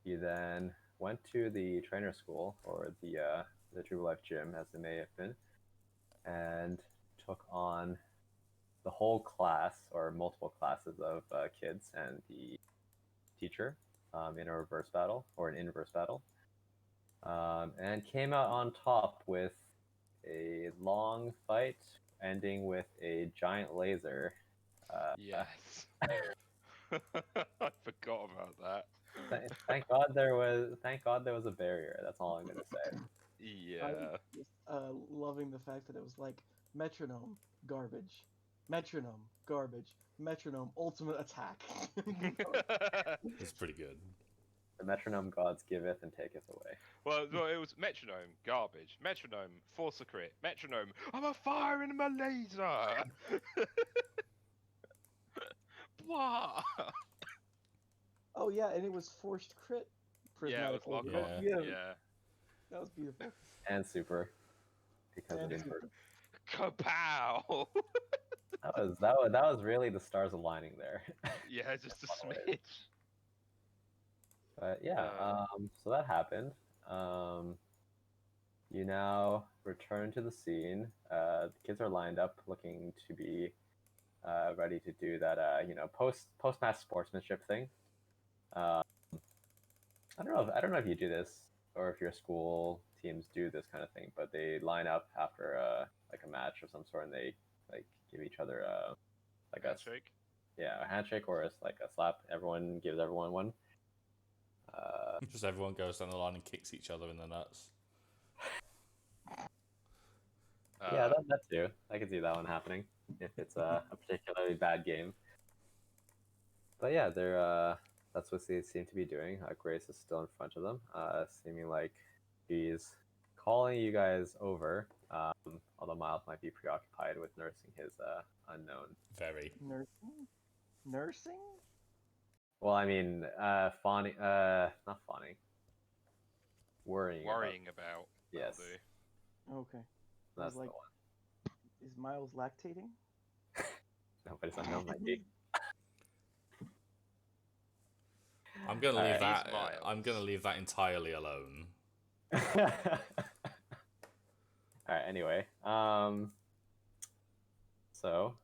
You then went to the trainer school, or the True Life gym, as it may have been, and took on the whole class, or multiple classes of kids and the teacher in a reverse battle, or an inverse battle, and came out on top with a long fight ending with a giant laser. Yes. I forgot about that. Thank God there was a barrier. That's all I'm gonna say. Yeah. Just loving the fact that it was like metronome, garbage, metronome, garbage, metronome, ultimate attack. It's pretty good. The metronome gods giveth and taketh away. Well, it was metronome, garbage, metronome, force a crit, metronome, I'm a firing my laser! Blah! Oh yeah, and it was forced crit. Yeah, it was prismatic lock laser. on. Yeah. Yeah. That was beautiful. And super. Because And it super. inverted. Kapow! That was really the stars aligning there. Yeah, just a One way. smidge. But yeah, so that happened. You now return to the scene. The kids are lined up, looking to be ready to do that, post match sportsmanship thing. I don't know if you do this or if your school teams do this kind of thing, but they line up after like a match of some sort, and they like give each other like Handshake. a handshake or like a slap. Everyone gives everyone one. Just everyone goes down the line and kicks each other in the nuts. Yeah, that too. I can see that one happening if it's a particularly bad game. But yeah, that's what they seem to be doing. Grace is still in front of them, seeming like she's calling you guys over. Although Miles might be preoccupied with nursing his unknown. Very. Nursing? Nursing? Well, I mean, fawning, not fawning. Worrying about. Yes. That'll do. Okay. That's like- the one. Is Miles lactating? Nobody's unknown might be. I'm gonna leave Alright. that. Miles. I'm gonna leave that entirely alone. Alright, anyway. So,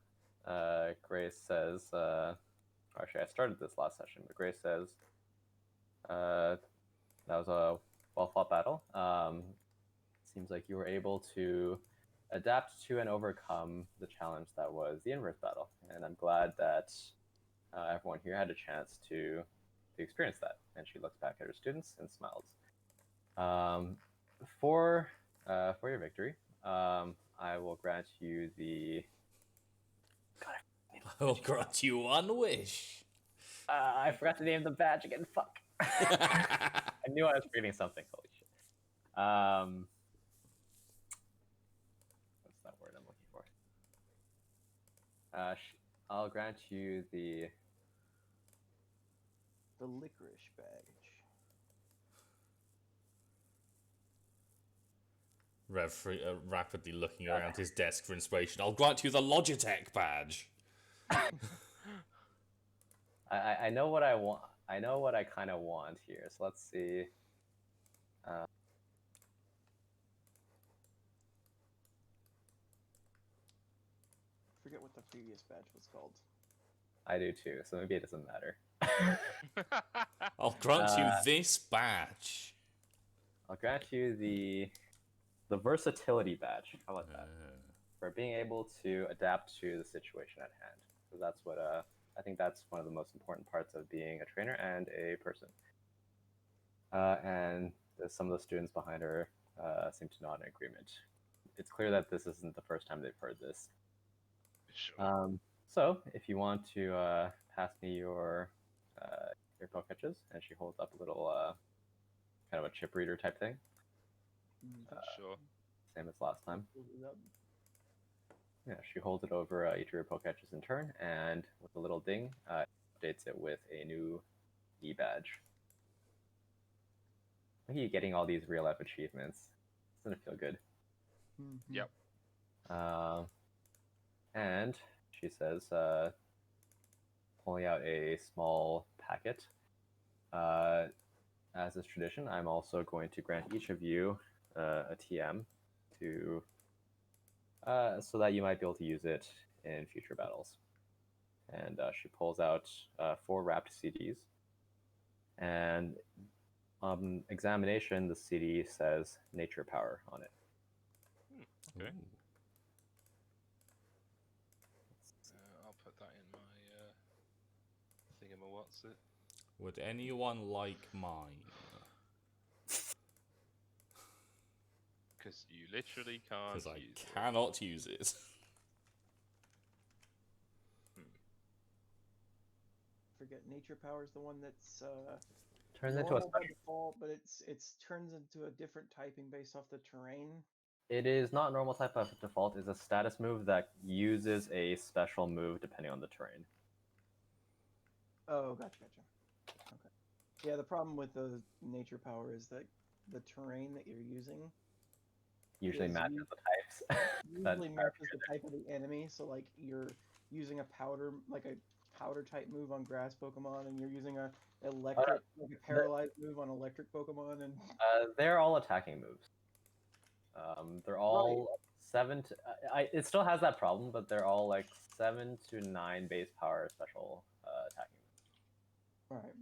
Grace says, actually, I started this last session, but Grace says, that was a well-fought battle. Seems like you were able to adapt to and overcome the challenge that was the inverse battle, and I'm glad that everyone here had a chance to experience that. And she looks back at her students and smiles. For your victory, I will grant you the. I'll grant you one wish. I forgot to name the badge again. Fuck. I knew I was forgetting something. Holy shit. What's that word I'm looking for? I'll grant you the. The licorice badge. Rapidly looking around his desk for inspiration. I'll grant you the Logitech badge. I know what I want. I know what I kind of want here. So let's see. Forget what the previous badge was called. I do too. So maybe it doesn't matter. I'll grant you this badge. I'll grant you the versatility badge. How about that? For being able to adapt to the situation at hand. So that's what I think that's one of the most important parts of being a trainer and a person. And some of the students behind her seem to nod in agreement. It's clear that this isn't the first time they've heard this. Sure. So if you want to pass me your poke catches, and she holds up a little kind of a chip reader type thing. Sure. Same as last time. Yeah, she holds it over each of your poke catches in turn, and with a little ding, updates it with a new E badge. Look at you getting all these real life achievements. Doesn't it feel good? Mm-hmm. Yep. And she says, pulling out a small packet, as is tradition, I'm also going to grant each of you a TM to so that you might be able to use it in future battles. And she pulls out 4 wrapped CDs. And on examination, the CD says Nature Power on it. Okay. Ooh. I'll put that in my thingamawhat's-it. Would anyone like mine? Because you literally can't Because I use it. cannot use it. Forget nature power is the one that's Turns into a normal by special. default, but it's turns into a different typing based off the terrain. It is not normal type of default. It's a status move that uses a special move depending on the terrain. Oh, gotcha. Okay. Yeah, the problem with the nature power is that the terrain that you're using Usually is matches the types. that usually are matches the type of the enemy. So like you're using a powder type move on grass Pokemon, and you're using a electric like a paralyzed move on electric Pokemon, and They're all attacking moves. They're all 7 to. It still has that problem, but they're all like 7 to 9 base power special attacking moves. right.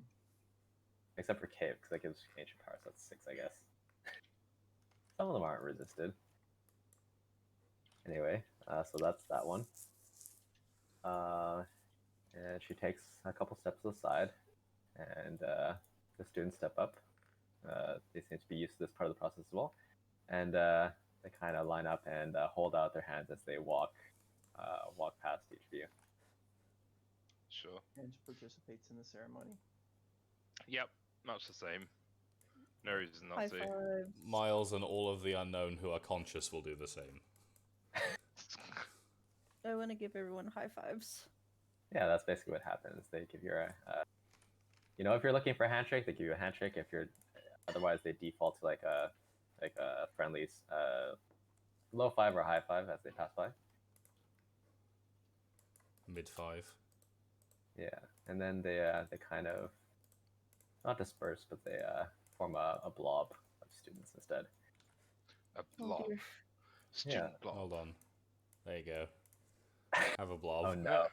Except for Cave, because that gives ancient power, so that's 6, I guess. Some of them aren't resisted. Anyway, so that's that one. And she takes a couple steps to the side, and the students step up. They seem to be used to this part of the process as well. And they kind of line up and hold out their hands as they walk past each of you. Sure. And participates in the ceremony. Yep, much the same. No reason not High to. fives. Miles and all of the unknown who are conscious will do the same. I want to give everyone high fives. Yeah, that's basically what happens. They give you if you're looking for a handshake, they give you a handshake. If you're otherwise, they default to like a friendly low 5 or high 5 as they pass by. Mid 5. Yeah, and then they kind of not disperse, but they form a blob of students instead. A blob. dear. Student blob. Hold on. There you go. Have a blob. Oh no!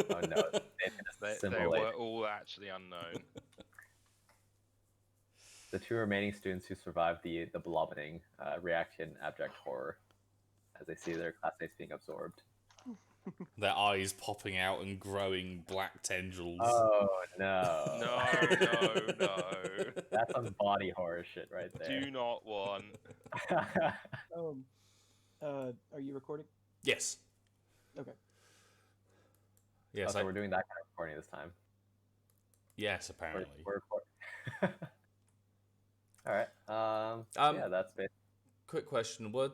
Oh no! They were all actually unknown. The 2 remaining students who survived the blobbening react in abject horror as they see their classmates being absorbed. Their eyes popping out and growing black tendrils. Oh no! No. That's some body horror shit right there. Do not want. Are you recording? Yes. Okay. Yes, so we're doing that kind of recording this time. Yes, apparently. We're recording. All right. Yeah, that's it. Quick question: Were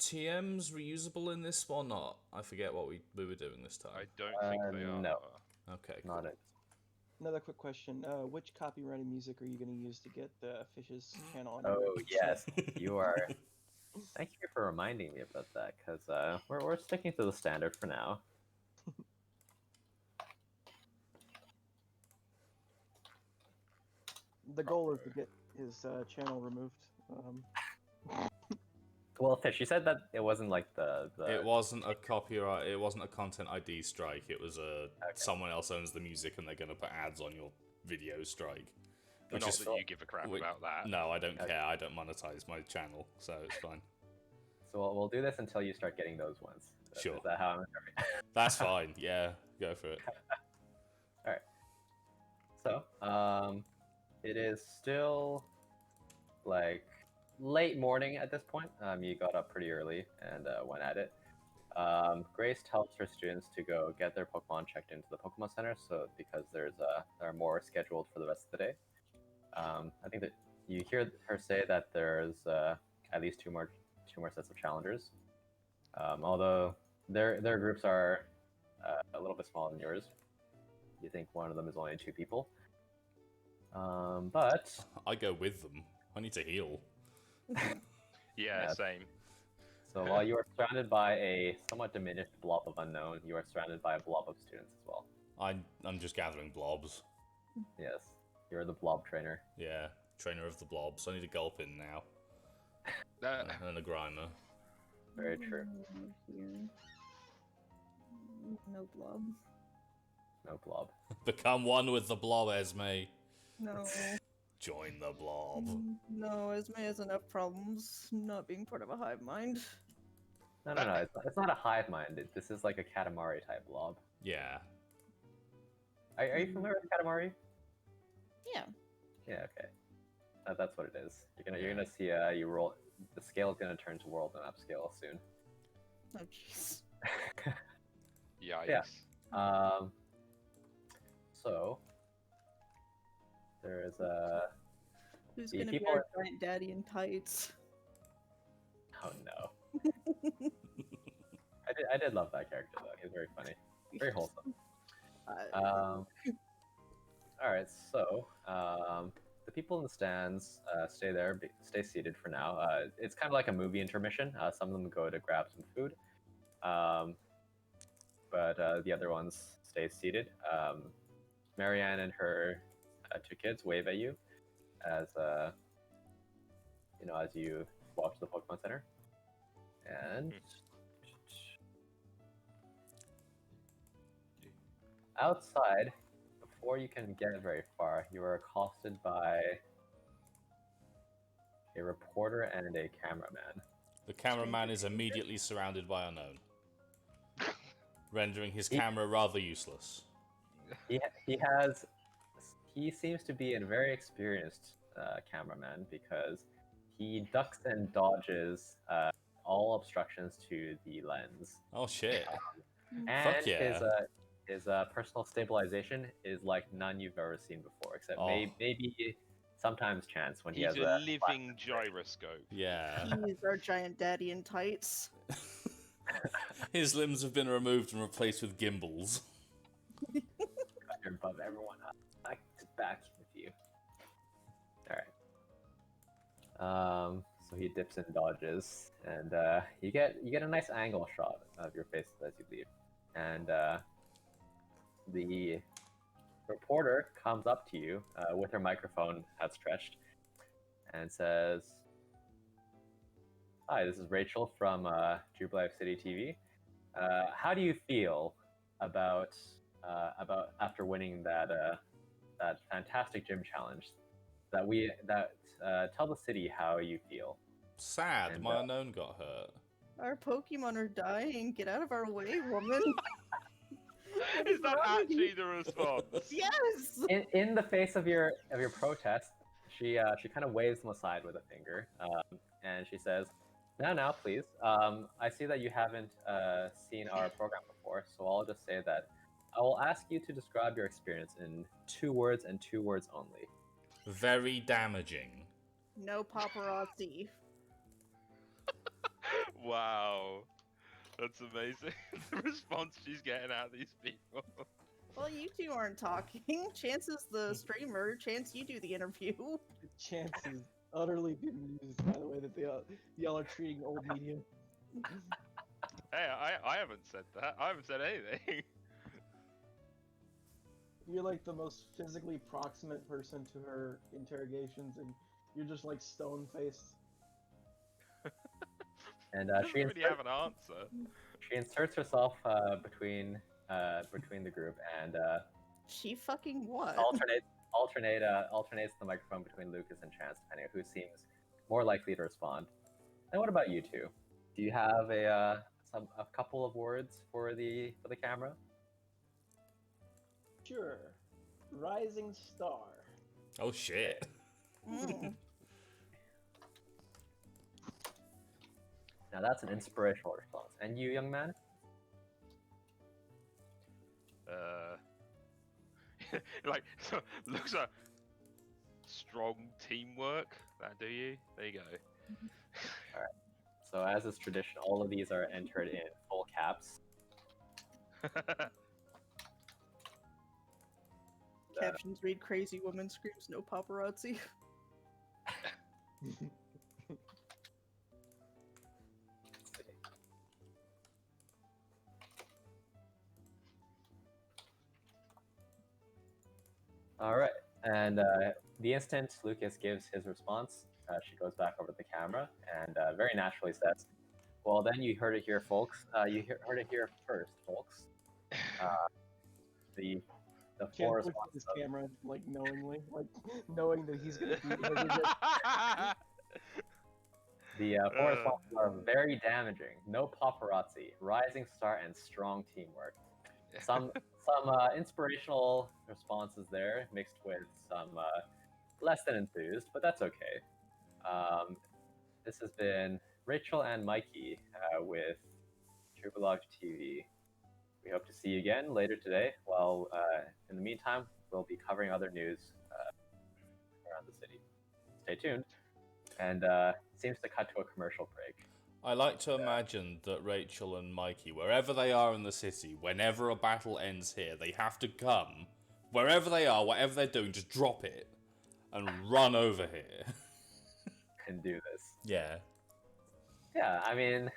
TMs reusable in this or not? I forget what we were doing this time. I don't think they are. No. Okay, Not cool. it. Another quick question. Which copyrighted music are you going to use to get the Fish's channel on? Oh your yes, you are. Thank you for reminding me about that, because we're sticking to the standard for now. The goal is to get his channel removed. Well, Fish, you said that it wasn't like the. It wasn't a copyright. It wasn't a content ID strike. It was someone else owns the music and they're going to put ads on your video strike. Not that you give a crap about that. No, I don't care. I don't monetize my channel, so it's fine. So we'll do this until you start getting those ones. Sure. Is that how I'm That's fine. Yeah, go for it. All right. So, it is still like late morning at this point. You got up pretty early and went at it. Grace tells her students to go get their Pokemon checked into the Pokemon Center, so because there are more scheduled for the rest of the day. I think that you hear her say that there's at least two more sets of challengers. Although their groups are a little bit smaller than yours. You think one of them is only 2 people. But I go with them. I need to heal. Yeah, same. So while you are surrounded by a somewhat diminished blob of unknown, you are surrounded by a blob of students as well. I'm just gathering blobs. Yes, you're the blob trainer. Yeah. Trainer of the blobs. I need a gulp in now. And a grimer. Very true. Here. No blob. No blob. Become one with the blob, Esme. No. Join the blob. No, Esme has enough problems not being part of a hive mind. No. It's not a hive mind. This is like a Katamari type blob. Yeah. Are you familiar with Katamari? Yeah. Yeah. Okay. That's what it is. You're gonna see you roll. The scale is gonna turn to world and upscale soon. Oh jeez. Yikes. Yeah. So there's Who's The gonna be people our giant daddy in tights? oh no. I did love that character though. He's very funny, very wholesome. All right, so the people in the stands stay seated for now. It's kind of like a movie intermission. Some of them go to grab some food, but the other ones stay seated. Marianne and her 2 kids wave at you as as you walk to the Pokemon Center, and outside. Before you can get very far, you are accosted by a reporter and a cameraman. The cameraman is immediately surrounded by unknown, rendering his camera rather useless. He seems to be a very experienced cameraman because he ducks and dodges all obstructions to the lens. Oh shit. And Fuck yeah. his personal stabilization is like none you've ever seen before, except maybe sometimes chance when he He's has a living gyroscope. Yeah. He's our giant daddy in tights. His limbs have been removed and replaced with gimbals. You're above everyone. Back with you. All right. So he dips and dodges, and you get a nice angle shot of your face as you leave, and the reporter comes up to you with her microphone outstretched and says, "Hi, this is Rachel from Jubilife City TV. How do you feel about after winning that fantastic gym challenge? Tell the city how you feel." Sad, And, my unknown got hurt. Our Pokemon are dying. Get out of our way, woman. Is that actually the response? Yes. In the face of your protest, she kind of waves them aside with a finger, and she says, "Now, please. I see that you haven't seen our program before, so I'll just say that I will ask you to describe your experience in 2 words and 2 words only." Very damaging. No paparazzi. Wow. That's amazing. The response she's getting out of these people. Well, you two aren't talking. Chance is the streamer. Chance, you do the interview. Chance is utterly bemused by the way that y'all are treating old media. Hey, I haven't said that. I haven't said anything. You're like the most physically proximate person to her interrogations, and you're just like stone-faced. And I don't really have an answer. she inserts herself between the group and She fucking what? alternates the microphone between Lucas and Chance, depending on who seems more likely to respond. And what about you two? Do you have a couple of words for the camera? Sure. Rising star. Oh shit. Mm. Now that's an inspirational response. And you, young man? Like, so, looks like strong teamwork. That do you? There you go. So as is tradition, all of these are entered in full caps. Captions read crazy woman screams no paparazzi. All right, and the instant Lucas gives his response, she goes back over to the camera and very naturally says, "Well, then you heard it here, folks. Heard it here first, folks. The full Chance looks response at his of camera like knowingly, like knowing that he's gonna beat him. the full response are very damaging. No paparazzi, rising star, and strong teamwork. Some inspirational responses there, mixed with some less than enthused, but that's okay. This has been Rachel and Mikey with Trubelog TV. We hope to see you again later today. While in the meantime, we'll be covering other news around the city. Stay tuned. And seems to cut to a commercial break. I like to imagine that Rachel and Mikey, wherever they are in the city, whenever a battle ends here, they have to come, wherever they are, whatever they're doing, just drop it and run over here. And do this. Yeah. Yeah, I mean,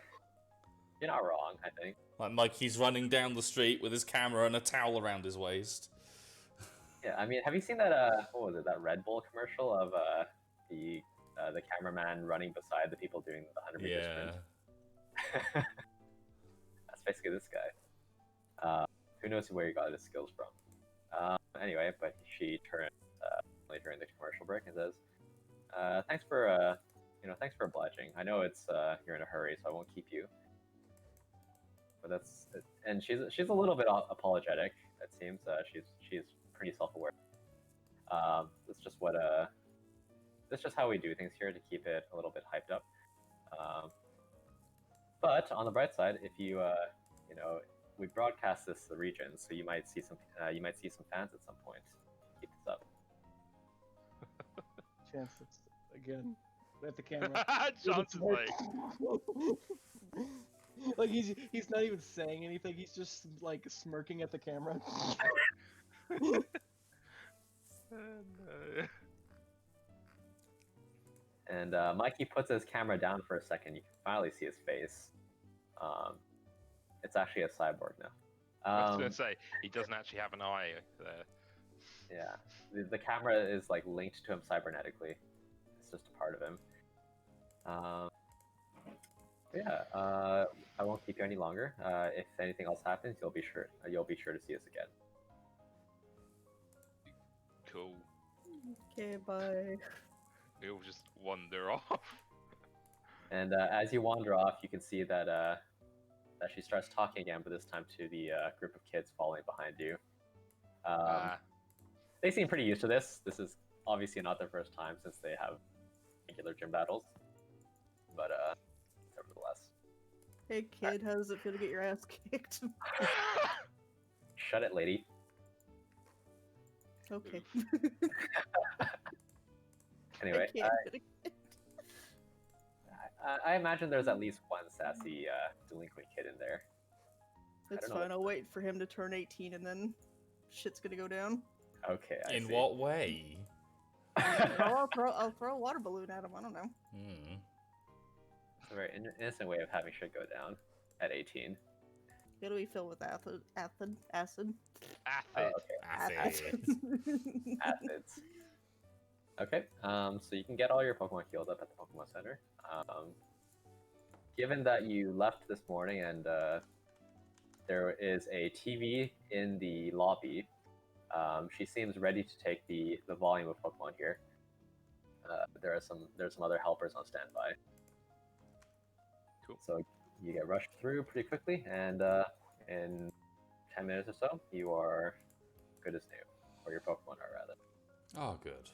you're not wrong, I think. Like Mikey's running down the street with his camera and a towel around his waist. Yeah, I mean, have you seen that, what was it, that Red Bull commercial of the cameraman running beside the people doing the 100-meter sprint? That's basically this guy. Who knows where he got his skills from. Anyway, but she turns later during the commercial break and says, thanks for obliging. I know it's you're in a hurry, so I won't keep you. But that's it. And she's a little bit apologetic. It seems she's pretty self-aware. That's just how we do things here to keep it a little bit hyped up. But on the bright side, if we broadcast this to the region, so you might see some fans at some point. Keep this up. Chance looks again at the camera. Chance is like, like he's not even saying anything. He's just like smirking at the camera. no. And Mikey puts his camera down for a second. You can finally see his face. It's actually a cyborg now. I was gonna say he doesn't actually have an eye there. Yeah, the camera is like linked to him cybernetically. It's just a part of him. I won't keep you any longer. If anything else happens, you'll be sure to see us again. Cool. Okay, bye. We all just wander off. And as you wander off, you can see that she starts talking again, but this time to the group of kids following behind you. They seem pretty used to this. This is obviously not their first time since they have regular gym battles. But nevertheless. Hey kid, how does it feel to get your ass kicked? Shut it, lady. Okay. Anyway, I can't. I imagine there's at least one sassy delinquent kid in there. It's don't know. fine. I'll wait for him to turn 18 and then shit's gonna go down. Okay, I In see. what way? I'll throw a water balloon at him. I don't know. Hmm. It's a very innocent way of having shit go down at 18. It'll be filled with acid. Acid. Okay. Acid. Acids. Okay, so you can get all your Pokemon healed up at the Pokemon Center. Given that you left this morning and there is a TV in the lobby, she seems ready to take the volume of Pokemon here. There's some other helpers on standby. Cool. So you get rushed through pretty quickly, and in 10 minutes or so, you are good as new, or your Pokemon are rather. Oh, good.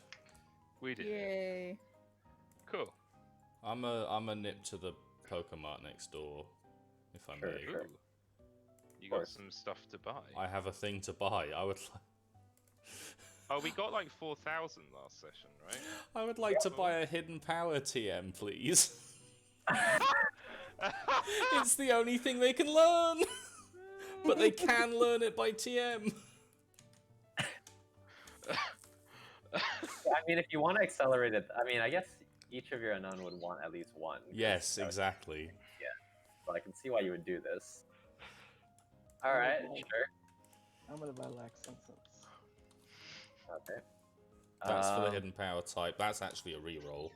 We did. Yay. Cool. I'm a nip to the Pokemart next door, if I Sure, may. sure. Ooh. You got course. some stuff to buy. I have a thing to buy. Oh, we got like 4,000 last session, right? I would like to buy a hidden power TM, please. It's the only thing they can learn. But they can learn it by TM. I mean, if you want to accelerate it, I mean, I guess each of your unknown would want at least one. Yes, exactly. So I can see why you would do this. All right, sure. I'm gonna buy Lax Sense. Okay. That's for the Um, hidden power type. That's actually a reroll.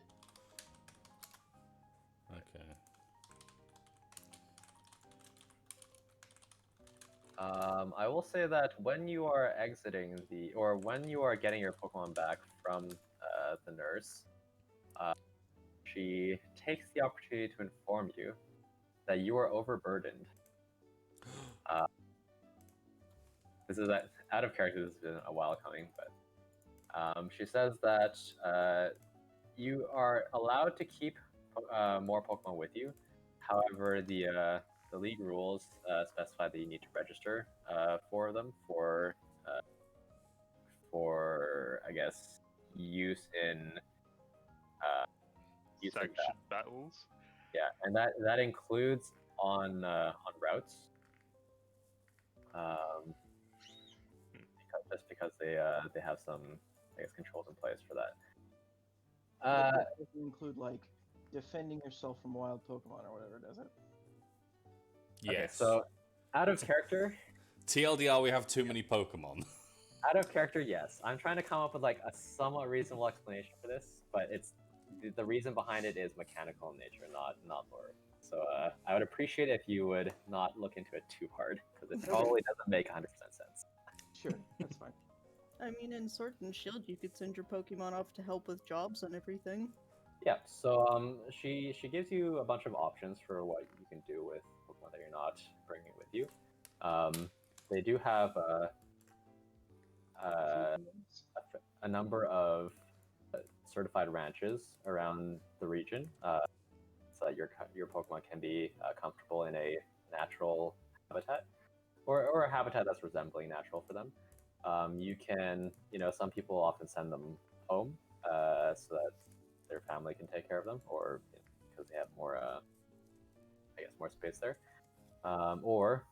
Okay. I will say that when you are exiting or when you are getting your Pokemon back from the nurse, she takes the opportunity to inform you that you are overburdened. This is out of character. This has been a while coming, but she says that you are allowed to keep more Pokemon with you. However, the league rules specify that you need to register for them for I guess use in use in Sanctioned battles. yeah, and that includes on routes. Just because they have some I guess controls in place for that. But that doesn't include like defending yourself from wild Pokemon or whatever, does it? Yes. Okay, so out of character, TLDR, we have too many Pokemon. out of character, yes. I'm trying to come up with like a somewhat reasonable explanation for this, but it's the reason behind it is mechanical in nature, not lore. So I would appreciate if you would not look into it too hard because it probably doesn't make 100% sense. Sure, that's fine. I mean, in Sword and Shield, you could send your Pokemon off to help with jobs and everything. Yeah. So she gives you a bunch of options for what you can do with Pokemon that you're not bringing with you. They do have a number of certified ranches around the region, so that your Pokemon can be comfortable in a natural habitat, or a habitat that's resembling natural for them. You can, some people often send them home so that their family can take care of them, or because they have more, I guess, more space there. Or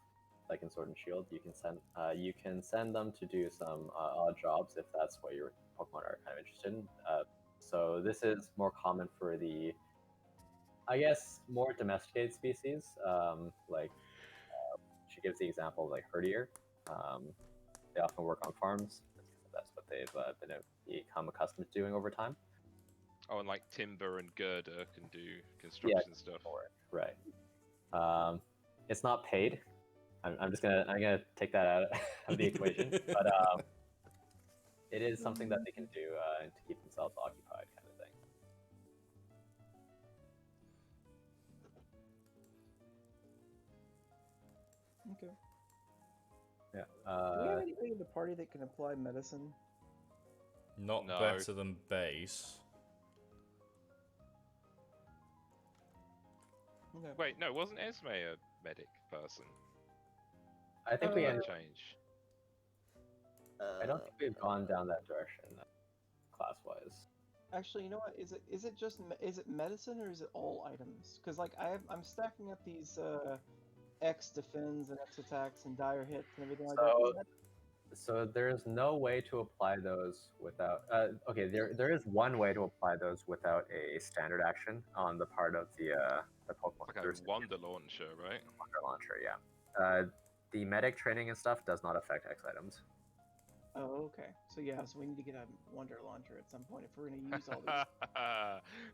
like in Sword and Shield, you can send them to do some odd jobs if that's what your Pokemon are kind of interested in. So this is more common for the, I guess, more domesticated species. She gives the example of like herdier. They often work on farms. That's what they've become accustomed to doing over time. Oh, and like Timber and Girder can do construction stuff. Right. It's not paid. I'm gonna take that out of the equation, but it is something that they can do to keep themselves occupied, kind of thing. Okay. Yeah. Do we have anybody in the party that can apply medicine? Not No. better than base. Okay. Wait, no, wasn't Esme a medic person? I think we Did ended. that change? I don't think we've gone down that direction, class-wise. Actually, you know what? Is it just is it medicine or is it all items? Because like I'm stacking up these X defends and X attacks and dire hits and everything like that. So there's no way to apply those without. Okay, there is one way to apply those without a standard action on the part of the Pokemon. Like a Wonder Launcher, right? Wonder Launcher, yeah. The medic training and stuff does not affect X items. Oh, okay. So yeah, so we need to get a Wonder Launcher at some point if we're gonna use all these.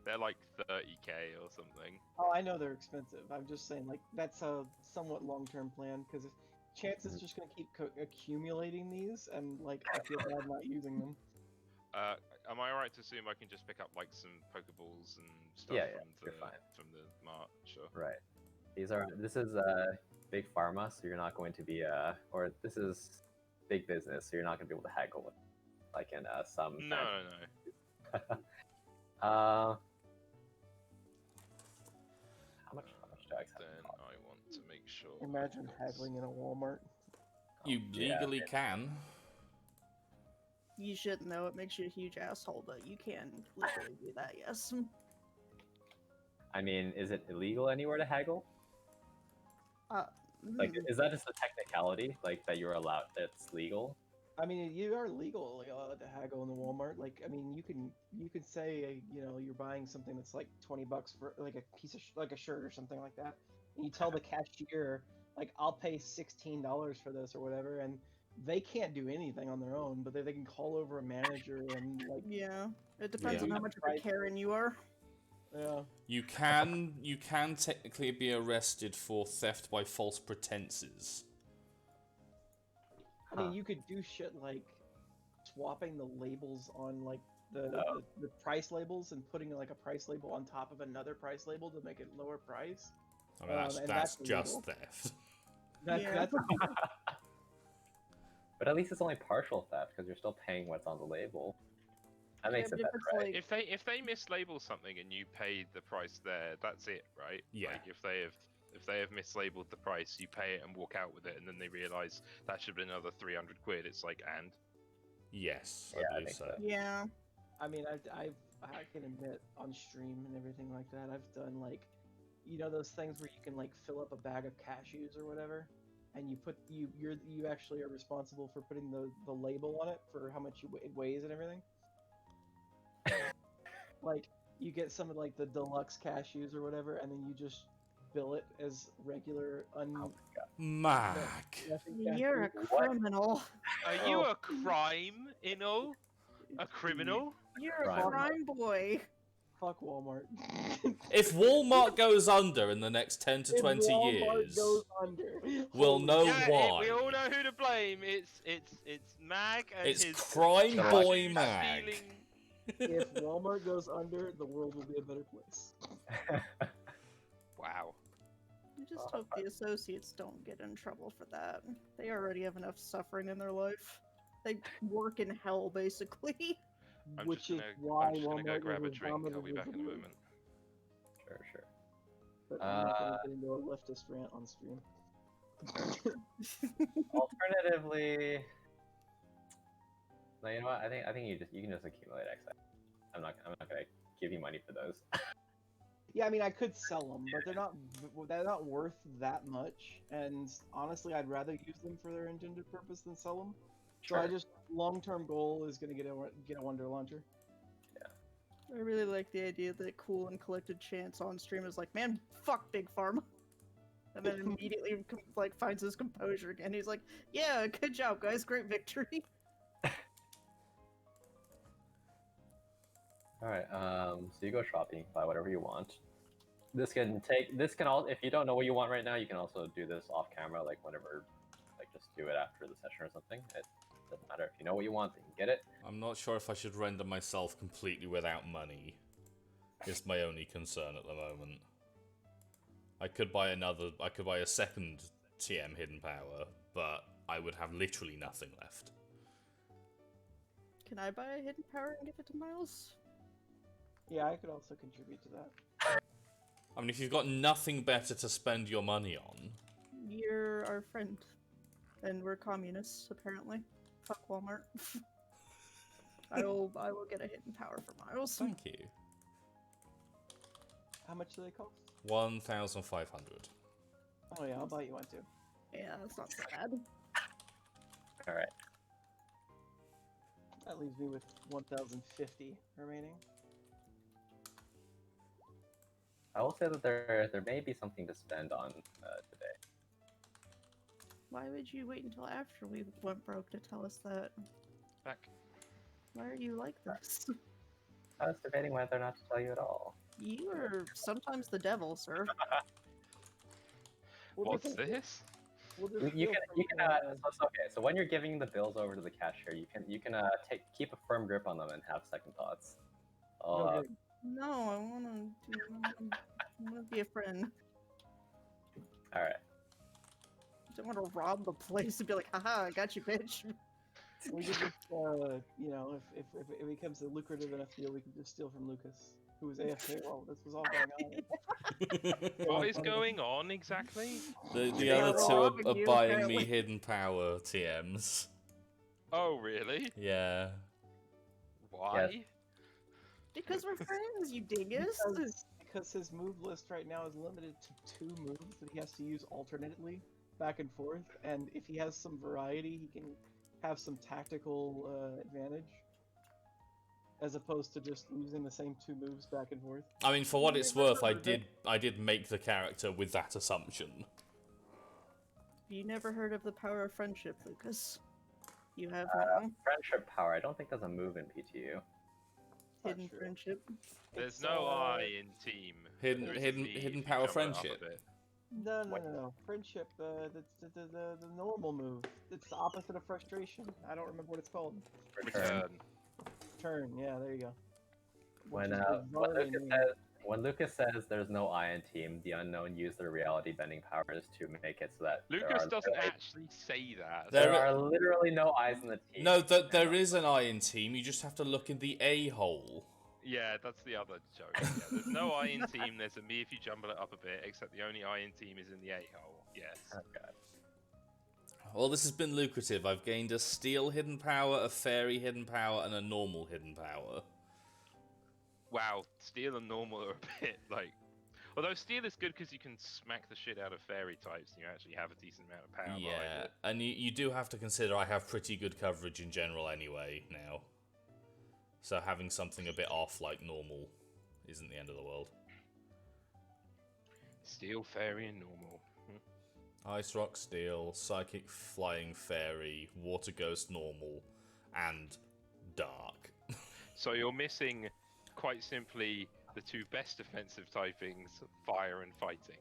They're like 30k or something. Oh, I know they're expensive. I'm just saying, like, that's a somewhat long-term plan, because Chance is just going to keep accumulating these, and, like, I feel bad not using them. Am I right to assume I can just pick up like some Pokeballs and stuff Yeah, from you're fine. the mart? Sure. Right. This is big pharma, so you're not going to be or this is big business, so you're not going to be able to haggle with like in some. No. How much do I accept? Then I want to make sure. Imagine I've got haggling in a Walmart. You legally can. You shouldn't, though. It makes you a huge asshole, but you can legally do that, yes. I mean, is it illegal anywhere to haggle? Like, is that just a technicality, like that you're allowed? That's legal. I mean, you are legally allowed to haggle in the Walmart. Like, I mean, you can say, you know, you're buying something that's like $20 for like a piece of like a shirt or something like that, and you tell the cashier like, I'll pay $16 for this or whatever, and they can't do anything on their own, but they can call over a manager and like Yeah. It depends Yeah. on how much of a Karen you are. yeah. You can technically be arrested for theft by false pretenses. I mean, you could do shit like swapping the labels on like the price labels and putting like a price label on top of another price label to make it lower price. I mean, And that's illegal. just theft. Yeah. That's But at least it's only partial theft because you're still paying what's on the label. That makes but it if better, it's right? like- If they mislabel something and you pay the price there, that's it, right? Yeah. Like if they have mislabeled the price, you pay it and walk out with it, and then they realise that should be another 300 quid. It's like, and Yes, Yeah, I I believe think so. so. Yeah. I mean, I can admit on stream and everything like that, I've done like, you know, those things where you can like fill up a bag of cashews or whatever, and you put you actually are responsible for putting the label on it for how much it weighs and everything. Like you get some of like the deluxe cashews or whatever, and then you just bill it as regular Mac. nothing You're a cashews. criminal. are you Oh. a crime, Inno? A criminal? You're a Crime. crime boy. Fuck Walmart. If Walmart goes under in the next 10 to If 20 Walmart years, goes under, we'll holy know Yeah, why. we all know who to blame. It's Mag and It's his Crime Shut Boy cashew Mag. stealing. if Walmart goes under, the world will be a better place. Wow. I just hope the associates don't get in trouble for that. They already have enough suffering in their life. They work in hell, basically. I'm Which just is gonna, why I'm just gonna go Walmart grab a is as drink. I'll dominant be as back it in a is. moment. Sure. But I'm not gonna get into a leftist rant on stream. Alternatively, no, you know what? I think you can just accumulate XP. I'm not gonna give you money for those. Yeah, I mean, I could sell them, but they're not worth that much. And honestly, I'd rather use them for their intended purpose than sell them. So I just long-term goal is gonna get a Wonder Launcher. I really like the idea that cool and collected Chance on stream is like, man, fuck Big Pharma. And then immediately like finds his composure again. He's like, yeah, good job, guys, great victory. All right. So you go shopping, buy whatever you want. This can all. If you don't know what you want right now, you can also do this off camera, like whenever, like just do it after the session or something. It doesn't matter if you know what you want, then you can get it. I'm not sure if I should render myself completely without money. Is my only concern at the moment. I could buy a second TM hidden power, but I would have literally nothing left. Can I buy a hidden power and give it to Miles? Yeah, I could also contribute to that. I mean, if you've got nothing better to spend your money on, You're our friend. And we're communists, apparently. Fuck Walmart. I will get a hidden power for Miles. thank you. How much do they cost? 1,500. Oh yeah, I'll buy you one too. Yeah, that's not so bad. All right. That leaves me with 1,050 remaining. I will say that there may be something to spend on today. Why would you wait until after we went broke to tell us that? Back. Why are you like this? I was debating whether or not to tell you at all. You are sometimes the devil, sir. What's this? We'll just You steal can from, okay. So when you're giving the bills over to the cashier, you can keep a firm grip on them and have second thoughts. okay. No, I wanna be a friend. All right. I don't want to rob the place and be like, haha, I got you, bitch. We could just, you know, if it becomes a lucrative enough deal, we could just steal from Lucas, who was AFK while this was all going on. What is going on exactly? The They other are two robbing are you, buying apparently. me hidden power TMs. Oh, really? Yeah. Why? Because we're friends, you dingus. Because his move list right now is limited to 2 moves that he has to use alternately, back and forth, and if he has some variety, he can have some tactical advantage, as opposed to just using the same 2 moves back and forth. I mean, for what it's worth, I did make the character with that assumption. You never heard of the power of friendship, Lucas. You have now. Friendship power. I don't think there's a move in PTU. Hidden Not true. friendship. There's It's, no I in team. Hidden- There's hidden- me if hidden you power jumble it up a friendship. bit. No. Friendship. That's the normal move. It's the opposite of frustration. I don't remember what it's called. Return. Turn. Yeah, there you go. When Which is when bizarrely Lucas mean. says when Lucas says there's no I in team, the unknown use their reality bending powers to make it so that Lucas doesn't actually say that. There there are- are literally no eyes in the team. No, there is an I in team. You just have to look in the A hole. Yeah, that's the other joke. Yeah, there's no I in team. There's a me if you jumble it up a bit. Except the only I in team is in the A-hole. Yes. Oh god. Well, this has been lucrative. I've gained a steel hidden power, a fairy hidden power, and a normal hidden power. Wow, steel and normal are a bit like. Although steel is good because you can smack the shit out of fairy types, and you actually have a decent amount of power. behind Yeah, it. and you do have to consider I have pretty good coverage in general anyway now. So having something a bit off like normal isn't the end of the world. Steel, fairy, and normal. Ice Rock Steel, Psychic Flying Fairy, Water Ghost Normal, and Dark. So you're missing, quite simply, the two best defensive typings: fire and fighting.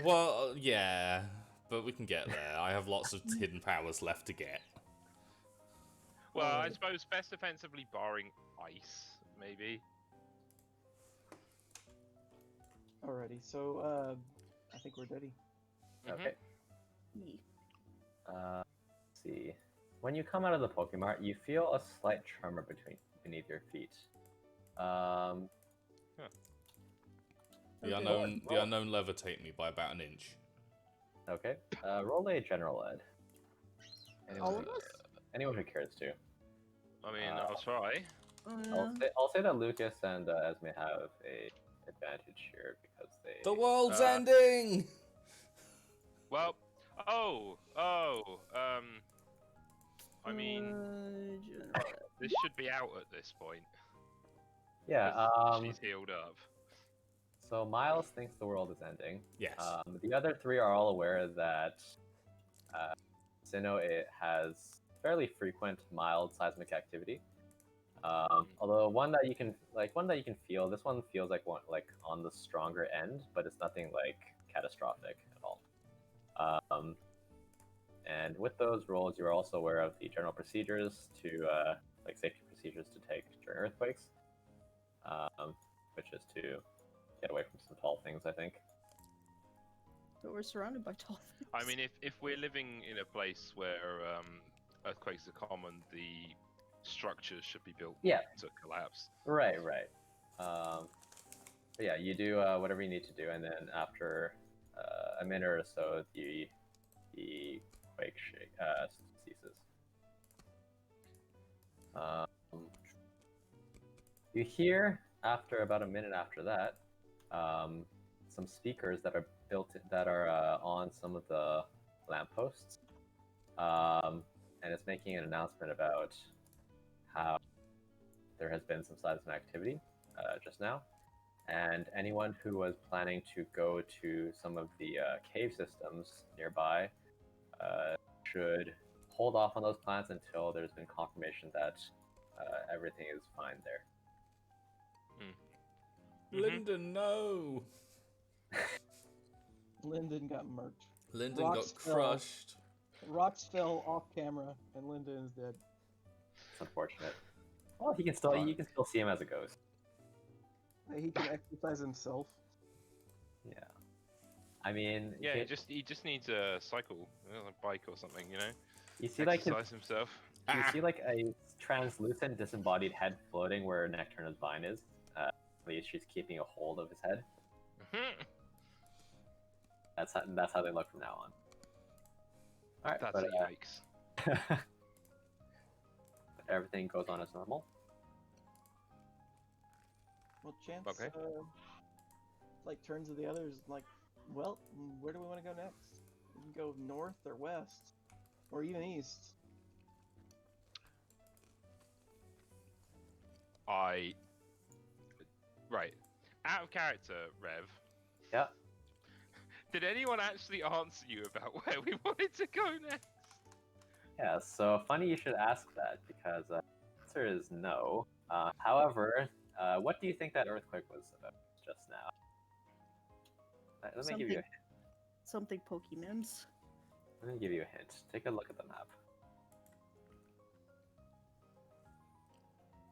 Well, yeah, but we can get there. I have lots of hidden powers left to get. Well, I suppose best defensively, barring ice, maybe. Alrighty, so I think we're ready. Okay. Yee. Let's see. When you come out of the Pokemart, you feel a slight tremor beneath your feet. The Okay. unknown levitate me by about an inch. Okay. Roll a general ed. All of us? Anyone who cares to. I mean, I'll try. I'll say that Lucas and Esme have a advantage here because they. The world's Uh, ending! Well, I mean, this should be out at this point. Yeah. 'Cause she's healed up. So Miles thinks the world is ending. Yes. The other three are all aware that Sinnoh has fairly frequent mild seismic activity. Although one that you can feel, this one feels like one like on the stronger end, but it's nothing like catastrophic at all. And with those rolls, you are also aware of the general procedures to like safety procedures to take during earthquakes, which is to get away from some tall things, I think. But we're surrounded by tall things. I mean, if we're living in a place where earthquakes are common, the structures should be built Yeah. to collapse. Right. But yeah, you do whatever you need to do, and then after a minute or so, the quake ceases. You hear after about a minute after that, some speakers that are on some of the lampposts, and it's making an announcement about how there has been some seismic activity just now, and anyone who was planning to go to some of the cave systems nearby should hold off on those plans until there's been confirmation that everything is fine there. Lyndon, no! Lyndon got murked. Lyndon Rocks got fell. crushed. Rocks fell off camera, and Lyndon is dead. It's unfortunate. Well, you can still see him as a ghost. He can exercise himself. Yeah. I mean, Yeah, he just needs a cycle, a bike or something, you know. you see like Exercise himself. you see like a translucent disembodied head floating where Nectarina's vine is. At least she's keeping a hold of his head. That's how they look from now on. All right, That's but a yikes. everything goes on as normal. Well, Chance, Okay. like turns to the others, like, well, where do we want to go next? We can go north or west, or even east. Right. Out of character, Rev. Yeah. Did anyone actually answer you about where we wanted to go next? Yeah, so funny you should ask that because the answer is no. However, what do you think that earthquake was about just now? Let me give you a Something Pokemons. Let me give you a hint. Take a look at the map.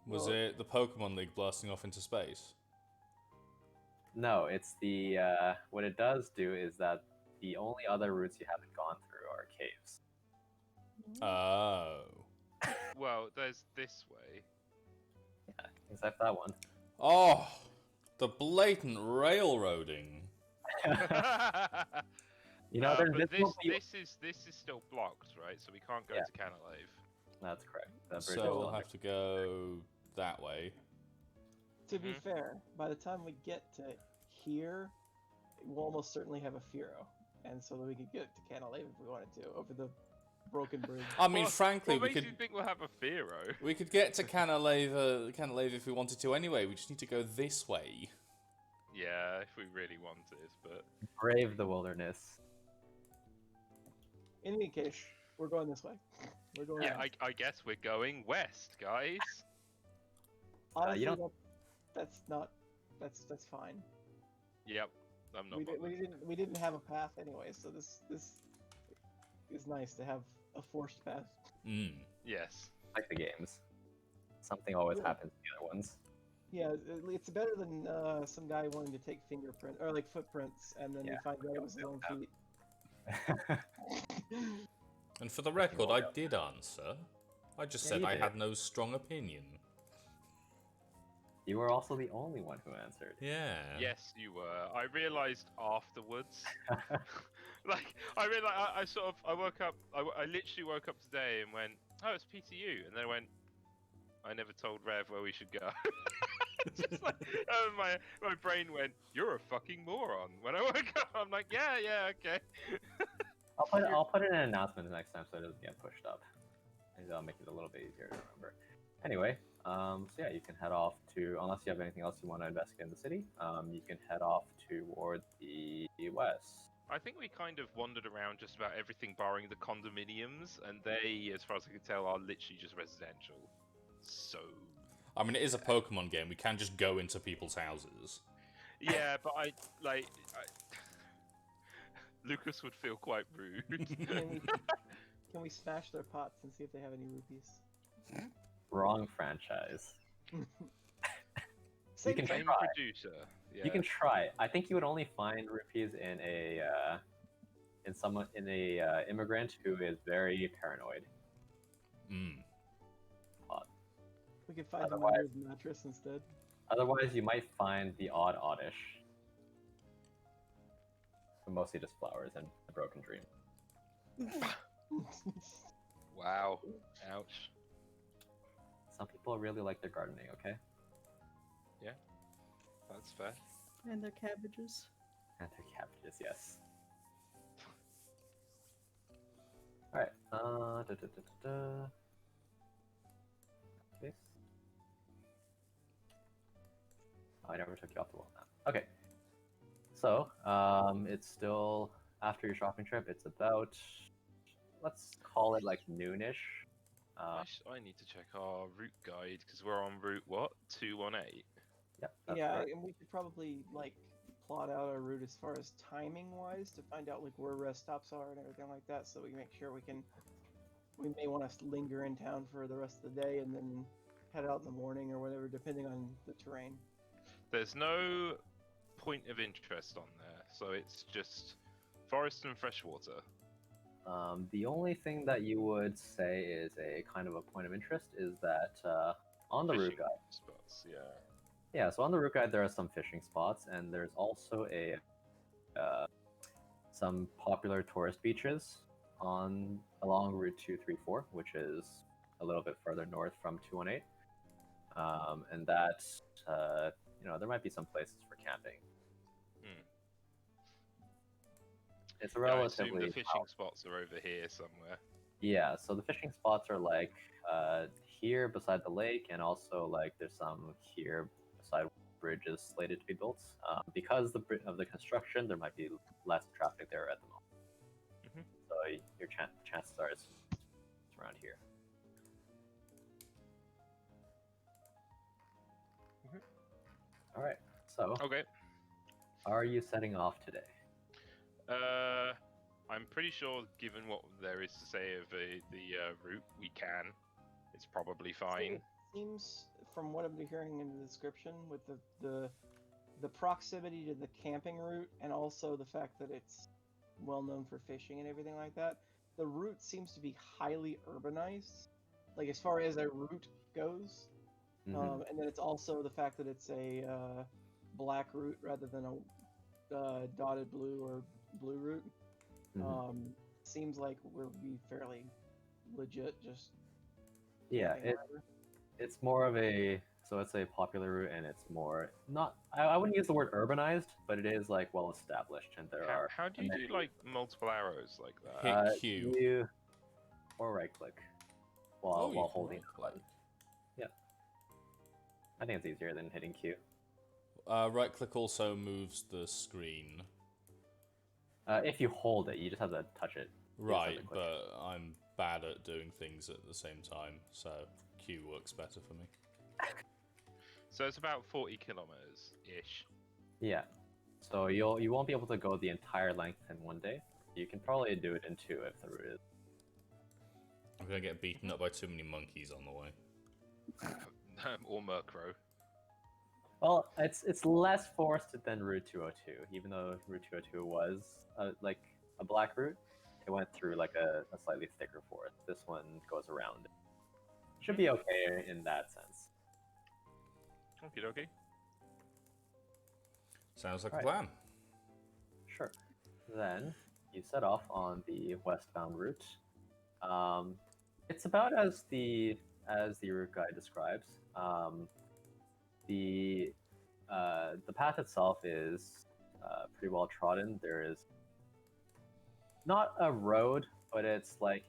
Was Well- it the Pokemon League blasting off into space? No, it's the what it does do is that the only other routes you haven't gone through are caves. Oh. Well, there's this way. Yeah, except that one. Oh, the blatant railroading. You know, they're but invisible. but you- this is still blocked, right? So we can't go Yeah. to Canalave. That's correct. That bridge is So still we'll under- have to go that way. To be Mhm. fair, by the time we get to here, we'll almost certainly have a Firo, and so that we could get to Canalave if we wanted to over the broken bridge. I mean, What- frankly, what we makes could you think we'll have a Firo? we could get to Canalave if we wanted to anyway. We just need to go this way. Yeah, if we really wanted, but Brave the wilderness. In any case, we're going this way. We're going. yeah, west. I guess we're going west, guys. Honestly, you don't- that's not. That's fine. Yep, I'm not. bothered. We didn't have a path anyway, so this is nice to have a forced path. Mm. Yes. Like the games. Something always Yeah. happens to the other ones. Yeah, it's better than some guy wanting to take fingerprint or like footprints, and then Yeah, you find out it was his own yeah. feet. And for the record, I did answer. I just Yeah, said you I did. had no strong opinion. You were also the only one who answered. Yeah. Yes, you were. I realised afterwards. Like I realized, I sort of, I woke up, I literally woke up today and went, oh, it's PTU, and then I went, I never told Rev where we should go. Just like, my brain went, you're a fucking moron. When I woke up, I'm like, yeah, okay. I'll put it in an announcement next time so it doesn't get pushed up. Maybe that'll make it a little bit easier to remember. Anyway, so yeah, you can head off to, unless you have anything else you want to investigate in the city, you can head off toward the west. I think we kind of wandered around just about everything barring the condominiums, and they, as far as I can tell, are literally just residential. So, I mean, it is a Pokemon game. We can just go into people's houses. yeah, but Lucas would feel quite rude. Can we smash their pots and see if they have any rupees? Wrong franchise. Same can thing. Same try. producer. Yeah. You can try. I think you would only find rupees in a immigrant who is very paranoid. Mm. We could find them Otherwise- under his mattress instead. Otherwise, you might find the odd oddish. But mostly just flowers and a broken dream. Wow. Ouch. Some people really like their gardening, okay? That's fair. And their cabbages. And their cabbages, yes. Alright, This. Oh, I never took you off the wall now. Okay. So, it's still, after your shopping trip, it's about, let's call it like noonish. I need to check our route guide because we're on route what? 218. Yep, that's Yeah, correct. and we could probably like plot out our route as far as timing wise to find out like where rest stops are and everything like that, so we can make sure we can. We may want to linger in town for the rest of the day and then head out in the morning or whatever, depending on the terrain. There's no point of interest on there, so it's just forest and freshwater. The only thing that you would say is a kind of a point of interest is that on the route Fishing guide. spots, yeah. Yeah, so on the route guide there are some fishing spots, and there's also a some popular tourist beaches along Route 234, which is a little bit further north from 218, and that there might be some places for camping. Hmm. It's a Yeah, I assume relatively the fishing spots are over here somewhere. Yeah, so the fishing spots are like here beside the lake, and also like there's some here beside bridges slated to be built. Because of the construction, there might be less traffic there at the moment. Mhm. So your chances are it's around here. All right. So, Okay. how are you setting off today? I'm pretty sure, given what there is to say of the route, we can. It's probably fine. It seems, from what I'm hearing in the description, with the proximity to the camping route, and also the fact that it's well known for fishing and everything like that, the route seems to be highly urbanized, like as far as a route goes. Mhm. And then it's also the fact that it's a black route rather than a dotted blue or blue route. Mhm. Seems like we'll be fairly legit, just Yeah, camping wherever. it's more of a so it's a popular route, and it's more not. I wouldn't use the word urbanized, but it is like well established, and there are. How do you do like multiple arrows like that? Hit Q. You or right click while You can holding the right-click. button. Yeah, I think it's easier than hitting Q. Right click also moves the screen. If you hold it, you just have to touch it. You just have Right, to click. but I'm bad at doing things at the same time, so Q works better for me. So it's about 40 kilometers ish. Yeah, so you won't be able to go the entire length in one day. You can probably do it in two if the route is. I'm gonna get beaten up by too many monkeys on the way. Or Murkrow. Well, it's less forested than Route 202, even though Route 202 was like a black route. It went through like a slightly thicker forest. This one goes around it. Should be okay in that sense. Okie dokie. Sounds like a Right. plan. Sure. Then you set off on the westbound route. It's about as the route guide describes. The path itself is pretty well trodden. There is not a road, but it's like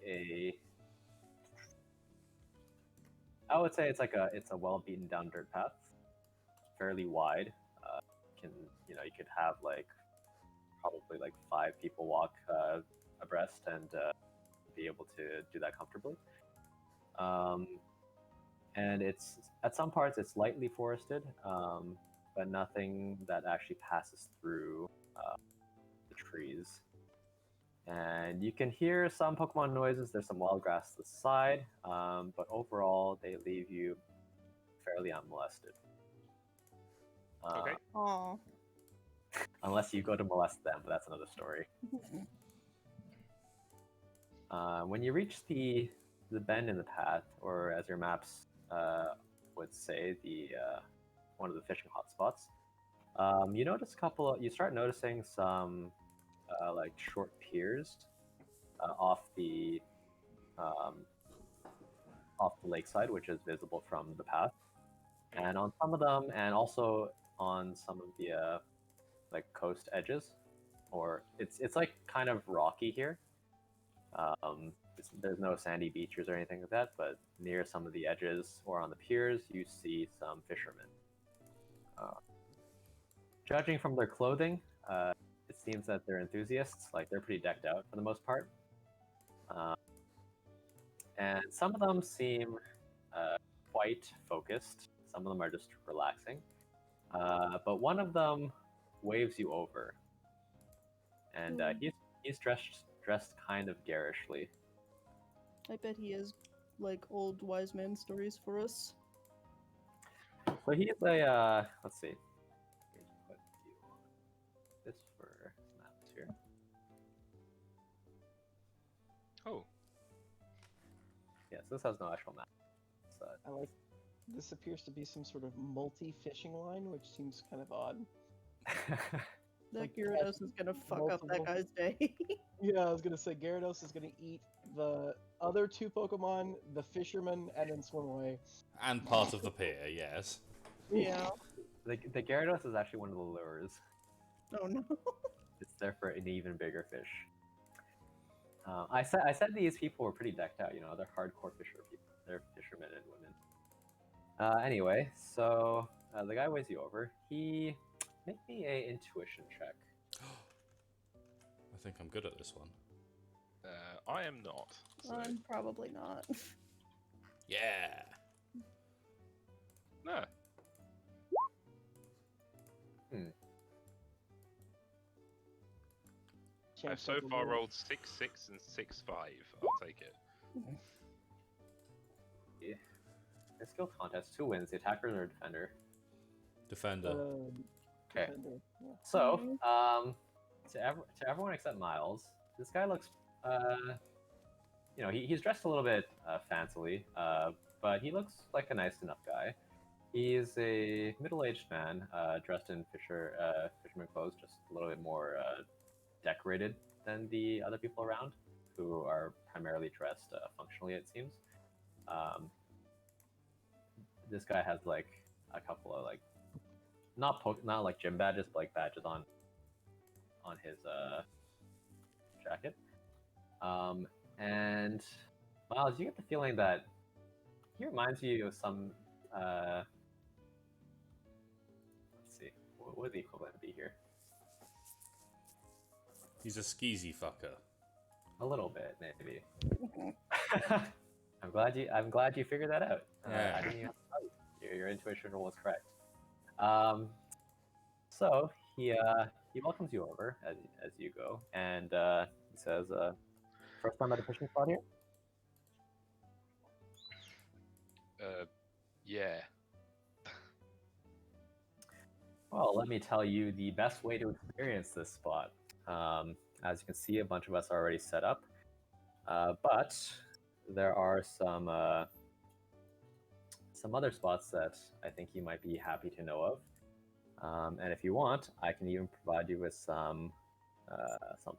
I would say it's a well beaten down dirt path, fairly wide. You could have like probably like 5 people walk abreast and be able to do that comfortably. And it's at some parts it's lightly forested, but nothing that actually passes through the trees. And you can hear some Pokemon noises. There's some wild grass to the side, but overall they leave you fairly unmolested. Okay. Aw. Unless you go to molest them, but that's another story. When you reach the bend in the path, or as your maps would say, the one of the fishing hotspots, you start noticing some like short piers off the lakeside, which is visible from the path, and on some of them, and also on some of the like coast edges, or it's like kind of rocky here. There's no sandy beaches or anything like that, but near some of the edges or on the piers, you see some fishermen. Judging from their clothing, it seems that they're enthusiasts. Like they're pretty decked out for the most part, and some of them seem quite focused. Some of them are just relaxing, but one of them waves you over, and he's dressed kind of garishly. I bet he has like old wise man stories for us. So he's a let's see. Here's what you want. This for maps here. Oh. Yes, this has no actual map. So, I like. This appears to be some sort of multi-fishing line, which seems kind of odd. That Like, Gyarados is gonna fuck up that multiple- guy's day. Yeah, I was gonna say Gyarados is gonna eat the other two Pokemon, the fisherman, and then swim away. And part of the pier, yes. Yeah. the Gyarados is actually one of the lures. Oh no. It's there for an even bigger fish. I said these people were pretty decked out. You know, they're hardcore fisher people. They're fishermen and women. Anyway, so the guy waves you over. He make me a intuition check. I think I'm good at this one. I am not. So. I'm probably not. Yeah. No. I've Chance so of the far Lord. rolled 6, 6, and 6, 5. I'll take it. The skill contest, who wins, the attacker or defender? Defender. Okay. Defender. Yeah. So, to everyone except Miles, this guy looks, he's dressed a little bit fancily, but he looks like a nice enough guy. He's a middle-aged man, dressed in fisherman clothes, just a little bit more decorated than the other people around, who are primarily dressed functionally, it seems. This guy has like a couple of like not like gym badges, but like badges on his jacket. And Miles, you get the feeling that he reminds you of some. Let's see, what would the equivalent be here? He's a skeezy fucker. A little bit, maybe. I'm glad you figured that out. Yeah. I didn't even tell you. Your intuition was correct. So he welcomes you over as you go, and he says, "First time at a fishing spot here." Yeah. Well, let me tell you the best way to experience this spot. As you can see, a bunch of us are already set up, but there are some other spots that I think you might be happy to know of. And if you want, I can even provide you with some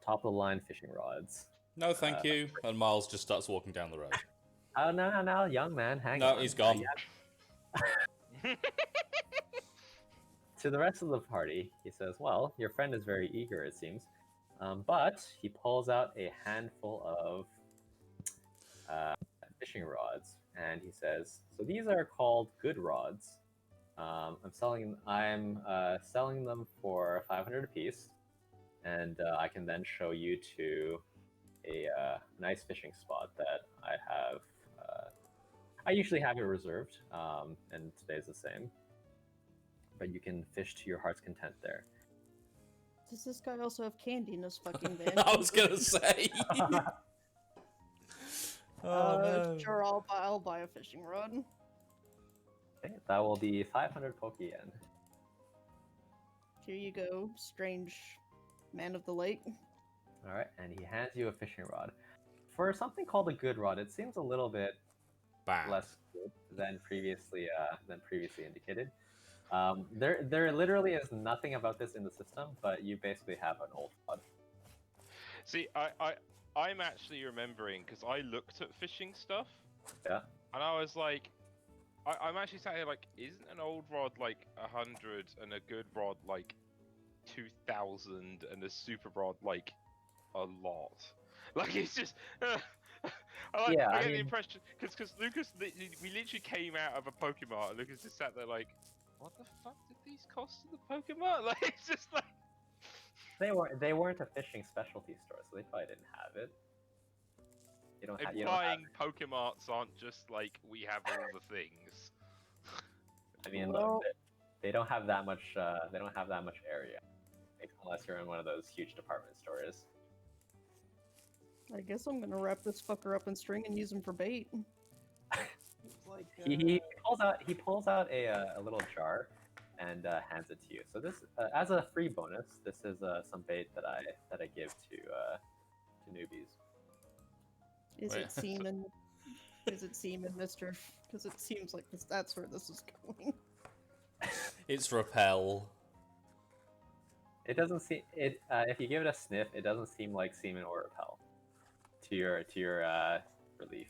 top of the line fishing rods. No, thank you. And Miles just starts walking down the road. Oh no, young man, hang on. No, he's gone. To the rest of the party, he says, "Well, your friend is very eager, it seems." But he pulls out a handful of fishing rods, and he says, "So these are called good rods. I'm selling them for 500 apiece, and I can then show you to a nice fishing spot that I have. I usually have it reserved, and today's the same. But you can fish to your heart's content there." Does this guy also have candy in his fucking van? I was gonna say. Oh, no. Sure, I'll buy a fishing rod. Okay, that will be 500 poke yen. Here you go, strange man of the lake. All right, and he hands you a fishing rod. For something called a good rod, it seems a little bit Bad. less good than previously indicated. There literally is nothing about this in the system, but you basically have an old rod. See, I'm actually remembering because I looked at fishing stuff. Yeah. And I was like, I'm actually sat here like, isn't an old rod like 100 and a good rod like 2,000 and a super rod like a lot? Like it's just. I get the impression because Lucas, we literally came out of a Pokemon and Lucas just sat there like, what the fuck did these cost in the Pokemon? Like it's just like They weren't a fishing specialty store, so they probably didn't have it. You don't have Pokemarts aren't just like we have all the things. I mean, Well- look, they don't have that much. They don't have that much area, unless you're in one of those huge department stores. I guess I'm gonna wrap this fucker up in string and use him for bait. It's like He pulls out a little jar and hands it to you. So this, as a free bonus, this is some bait that I give to newbies. Is Wait. it semen? Is it semen, mister? Because it seems like that's where this is going. It's repel. It doesn't seem it. If you give it a sniff, it doesn't seem like semen or repel. To your relief.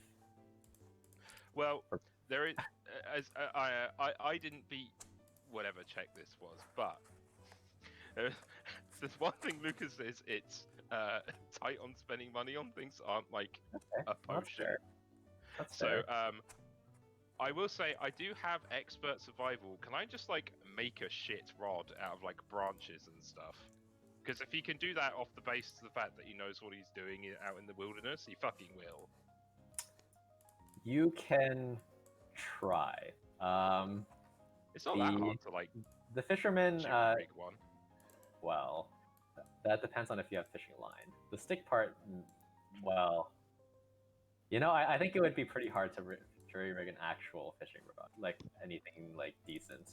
Well, there is as I didn't beat whatever check this was, but there's one thing Lucas says: it's tight on spending money on things aren't like a potion. That's So fair. I will say I do have expert survival. Can I just like make a shit rod out of like branches and stuff? Because if he can do that off the basis of the fact that he knows what he's doing out in the wilderness, he fucking will. You can try. It's not that hard to like The fisherman, shoot a big one. well, that depends on if you have fishing line. The stick part, well, you know, I think it would be pretty hard to jury rig an actual fishing rod, like anything like decent.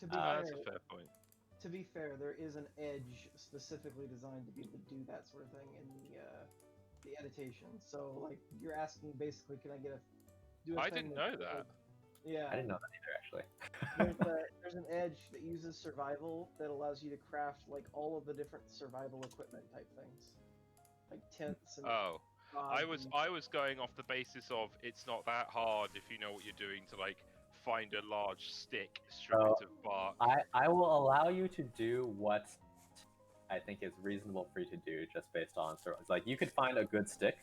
To be That's fair, a fair point. to be fair, there is an edge specifically designed to be able to do that sort of thing in the annotation. So like you're asking basically, can I get a do a I thing didn't that- know that. Yeah, I didn't know that either, actually. there's an edge that uses survival that allows you to craft like all of the different survival equipment type things, like tents and. Oh, I rods was going off the basis of it's not that hard if you know what you're doing to like find a large stick, strip So, it of bark. I will allow you to do what I think is reasonable for you to do, just based on like you could find a good stick,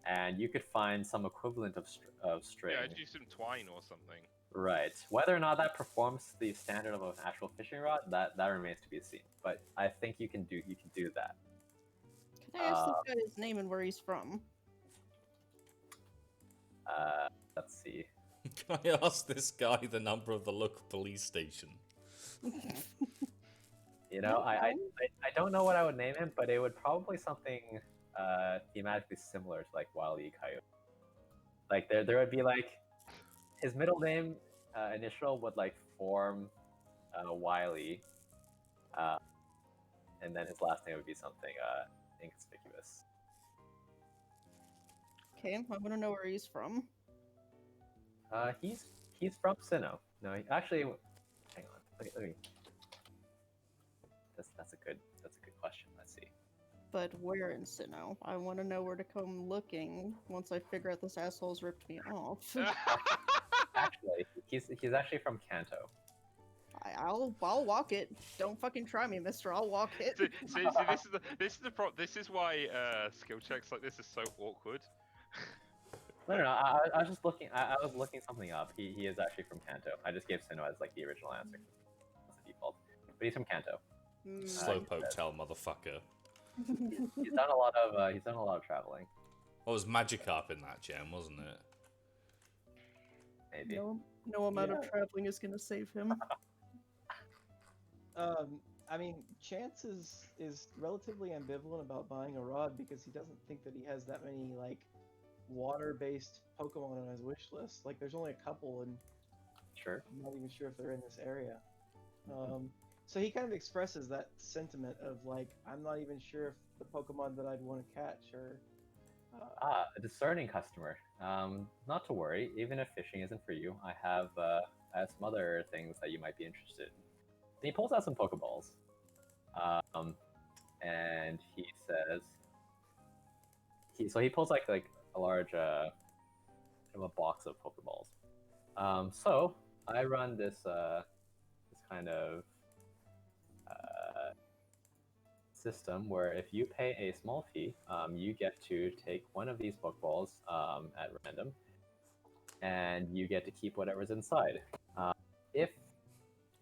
and you could find some equivalent of string. Yeah, I'd use some twine or something. Right. Whether or not that performs the standard of an actual fishing rod, that remains to be seen. But I think you can do that. Can I ask this guy his name and where he's from? Let's see. Can I ask this guy the number of the local police station? You know, I don't know what I would name him, but it would probably something thematically similar to like Wile E. Coyote. Like there would be like his middle name initial would like form Wiley, and then his last name would be something inconspicuous. Okay, I want to know where he's from. He's from Sinnoh. No, actually, hang on. Let me. That's a good question. Let's see. But where in Sinnoh? I want to know where to come looking once I figure out this asshole's ripped me off. Actually, he's actually from Kanto. I'll walk it. Don't fucking try me, mister. I'll walk it. See, this is why skill checks like this is so awkward. No. I was just looking. I was looking something up. He is actually from Kanto. I just gave Sinnoh as like the original answer as a default, but he's from Kanto. Slowpoke tell motherfucker. He's done a lot of traveling. Oh, it was Magikarp in that gem, wasn't it? Maybe. No amount of traveling is gonna save him. I mean, Chance is relatively ambivalent about buying a rod because he doesn't think that he has that many like water-based Pokemon on his wish list. Like, there's only a couple, and Sure. I'm not even sure if they're in this area. So he kind of expresses that sentiment of like, I'm not even sure if the Pokemon that I'd want to catch are. A discerning customer. Not to worry. Even if fishing isn't for you, I have some other things that you might be interested in. And he pulls out some Pokeballs, and he says, he pulls like a large a box of Pokeballs. So I run this kind of system where if you pay a small fee, you get to take one of these Pokeballs at random, and you get to keep whatever's inside. If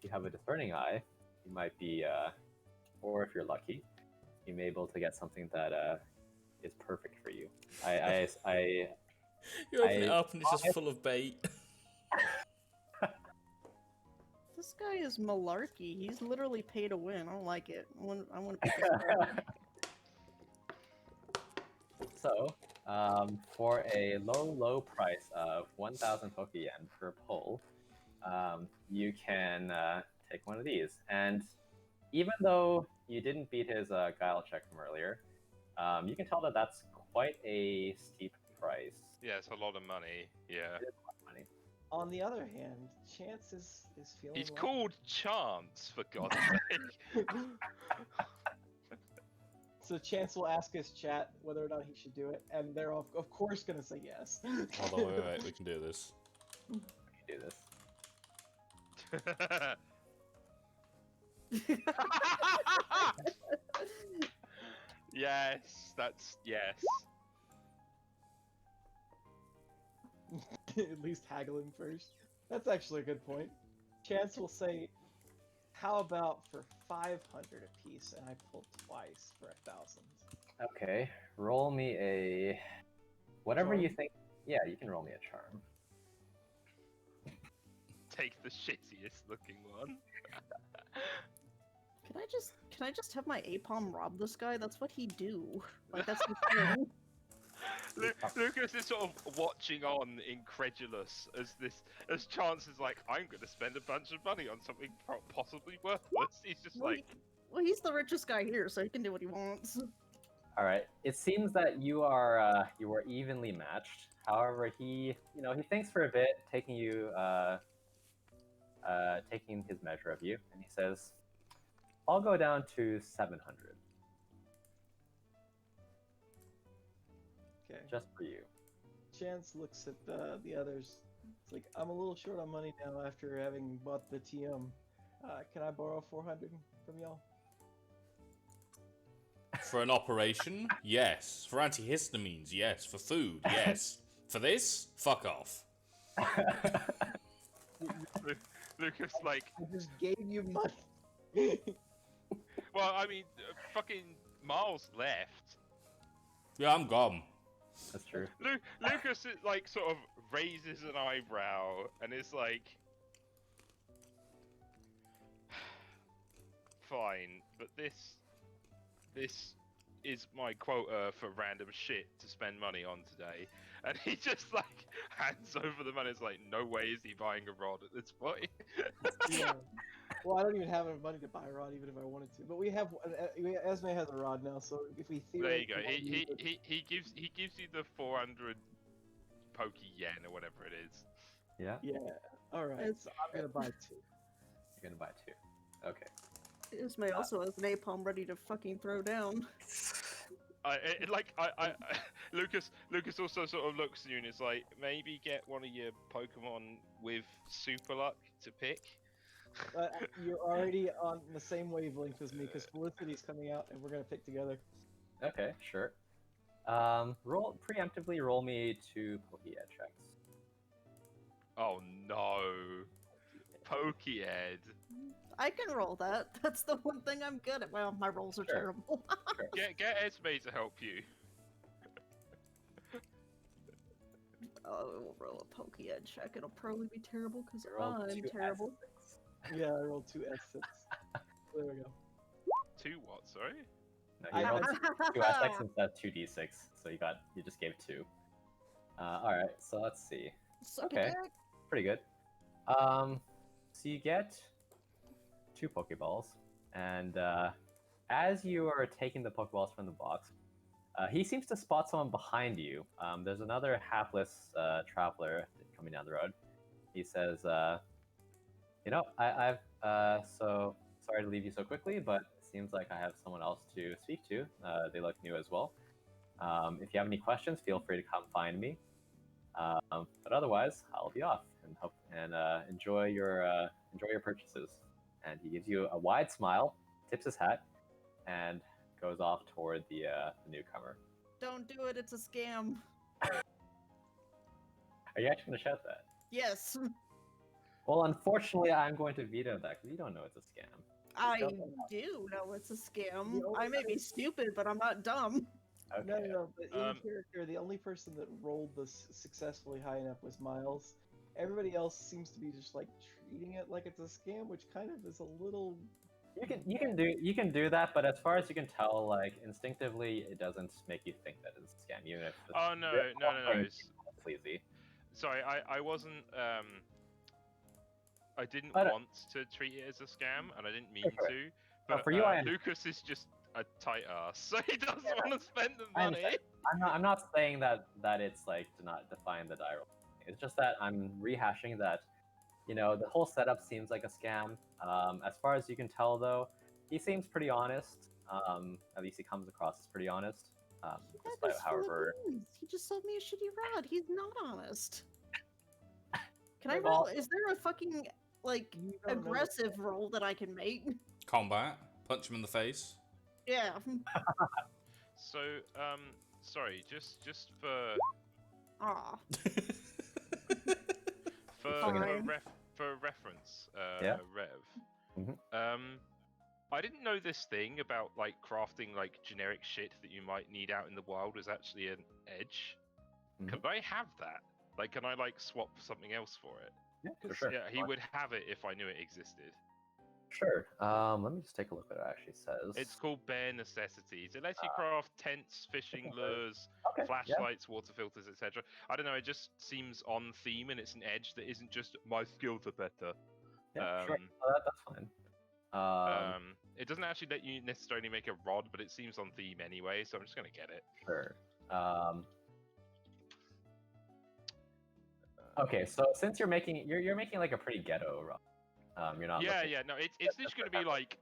you have a discerning eye, you might be, or if you're lucky, you may be able to get something that is perfect for you. You open it up and it's just full of bait. This guy is malarkey. He's literally pay to win. I don't like it. I want to pick this guy up. So, for a low price of 1,000 Poké Yen per pull, you can take one of these. And even though you didn't beat his guile check from earlier, you can tell that that's quite a steep price. Yeah, it's a lot of money. Yeah. It is a lot of money. On the other hand, Chance is feeling. He's like- called Chance, for God's sake. So Chance will ask his chat whether or not he should do it, and they're of course gonna say yes. Hold on, wait, we can do this. We can do this. Yes, that's yes. At least haggling first. That's actually a good point. Chance will say, "How about for 500 apiece, and I pulled twice for 1,000. Okay, roll me a whatever you Charm? think. Yeah, you can roll me a charm. Take the shittiest looking one. Can I just have my APOM rob this guy? That's what he do. Like that's his thing. Lucas is sort of watching on, incredulous, as Chance is like, I'm going to spend a bunch of money on something possibly worthless. He's just Well, like, well, he's the richest guy here, so he can do what he wants. All right. It seems that you are evenly matched. However, he thinks for a bit, taking his measure of you, and he says, "I'll go down to 700 Okay. just for you." Chance looks at the others. It's like, I'm a little short on money now after having bought the TM. Can I borrow 400 from y'all? For an operation, yes. For antihistamines, yes. For food, yes. For this, fuck off. Lucas, like, I just gave you money. well, I mean, fucking Miles left. Yeah, I'm gone. That's true. Lucas, like, sort of raises an eyebrow and is like, fine, but this is my quota for random shit to spend money on today. And he just, like, hands over the money. It's like, no way is he buying a rod at this point. Yeah. Well, I don't even have enough money to buy a rod, even if I wanted to. But we have Esme has a rod now, so if we There you theoretically go. want to use it- He gives you the 400 pokey yen or whatever it is. Yeah, Yeah. All right. It's- So I'm gonna buy 2. you're gonna buy 2. Okay. Ismay also has an APOM ready to fucking throw down. Lucas also sort of looks at you and is like, maybe get one of your Pokemon with super luck to pick. You're already on the same wavelength as me because Felicity's coming out, and we're gonna pick together. Okay, sure. Preemptively roll me 2 Pokédex checks. Oh no, Pokeed. I can roll that. That's the one thing I'm good at. Well, my rolls are Sure. terrible. Get Esme to help you. Oh, we'll roll a Pokédex check. It'll probably be terrible because Roll I'm 2 terrible. S6. Yeah, I rolled 2 S6. There we go. 2 what? Sorry. No, I you rolled had 2 S6 instead of 2d6, so you just gave 2. All right, so let's see. Suck Okay. it, dick. Pretty good. So you get 2 Pokeballs, and as you are taking the Pokeballs from the box, he seems to spot someone behind you. There's another hapless traveler coming down the road. He says, I've so sorry to leave you so quickly, but it seems like I have someone else to speak to. They look new as well. If you have any questions, feel free to come find me. But otherwise, I'll be off and enjoy your purchases. And he gives you a wide smile, tips his hat, and goes off toward the newcomer. Don't do it. It's a scam. Are you actually going to shout that? Yes, Well, unfortunately, I'm going to veto that because you don't know it's a scam. I Don't- do know it's a scam. The only I may be stupid, but I'm not dumb. Okay. No, but in Um, character, the only person that rolled this successfully high enough was Miles. Everybody else seems to be just like treating it like it's a scam, which kind of is a little. You can do that, but as far as you can tell, like instinctively, it doesn't make you think that it's a scam, even if it's Oh no. it's sleazy. Sorry, I wasn't. I didn't But, want to treat it as a scam, and I didn't mean Sure. to. No, But for you, I understand. Lucas is just a tight ass, so he doesn't want to spend the I money. understand. I'm not saying that it's like to not define the die roll. It's just that I'm rehashing that. The whole setup seems like a scam. As far as you can tell, though, he seems pretty honest. At least he comes across as pretty honest. Despite, however, He just sold me a shitty rod. He's not honest. Can I Well- roll? Is there a fucking like You don't know aggressive roll that I can make? Combat. Punch him in the face. Yeah. So, sorry, just for Ah. for Fine. for reference, Yeah. Rev. Mhm. I didn't know this thing about like crafting like generic shit that you might need out in the wild was actually an edge. Mhm. Can I have that? Like, can I like swap something else for it? Yeah, for 'Cause, sure. yeah, he would have it if I knew it existed. Sure. Let me just take a look what it actually says. It's called Bare Necessities. It lets you craft tents, fishing lures, Okay. Yeah. flashlights, water filters, etc. I don't know. It just seems on theme, and it's an edge that isn't just my skills are better. Yeah. Sure. That's fine. It doesn't actually let you necessarily make a rod, but it seems on theme anyway, so I'm just gonna get it. Sure. Okay. So since you're making like a pretty ghetto rod. You're not. Yeah, looking- yeah. No, it's just gonna be like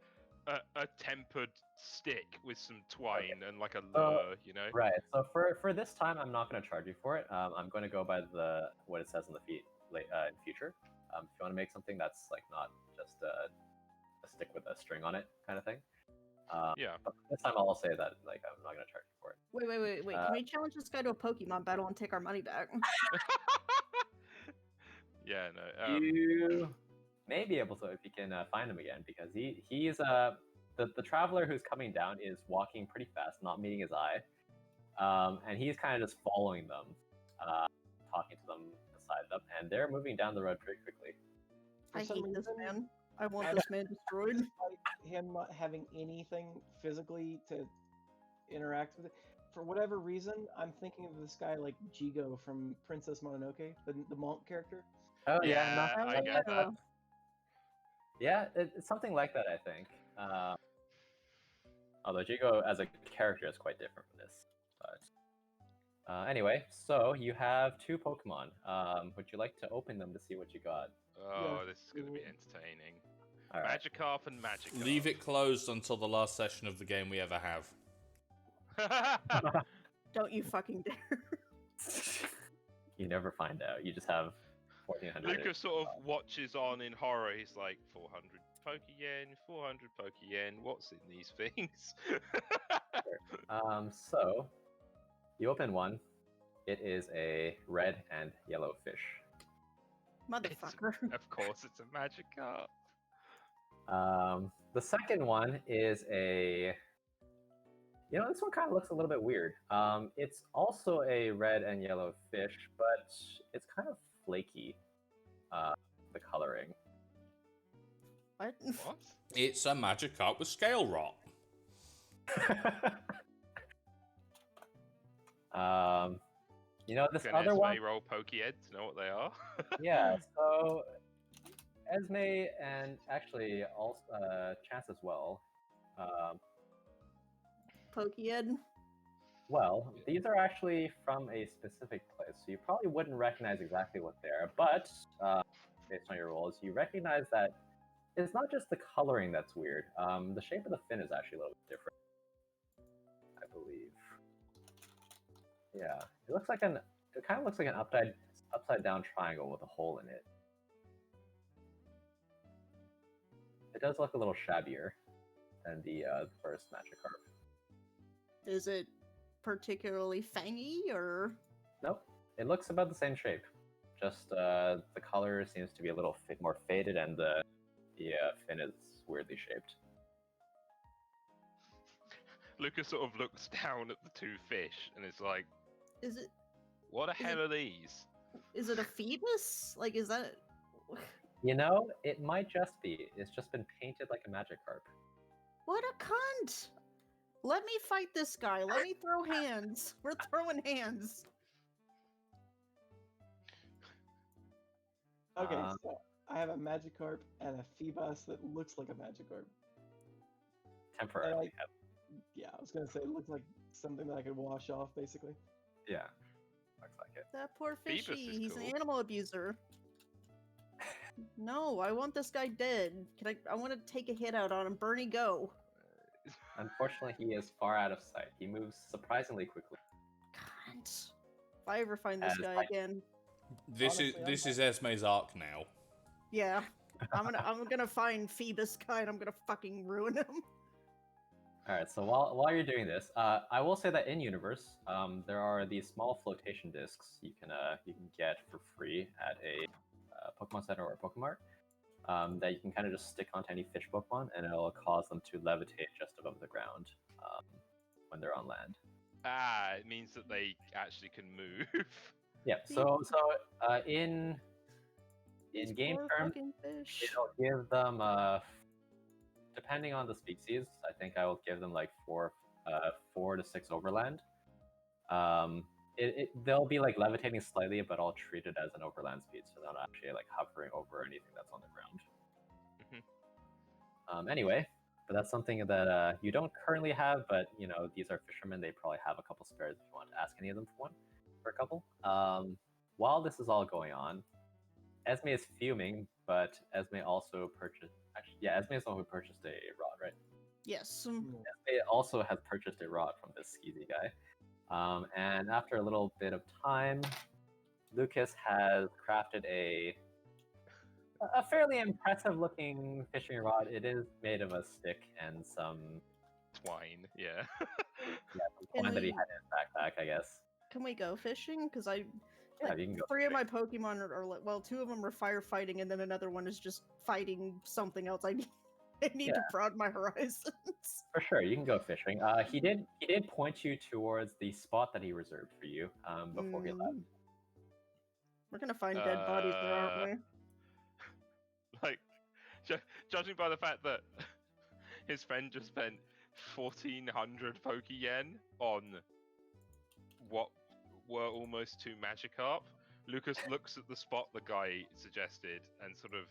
a tempered stick with some twine and like a lure, you know. Right. So for this time, I'm not going to charge you for it. I'm going to go by what it says in the feed in future. If you want to make something that's like not just a stick with a string on it kind of thing. Yeah. But this time I'll say that like I'm not going to charge you for it. Wait. Can we challenge this guy to a Pokemon battle and take our money back? Yeah. No. You may be able to if you can find him again because he's the traveler who's coming down is walking pretty fast, not meeting his eye, and he's kind of just following them, talking to them beside them, and they're moving down the road pretty quickly. I For some hate this reason, man. I want this man destroyed. Despite him not having anything physically to interact with it, for whatever reason, I'm thinking of this guy like Jigo from Princess Mononoke, the monk character. Oh Yeah, no, I get that. Yeah, it's something like that, I think. Although Jigo as a character is quite different from this. But anyway, so you have 2 Pokemon. Would you like to open them to see what you got? Oh, Yeah. this is gonna be entertaining. All right. Magikarp and Magikarp. Leave it closed until the last session of the game we ever have. Don't you fucking dare. You never find out. You just have 1400. Lucas sort of watches on in horror. He's like, 400 Pokeyen, 400 Pokeyen. What's in these things? So you open one. It is a red and yellow fish. Motherfucker. Of course, it's a Magikarp. The second one is a. You know, this one kind of looks a little bit weird. It's also a red and yellow fish, but it's kind of flaky. The coloring. What? What? It's a Magikarp with scale rot. You know, this Can other Esme one. roll Pokehead to know what they are? Yeah, so Esme and actually also Chance as well. Pokehead? Well, these are actually from a specific place, so you probably wouldn't recognize exactly what they are, but based on your rolls, you recognize that it's not just the coloring that's weird. The shape of the fin is actually a little bit different, I believe. Yeah, it kind of looks like an upside down triangle with a hole in it. It does look a little shabbier than the first Magikarp. Is it particularly fangy or? Nope, it looks about the same shape. Just the color seems to be a little more faded, and the fin is weirdly shaped. Lucas sort of looks down at the 2 fish and is like, Is it what the Is hell it- are these? is it a Phoebus? Like is that You know, it might just be. It's just been painted like a Magikarp. what a cunt! Let me fight this guy. Let me throw hands. We're throwing hands. Okay, Um, so I have a Magikarp and a Phoebus that looks like a Magikarp. Temporarily. Yeah, I was gonna say it looks like something that I could wash off, basically. Yeah, looks like it. That poor Phoebus fishy. is He's cool. an animal abuser. No, I want this guy dead. Can I want to take a hit out on him. Bernie, go. Unfortunately, he is far out of sight. He moves surprisingly quickly. Cunt. If I ever find this As guy my- again, Honestly, This is Esme's arc now. yeah. I'm gonna find Phoebus guy and I'm gonna fucking ruin him. All right. So while you're doing this, I will say that in universe, there are these small flotation discs you can get for free at a Pokemon Center or Pokemart. that you can kind of just stick onto any fish Pokemon, and it'll cause them to levitate just above the ground when they're on land. Ah, it means that they actually can move. Yeah. So in These game poor terms, fucking fish. it'll give them depending on the species, I think I will give them like 4 to 6 overland. They'll be like levitating slightly, but I'll treat it as an overland speed, so they're not actually like hovering over anything that's on the ground. Anyway, but that's something that you don't currently have, but you know, these are fishermen. They probably have a couple spares if you want to ask any of them for a couple. While this is all going on, Esme is fuming, but Esme also purchased. Actually, yeah, Esme is the one who purchased a rod, right? Yes. Esme also has purchased a rod from this skeezy guy. And after a little bit of time, Lucas has crafted a fairly impressive looking fishing rod. It is made of a stick and some Twine, yeah. Can twine that he we- had in his backpack, I guess. Can we go fishing? Because Yeah, you can go. 3 of my Pokemon are well, 2 of them are firefighting, and then another one is just fighting something else. I need to broaden my horizons. For sure, you can go fishing. He did point you towards the spot that he reserved for you before he left. We're gonna find dead bodies there, aren't we? Like, judging by the fact that his friend just spent 1,400 Pokeyen on what were almost 2 Magikarp, Lucas looks at the spot the guy suggested and sort of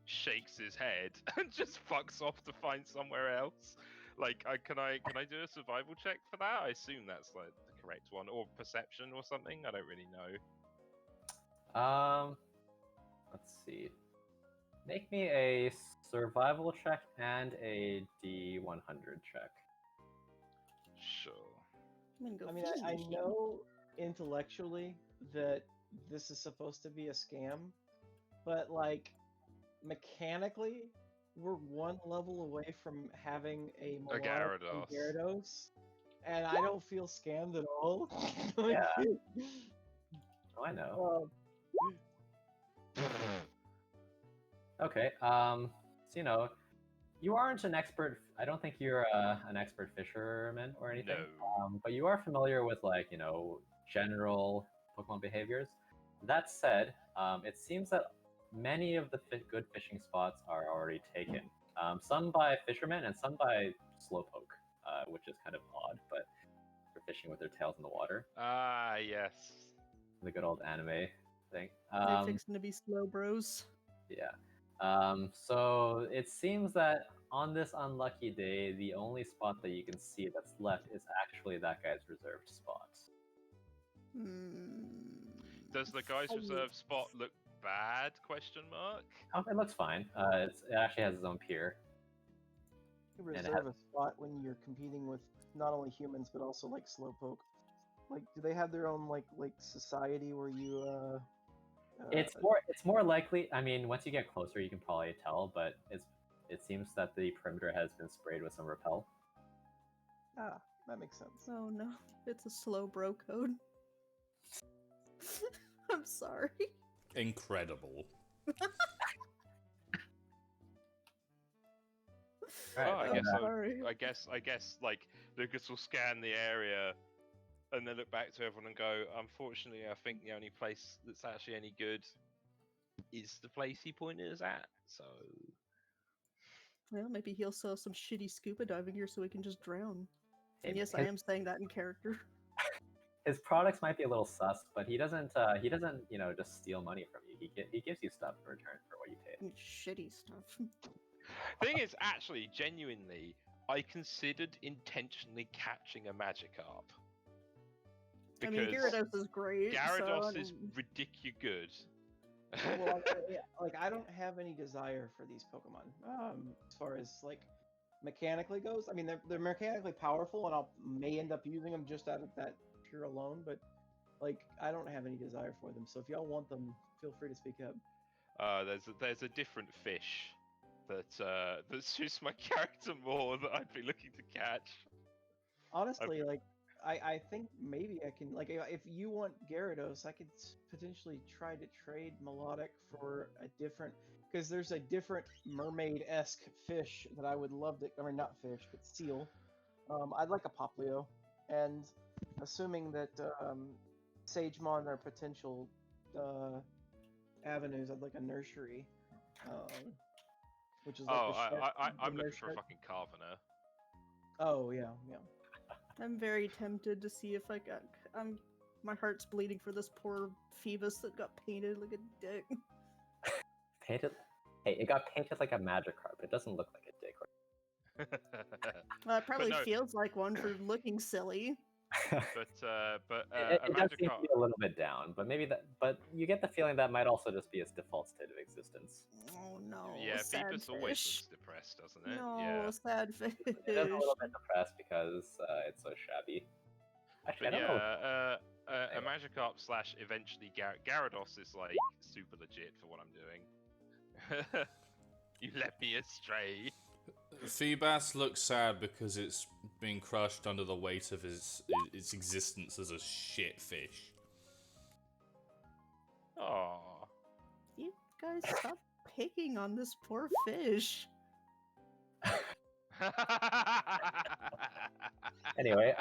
shakes his head and just fucks off to find somewhere else. Like, can I do a survival check for that? I assume that's like the correct one, or perception or something. I don't really know. Let's see. Make me a survival check and a D100 check. Sure. I'm gonna go I mean, I fishing. know intellectually that this is supposed to be a scam, but like mechanically, we're 1 level away from having a Melodic Gyarados. Gyarados, and I don't feel scammed at all. Yeah. Oh, I know. Okay. So you know, you aren't an expert. I don't think you're an expert fisherman or anything. No. But you are familiar with like general Pokemon behaviors. That said, it seems that many of the good fishing spots are already taken. Some by fishermen and some by Slowpoke, which is kind of odd, but they're fishing with their tails in the water. Ah, yes. The good old anime thing. They're fixing to be slow bros. Yeah. So it seems that on this unlucky day, the only spot that you can see that's left is actually that guy's reserved spot. Does the guy's reserved spot look bad? Question mark. Oh, it looks fine. It actually has its own pier. You And it reserve a spot when you're competing with not only humans but also like Slowpoke. Like, do they have their own like society where you? It's more likely. I mean, once you get closer, you can probably tell, but it seems that the perimeter has been sprayed with some repel. Ah, that makes sense. Oh no, it's a slow bro code. I'm sorry. Incredible. All right, Oh, I guess, Sorry. I guess like Lucas will scan the area and then look back to everyone and go, unfortunately, I think the only place that's actually any good is the place he pointed us at. So Well, maybe he'll sell some shitty scuba diving gear so he can just drown. And Hey, yes, I am saying that in character. his products might be a little sus, but he doesn't just steal money from you. He gives you stuff in return for what you pay. Shitty stuff. thing is, actually, genuinely, I considered intentionally catching a Magikarp. I mean, Gyarados is great. Gyarados so is ridiculous good. Well, like I don't have any desire for these Pokemon. As far as like mechanically goes, I mean they're mechanically powerful, and I may end up using them just out of that pure alone. But like I don't have any desire for them. So if y'all want them, feel free to speak up. There's a different fish that suits my character more that I'd be looking to catch. Honestly, like I think maybe I can like if you want Gyarados, I could potentially try to trade Melodic for a different, because there's a different mermaid-esque fish that I would love to. I mean, not fish, but seal. I'd like a Poplio, and assuming that Sagemon are potential avenues, I'd like a nursery, which is like Oh, the shark. I'm the looking for a nursery. fucking Carvener. Oh yeah, yeah. I'm very tempted to see if I got. My heart's bleeding for this poor Phoebus that got painted like a dick. Painted. Hey, it got painted like a Magikarp. It doesn't look like a dick. It probably no. feels like one for looking silly. But It, a it does seem to Magikarp. be a little bit down, but maybe that. But you get the feeling that might also just be its default state of existence. Oh no, Yeah, sad Phoebus always fish. looks depressed, doesn't it? No, Yeah. sad fish. It is a little bit depressed because it's so shabby. Actually, But I don't know. yeah, a Anyway. Magikarp / eventually Gyarados is like super legit for what I'm doing. You led me astray. Feebas looks sad because it's being crushed under the weight of its existence as a shit fish. Aww. You guys stop picking on this poor fish. Anyway,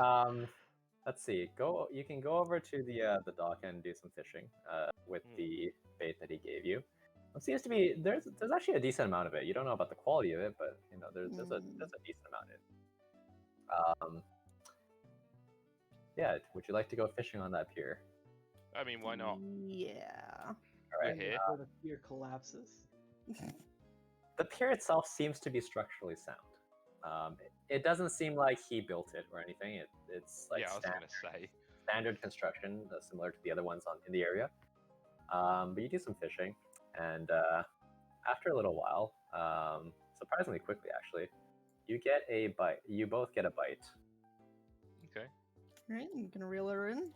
let's see. You can go over to the dock and do some fishing with the bait that he gave you. It seems to be there's actually a decent amount of it. You don't know about the quality of it, but you know there's a decent amount in it. Yeah. Would you like to go fishing on that pier? I mean, why not? Yeah. All We're right. here. Before the pier collapses. The pier itself seems to be structurally sound. It doesn't seem like he built it or anything. It's like Yeah, I was gonna say. standard construction, similar to the other ones in the area. But you do some fishing, and after a little while, surprisingly quickly actually, you get a bite. You both get a bite. Okay. Right, I'm gonna reel her in. Do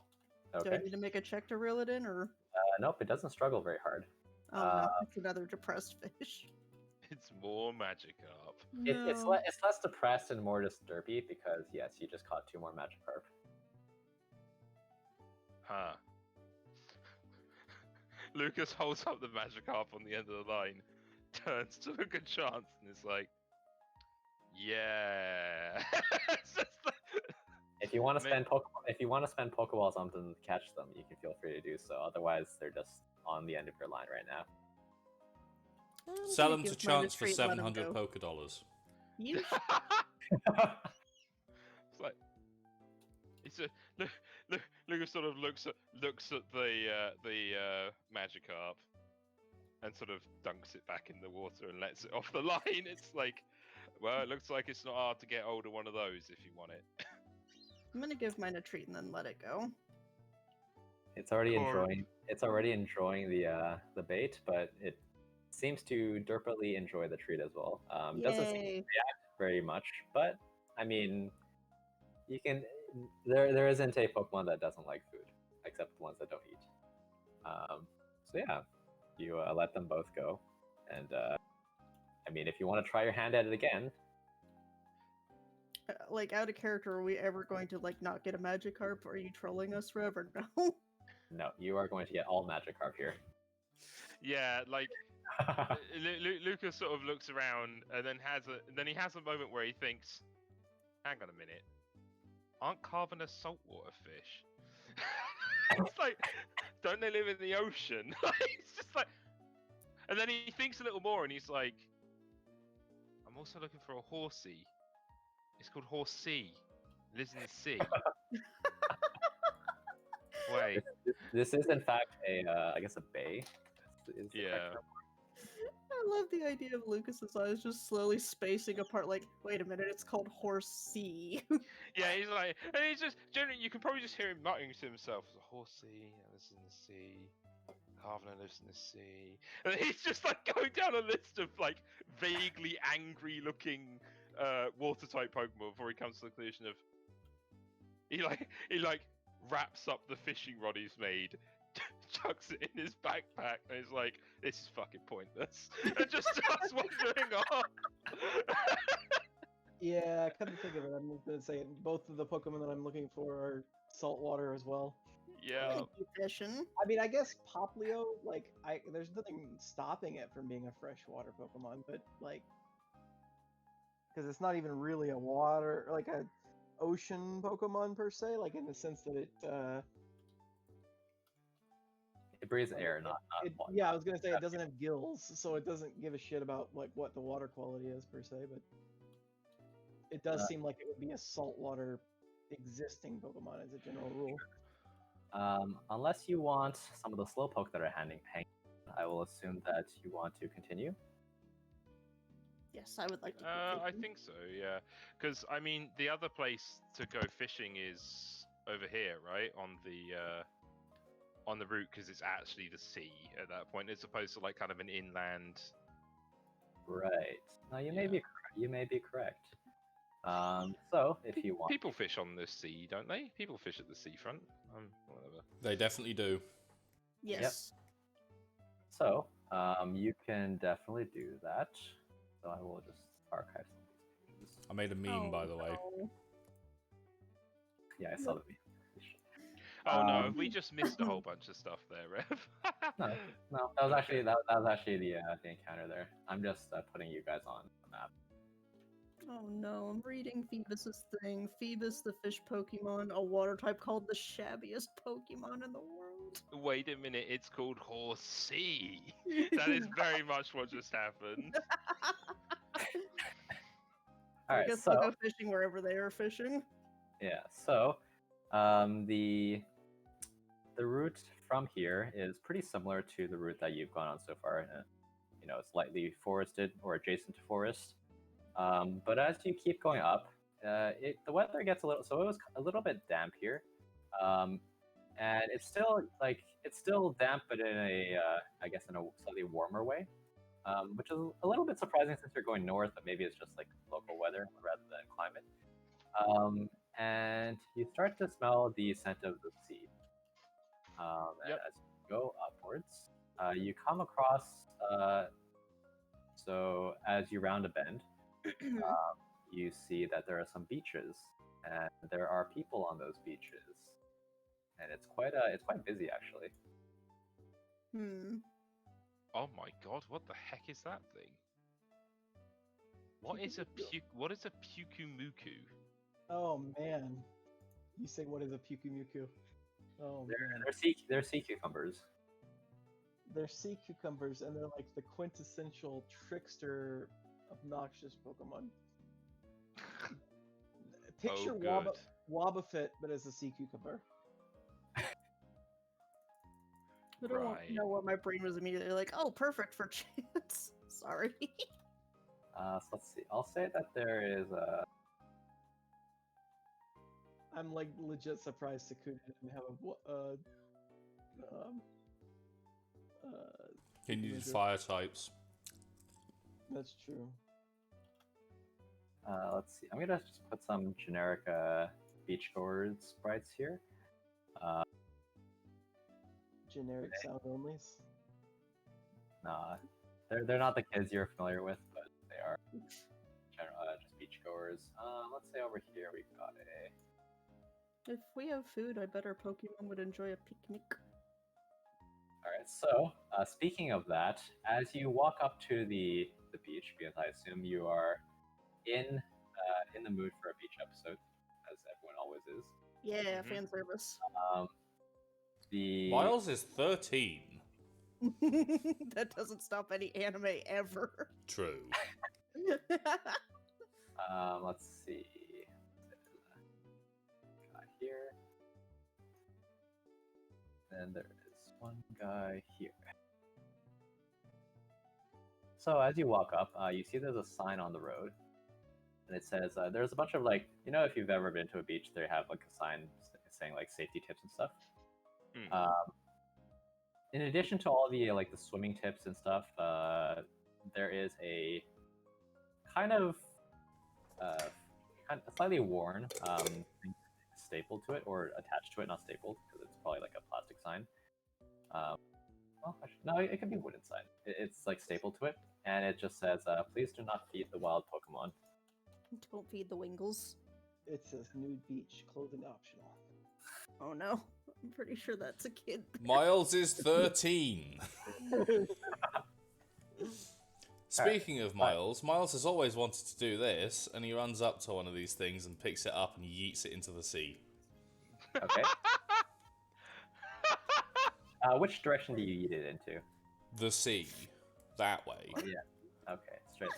Okay. I need to make a check to reel it in, or? Nope, it doesn't struggle very hard. Oh no, it's another depressed fish. It's more Magikarp. It's No. it's less depressed and more just derpy because yes, you just caught 2 more Magikarp. Huh. Lucas holds up the Magikarp on the end of the line, turns to look at Chance, and is like, "Yeah." It's just like... If you want to spend Pokeballs on them to catch them, you can feel free to do so. Otherwise, they're just on the end of your line right now. I'm Sell gonna them to give mine a Chance for treat and let him 700 go. Poké Dollars. You It's like it's a Lucas sort of looks at the Magikarp and sort of dunks it back in the water and lets it off the line. It's like, well, it looks like it's not hard to get hold of one of those if you want it. I'm gonna give mine a treat and then let it go. It's already Corp. enjoying the bait, but it seems to derpily enjoy the treat as well. Doesn't seem to Yay. react very much, but I mean, you can. There isn't a Pokemon that doesn't like food, except the ones that don't eat. So yeah, you let them both go, and I mean, if you want to try your hand at it again, Like, out of character, are we ever going to, like, not get a Magikarp? Or are you trolling us forever? No. no, you are going to get all Magikarp here. Yeah, like Lucas sort of looks around and then he has a moment where he thinks, "Hang on a minute, aren't Carvener saltwater fish?" It's like, don't they live in the ocean? It's just like, and then he thinks a little more and he's like, "I'm also looking for a horsey. It's called Horsey. It lives in the sea." Wait, This is in fact I guess a bay. Is the yeah. correct term. I love the idea of Lucas's eyes just slowly spacing apart, like, wait a minute, it's called Horsey. Yeah, he's like, and he's just generally, you can probably just hear him muttering to himself, "Horsey lives in the sea. Carvener lives in the sea." And he's just like going down a list of like vaguely angry-looking water type Pokemon before he comes to the conclusion of he wraps up the fishing rod he's made, chucks it in his backpack, and he's like, "This is fucking pointless," and just starts wandering off. Yeah, come to think of it, I'm gonna say it. Both of the Pokemon that I'm looking for are saltwater as well. Yeah. You fishing. I mean, I guess Poplio, like, there's nothing stopping it from being a freshwater Pokemon, but like, because it's not even really a water, like a ocean Pokemon per se, like in the sense that It breathes like, air, not water. yeah, I was gonna say it doesn't have gills, so it doesn't give a shit about like what the water quality is per se, but it does seem like it would be a saltwater existing Pokemon as a general rule. Unless you want some of the Slowpoke that are hanging, I will assume that you want to continue. Yes, I would like to. I think so. Yeah, because I mean, the other place to go fishing is over here, right on the route, because it's actually the sea at that point, as opposed to like kind of an inland. Right. Now you may Yeah. be correct. So if you want, People fish on the sea, don't they? People fish at the seafront. Whatever. They definitely do. Yes. so you can definitely do that. So I will just archive some of these pages. I made a meme, by the way. No. Yeah, I saw the meme. Oh no, we just missed a whole bunch of stuff there, Rev. No, that was actually that was actually the encounter there. I'm just putting you guys on the map. Oh no, I'm reading Phoebus's thing. Phoebus, the fish Pokemon, a water type called the shabbiest Pokemon in the world. Wait a minute, it's called Horsea. That is very much what just happened. All I right, guess so I'll go fishing wherever they are fishing. yeah, so the route from here is pretty similar to the route that you've gone on so far. You know, it's lightly forested or adjacent to forest. But as you keep going up, the weather gets a little. So it was a little bit damp here, and it's still damp, but in a I guess in a slightly warmer way, which is a little bit surprising since you're going north. But maybe it's just like local weather rather than climate. And you start to smell the scent of the sea. And Yep. as you go upwards, you come across. So as you round a bend, you see that there are some beaches, and there are people on those beaches, and it's quite busy actually. Oh my god, what the heck is that thing? What is a Pukumuku? Oh man, you say what is a Pukumuku? Oh man, They're sea cucumbers. they're sea cucumbers, and they're like the quintessential trickster, obnoxious Pokemon. Picture good. Wobbuffet, but as a sea cucumber. I don't want to know what my brain was immediately like. Oh, perfect for chance. Sorry. So let's see. I'll say that there is a. I'm like legit surprised Sakuna didn't have Can you use fire types? That's true. Let's see. I'm gonna just put some generic beachgoers sprites here. Generic sound onlys. Nah, they're not the kids you're familiar with, but they are general just beachgoers. Let's say over here we've got a. If we have food, I bet our Pokemon would enjoy a picnic. All right. So speaking of that, as you walk up to the beach, because I assume you are in the mood for a beach episode, as everyone always is. Yeah, Mhm. fan service. The Miles is 13. That doesn't stop any anime ever. True. let's see. Got here. And there is one guy here. So as you walk up, you see there's a sign on the road, and it says there's a bunch of like, you know, if you've ever been to a beach, they have like a sign saying like safety tips and stuff. In addition to all the like the swimming tips and stuff, there is a kind of slightly worn thing stapled to it or attached to it, not stapled because it's probably like a plastic sign. Well, actually, no, it could be wooden sign. It's like stapled to it, and it just says, "Please do not feed the wild Pokemon." Don't feed the Wingles. It says nude beach, clothing optional. Oh no, I'm pretty sure that's a kid. Miles is 13. Speaking of Miles, Miles has always wanted to do this, and he runs up to one of these things and picks it up and yeets it into the sea. Okay. Which direction do you eat it into? The sea. That way. Oh, yeah. Okay, straight.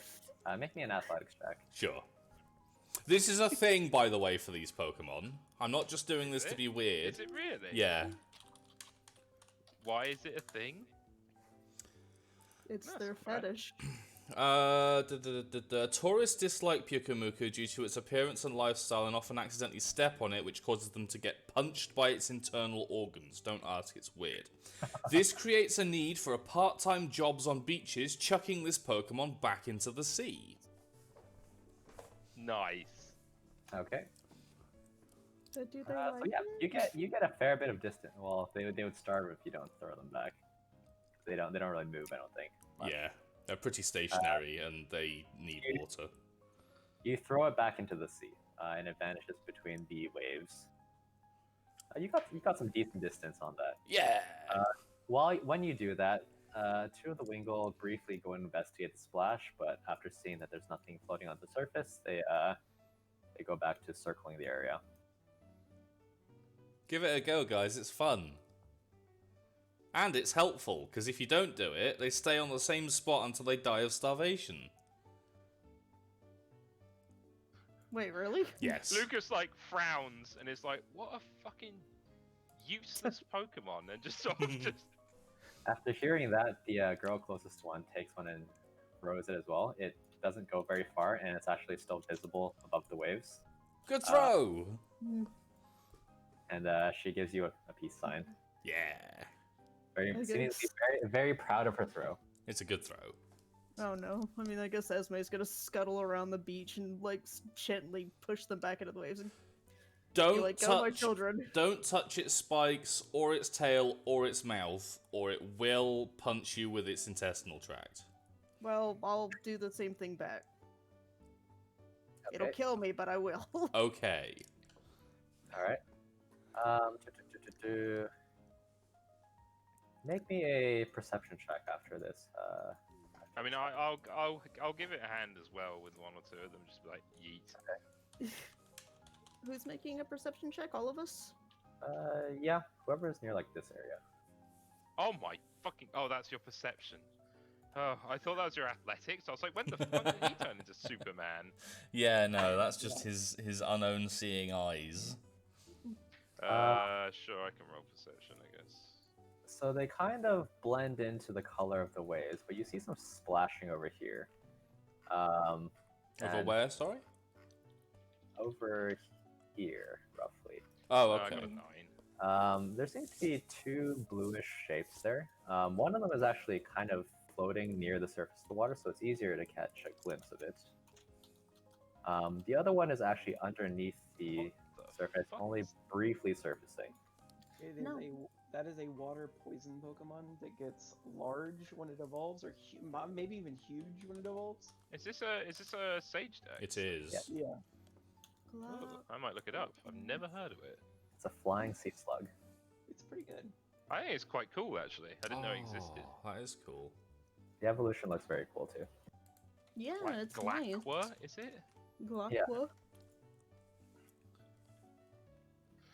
Make me an athletics check. Sure. This is a thing, by the way, for these Pokemon. I'm not just doing this to be weird. Is it really? Yeah. Why is it a thing? It's That's their not bad. fetish. Tourists dislike Pyukumuku due to its appearance and lifestyle and often accidentally step on it, which causes them to get punched by its internal organs. Don't ask, it's weird. This creates a need for a part-time jobs on beaches, chucking this Pokemon back into the sea. Nice. Okay. So do they So like yeah, it? you get a fair bit of distance. Well, they would starve if you don't throw them back. They don't really move. I don't think. much. Yeah, they're pretty stationary and they need water. You throw it back into the sea, and it vanishes between the waves. You got some decent distance on that. Yeah. When you do that, two of the Wingull briefly go and investigate the splash, but after seeing that there's nothing floating on the surface, they go back to circling the area. Give it a go, guys. It's fun. And it's helpful, because if you don't do it, they stay on the same spot until they die of starvation. Wait, really? Yes. Lucas like frowns and is like, "What a fucking useless Pokemon!" And just sort of just. After hearing that, the girl closest to one takes one and throws it as well. It doesn't go very far, and it's actually still visible above the waves. Good throw! And she gives you a peace sign. Yeah. Seeming to be very, very proud of her throw. It's a good throw. Oh no. I mean, I guess Esme's gonna scuttle around the beach and, like, gently push them back into the waves and be Don't like, go my touch, children. don't touch its spikes, or its tail, or its mouth, or it will punch you with its intestinal tract. Well, I'll do the same thing back. It'll Okay. kill me, but I will. Okay. All right. Make me a perception check after this. I mean, I'll give it a hand as well with one or two of them. Just be like, yeet. Who's making a perception check? All of us? Yeah, whoever's near like this area. Oh my fucking! Oh, that's your perception. Oh, I thought that was your athletics. I was like, when the fuck did he turn into Superman? Yeah, no, that's just his unown seeing eyes. Sure, I can roll perception, I guess. So they kind of blend into the color of the waves, but you see some splashing over here. Over And where, sorry? over here, roughly. Oh, I okay. got a 9. There seems to be two bluish shapes there. One of them is actually kind of floating near the surface of the water, so it's easier to catch a glimpse of it. The other one is actually underneath the surface, fuck only is- briefly surfacing. No. That is a water poison Pokemon that gets large when it evolves, or maybe even huge when it evolves. Is this a Sage deck? It is. Yeah. Yeah. Ooh, I might look it up. I've never heard of it. It's a flying sea slug. It's pretty good. I think it's quite cool actually. I didn't know it existed. Oh, that is cool. The evolution looks very cool too. Yeah, Like it's nice. Glacqua, is it? Glacqua. Yeah.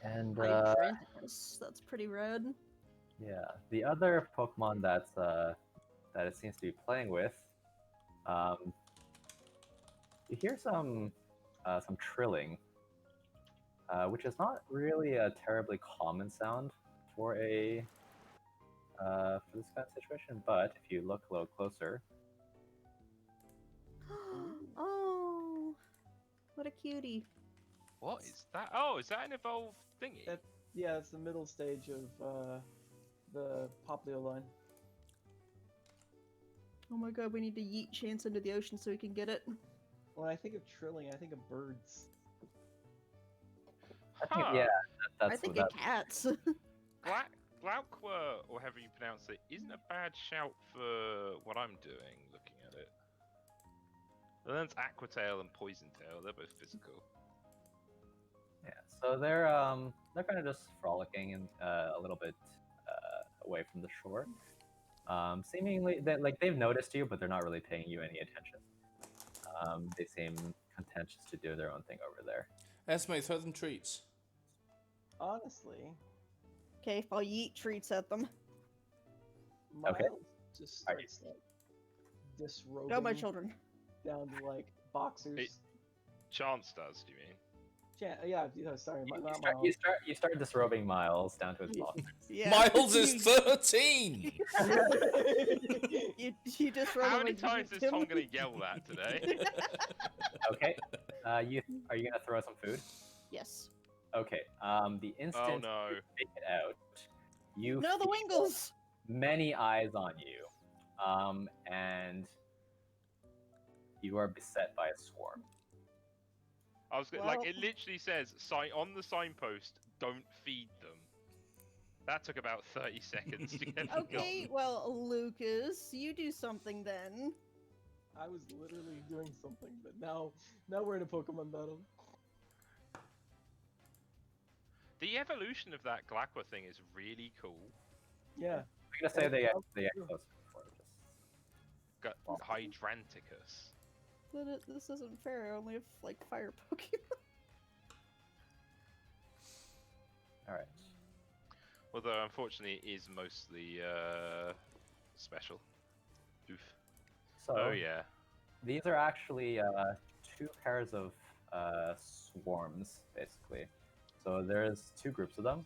And Hydrantus. That's pretty rad. yeah, the other Pokemon that it seems to be playing with, you hear some trilling, which is not really a terribly common sound for a for this kind of situation. But if you look a little closer, Oh, what a cutie. What is that? Oh, is that an evolved thingy? Yeah, it's the middle stage of the Poplio line. Oh my god, we need to yeet Chance into the ocean so we can get it. When I think of trilling, I think of birds. I think Huh. yeah, I that's think what of that. cats. Glacqua, or however you pronounce it, isn't a bad shout for what I'm doing, looking at it. And then it's Aquatail and Poison Tail, they're both physical. Yeah, so so they're kind of just frolicking and a little bit away from the shore. Seemingly, they've noticed you, but they're not really paying you any attention. They seem content just to do their own thing over there. Esme, throw them treats. Honestly, Okay, if I'll yeet treats at them. Miles Okay. just starts like disrobing Go, my children. down to like boxers. Chance does, do you mean? Sorry, You, not you start, Miles. you start disrobing Miles down to his boxers. Yeah. Miles is 13! You just run How him many and times yeet is him. Tom going to yell that today? Okay. Are you gonna throw some food? Yes. Okay. The instant Oh no. you take it out, you No, the feel Wingles! many eyes on you, and you are beset by a swarm. I was like, Well- it literally says on the signpost, don't feed them. That took about 30 seconds to get Okay, well, Lucas, you do something then. I was literally doing something, but now we're in a Pokemon battle. The evolution of that Glacqua thing is really cool. Yeah. I'm gonna say they close before just. Got Hydranticus. But this isn't fair. I only have, like, fire Pokemon. All right. Although, unfortunately, it is mostly special. Oof. So Oh, yeah. these are actually two pairs of swarms, basically. So there's two groups of them.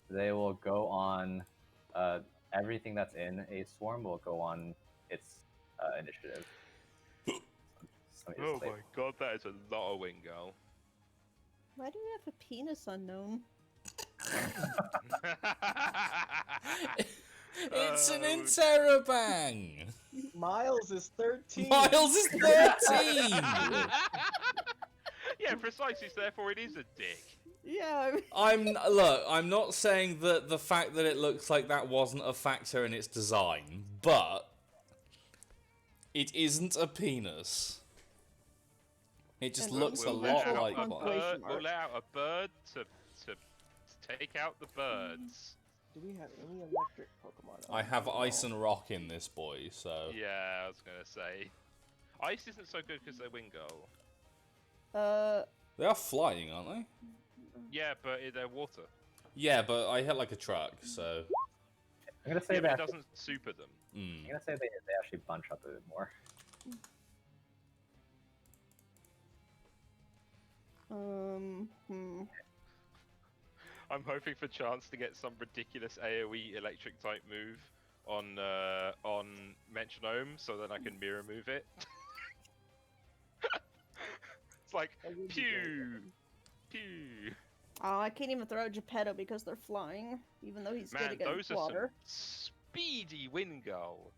They will go on. Everything that's in a swarm will go on its initiative. So Oh my god, that is a lot of Wingull. Why do we have a penis unknown? It's an Oh. Interrobang! Miles is 13. Miles is 13! Yeah, precisely, so therefore it is a dick. Yeah, I mean, I'm not saying that the fact that it looks like that wasn't a factor in its design, but it isn't a penis. It just And looks a we'll lot let out like a one. punctuation We'll mark. let out a bird to take out the birds. Do we have any electric Pokemon? I have Oh, ice no. and rock in this boy, so... Yeah, I was gonna say. Ice isn't so good because they're Wingull. They are flying, aren't they? Yeah, but they're water. Yeah, but I hit like a truck, so... I'm gonna say Yeah, but that. it doesn't super them. I'm gonna say they actually bunch up a bit more. I'm hoping for chance to get some ridiculous AoE electric type move on Metronome, so then I can mirror move it. It's like That would be pew, pew. Oh, I can't even throw Geppetto because they're flying, even though he's Man, good against those are water. some speedy Wingull.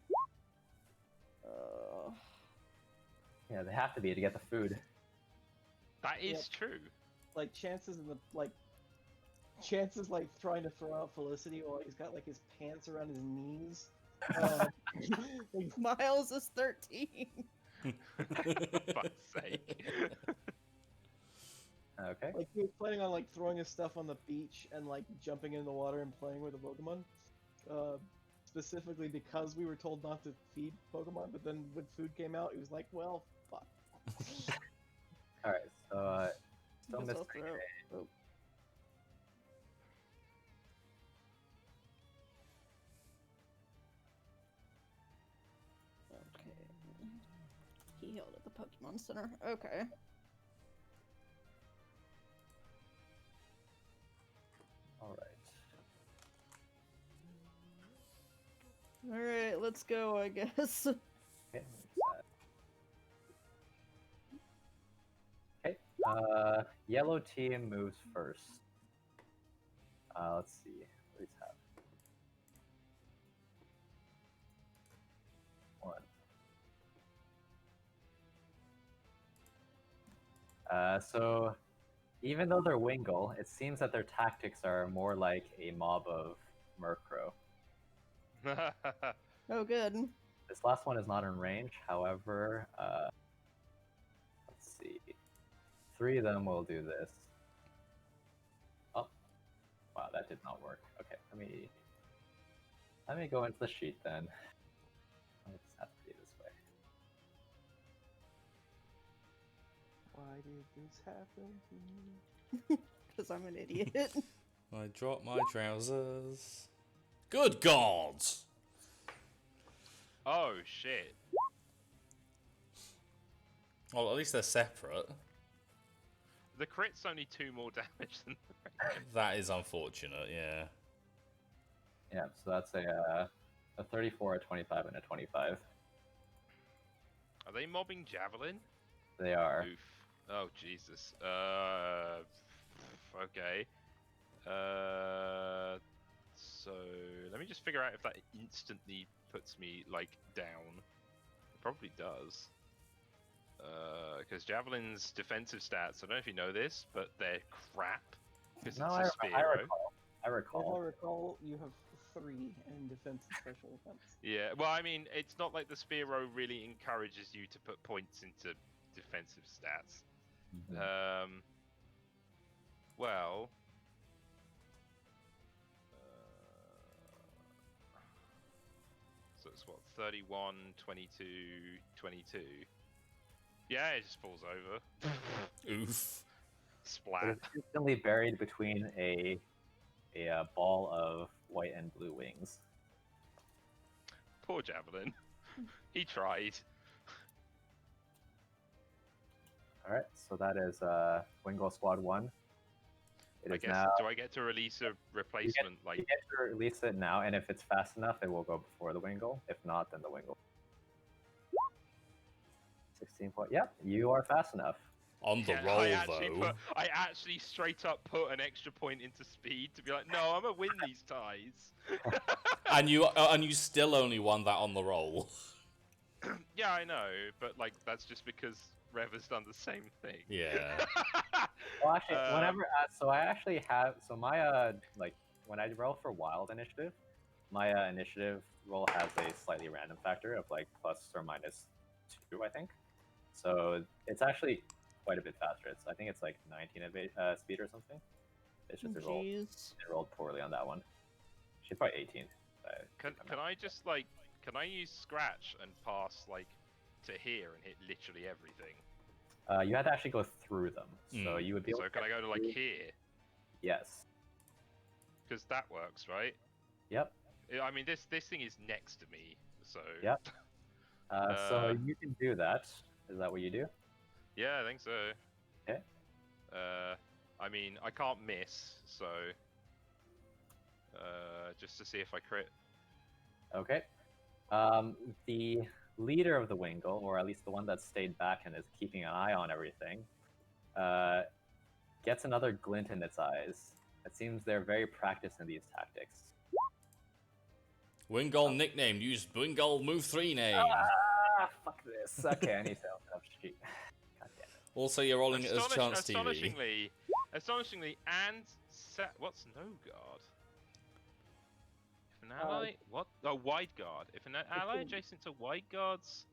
Yeah, they have to be to get the food. That is Yep. true. Like Chance's like trying to throw out Felicity while he's got like his pants around his knees. Like, Miles is 13. Fuck's sake. Okay. like he was planning on like throwing his stuff on the beach and like jumping in the water and playing with the Pokemon. Specifically because we were told not to feed Pokemon, but then when food came out, he was like, well, fuck. All right. So still Guess I'll missing. throw- oh. Okay. He held at the Pokemon Center. Okay. All right. Alright, let's go, I guess. Okay. Okay. Yellow team moves first. Let's see. What do these have? One. So even though they're Wingull, it seems that their tactics are more like a mob of Murkrow. Oh, good. This last one is not in range, however, let's see. 3 of them will do this. Wow, that did not work. Okay, let me go into the sheet then. Let's have to be this way. Why did this happen to me? Because I'm an idiot. I dropped my trousers. Good God! Oh shit. Well, at least they're separate. The crit's only 2 more damage than the That is unfortunate, yeah. Yeah, so that's a 34, a 25, and a 25. Are they mobbing Javelin? They are. Oof. Oh Jesus. Okay. So let me just figure out if that instantly puts me like down. It probably does. Because Javelin's defensive stats, I don't know if you know this, but they're crap. Because No, it's I a spear. recall. I If I recall. recall, you have 3 in defense and special defense. Yeah, well, I mean, it's not like the Spearo really encourages you to put points into defensive stats. Mhm. Well, so it's what, 31, 22, 22. Yeah, it just falls over. Oof. It Splat. is instantly buried between a ball of white and blue wings. Poor Javelin. He tried. All right, so that is Wingo Squad 1. It I is guess, now. do I get to release a replacement? You get to release it now, and if it's fast enough, it will go before the Wingle. If not, then the Wingle. 16 point. Yep, you are fast enough. On the Yeah, roll, though. I actually straight up put an extra point into speed to be like, no, I'm gonna win these ties. And you still only won that on the roll. Yeah, I know, but like that's just because Rev has done the same thing. Yeah. Well, actually, whenever so I actually have so my like when I roll for wild initiative, my initiative roll has a slightly random factor of like plus or minus 2, I think. So it's actually quite a bit faster. I think it's like 19 speed or something. It's just it Jeez. rolled poorly on that one. She's probably 18. Can I just like can I use Scratch and pass like to here and hit literally everything? You had to actually go through them, so you would be able So to can I get go to like through- here? Yes. Because that works, right? Yep. I mean this thing is next to me, so Yep. So you can do that. Is that what you do? yeah, I think so. Okay. I mean I can't miss, so just to see if I crit. Okay. The leader of the Wingle, or at least the one that stayed back and is keeping an eye on everything, gets another glint in its eyes. It seems they're very practiced in these tactics. Wingull nickname. Use Wingull move 3 name. Ah, fuck this. Okay, I need to open up sheet. God damn it. Also, you're rolling it as Chance TV. Astonishingly, and what's no guard? If an ally, what? Oh, wide guard. If an ally adjacent to wide guards,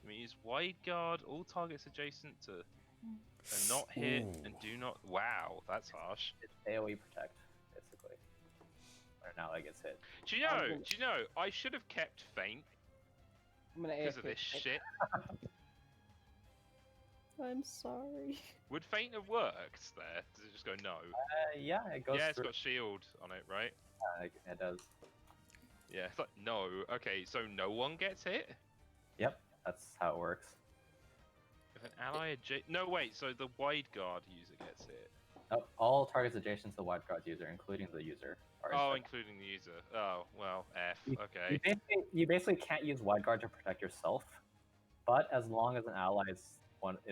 I mean, use wide guard. All targets adjacent to are not hit and do not. Wow, that's harsh. It's AoE protect, basically. Or now it gets hit. Do you know? Do you know? I should have kept feint I'm gonna because of AFK. this shit. I'm sorry. Would feint have worked there? Does it just go no? Yeah, it goes Yeah, it's through. got shield on it, right? It does. Yeah, it's like no. Okay, so no one gets hit. Yep, that's how it works. If an ally no wait, so the wide guard user gets hit. Oh, all targets adjacent to the wide guard user, including the user. Are Oh, infected. including the user. Oh, well, F. You Okay. you basically can't use wide guard to protect yourself, but as long as an ally is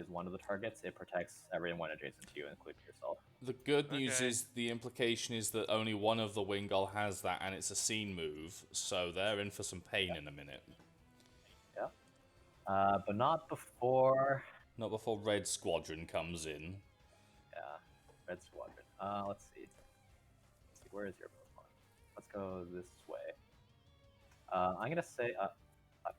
one of the targets, it protects everyone adjacent to you, including yourself. The good news Okay. is the implication is that only one of the Wingull has that, and it's a scene move, so they're in for some pain in a minute. Yeah. But not before. Not before Red Squadron comes in. Yeah, Red Squadron. Let's see. Where is your Pokemon? Let's go this way. I'm gonna say. Fuck.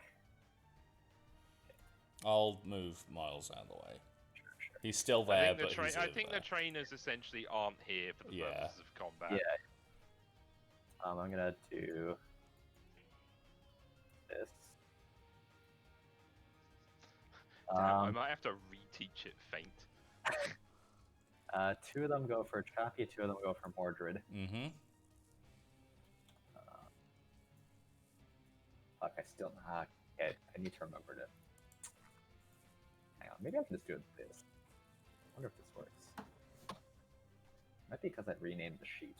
I'll move Miles out of the way. Sure. He's still I there, think, but he's I over think there. the trainers essentially aren't here for the Yeah. purposes of combat. Yeah. I'm gonna do this. Damn, I might have to reteach it Faint. Two of them go for Chappie, two of them go for Mordred. Mm-hmm. Fuck, I still okay, I need to remember to. Hang on, maybe I can just do it this. I wonder if this works. Might be because I renamed the sheet.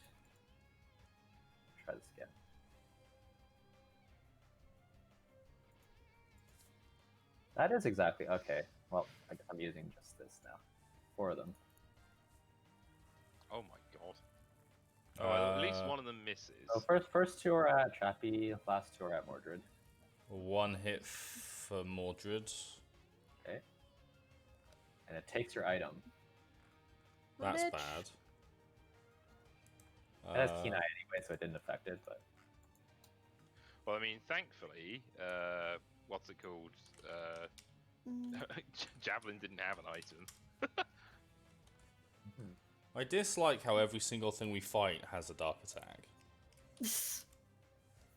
Try this again. That is exactly okay. Well, I guess I'm using just this now. 4 of them. Oh my god. Oh, well, at least one of them misses. So first 2 are at Chappie, last 2 are at Mordred. 1 hit for Mordred. Okay. And it takes your item. That's Bitch. bad. It has Keen Eye anyway, so it didn't affect it, but... Well, I mean, thankfully, what's it called? Javelin didn't have an item. I dislike how every single thing we fight has a dark attack.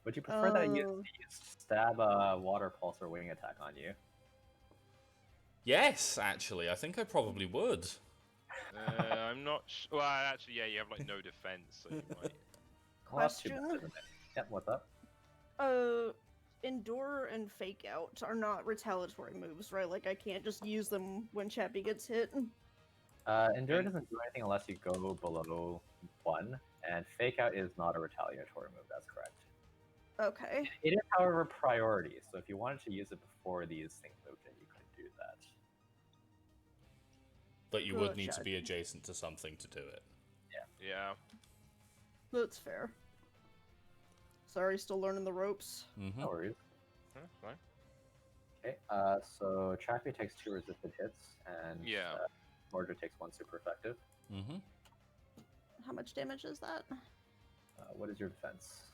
Would you prefer that you Oh. stab, water pulse, or wing attack on you? Yes, actually, I think I probably would. I'm not well, actually, yeah, you have like no defense, so you might... Well, that's too bad, Question? isn't it? Yep, what's up? Endure and Fake Out are not retaliatory moves, right? Like, I can't just use them when Chappie gets hit. Endure doesn't do anything unless you go below 1, and Fake Out is not a retaliatory move, that's correct. Okay. It is, however, priority, so if you wanted to use it before these things moved in, you could do that. But you would need to Gotcha. be adjacent to something to do it. Yeah. That's fair. Sorry, still learning the ropes. Mm-hmm. No worries. Huh, fine. Okay, so Chappie takes 2 resisted hits, and Yeah. Mordred takes 1 super effective. Mm-hmm. How much damage is that? What is your defense?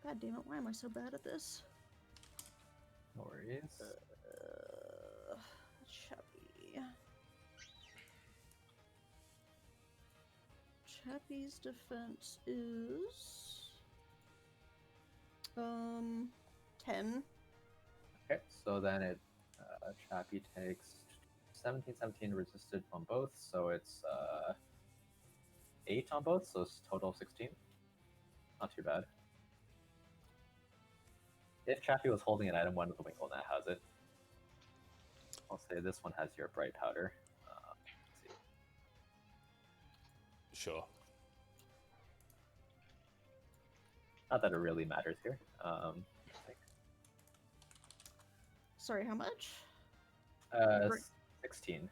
God damn it, why am I so bad at this? No worries. Chappie. Chappie's defense is... 10. Okay, so then it Chappie takes 17 resisted on both, so it's 8 on both, so it's total 16. Not too bad. If Chappie was holding an item, one of the Winkle now has it. I'll say this one has your bright powder. Let's see. Sure. Not that it really matters here. Sorry, how much? Great. 16.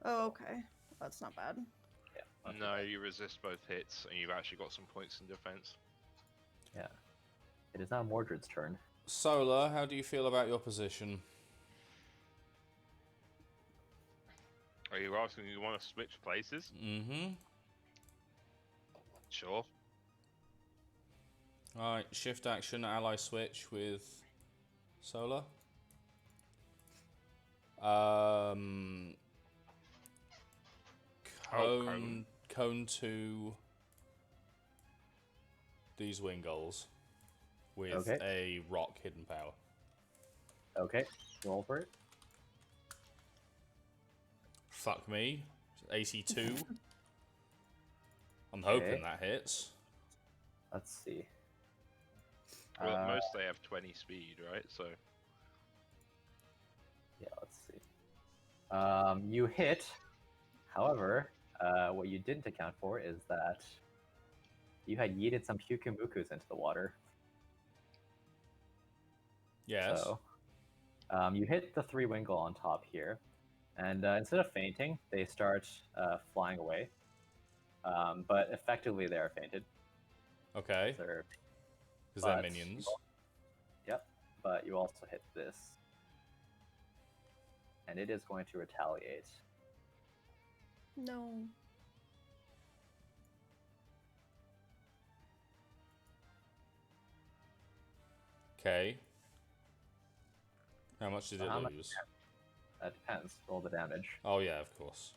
Oh, okay. That's not bad. Yeah. not too No, bad. you resist both hits, and you've actually got some points in defense. Yeah. It is now Mordred's turn. Solar, how do you feel about your position? Are you asking you want to switch places? Mm-hmm. Sure. Alright, shift action, ally switch with Solar. Cone, Cone. cone to these Wingulls with Okay. a rock hidden power. Okay, roll for it. Fuck me. 82. I'm hoping Okay. that hits. Let's see. Well, at most they have 20 speed, right? So Yeah, let's see. You hit. However, what you didn't account for is that you had yeeted some Pyukumukus into the water. Yes. So, you hit the 3 Wingle on top here, and instead of fainting, they start flying away. But effectively, they are fainted. Okay. They're, Because they're but minions. Yep, but you also hit this. And it is going to retaliate. No. Okay. How much did it How much lose? That depends. Roll the damage. Oh yeah, of course.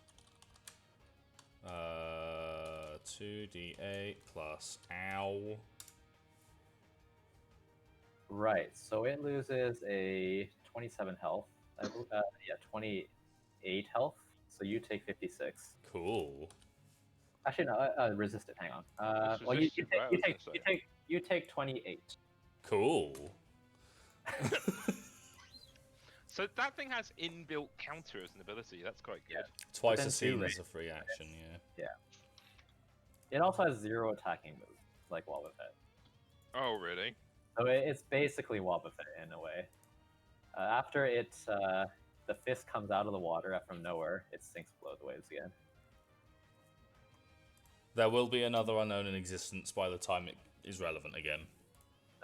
2d8 plus ow. Right. So it loses a 27 health. Yeah, 28 health. So you take 56. Cool. Actually, no. Resist it. Hang on. It's Well, resisted, right? I was gonna say. you take 28. Cool. So that thing has inbuilt counter as an ability. That's quite good. Twice Within a scene 2 is a free action, yeah. It also has 0 attacking moves, like Wobbuffet. Oh, really? So it's basically Wobbuffet in a way. After the fist comes out of the water from nowhere, it sinks below the waves again. There will be another unknown in existence by the time it is relevant again.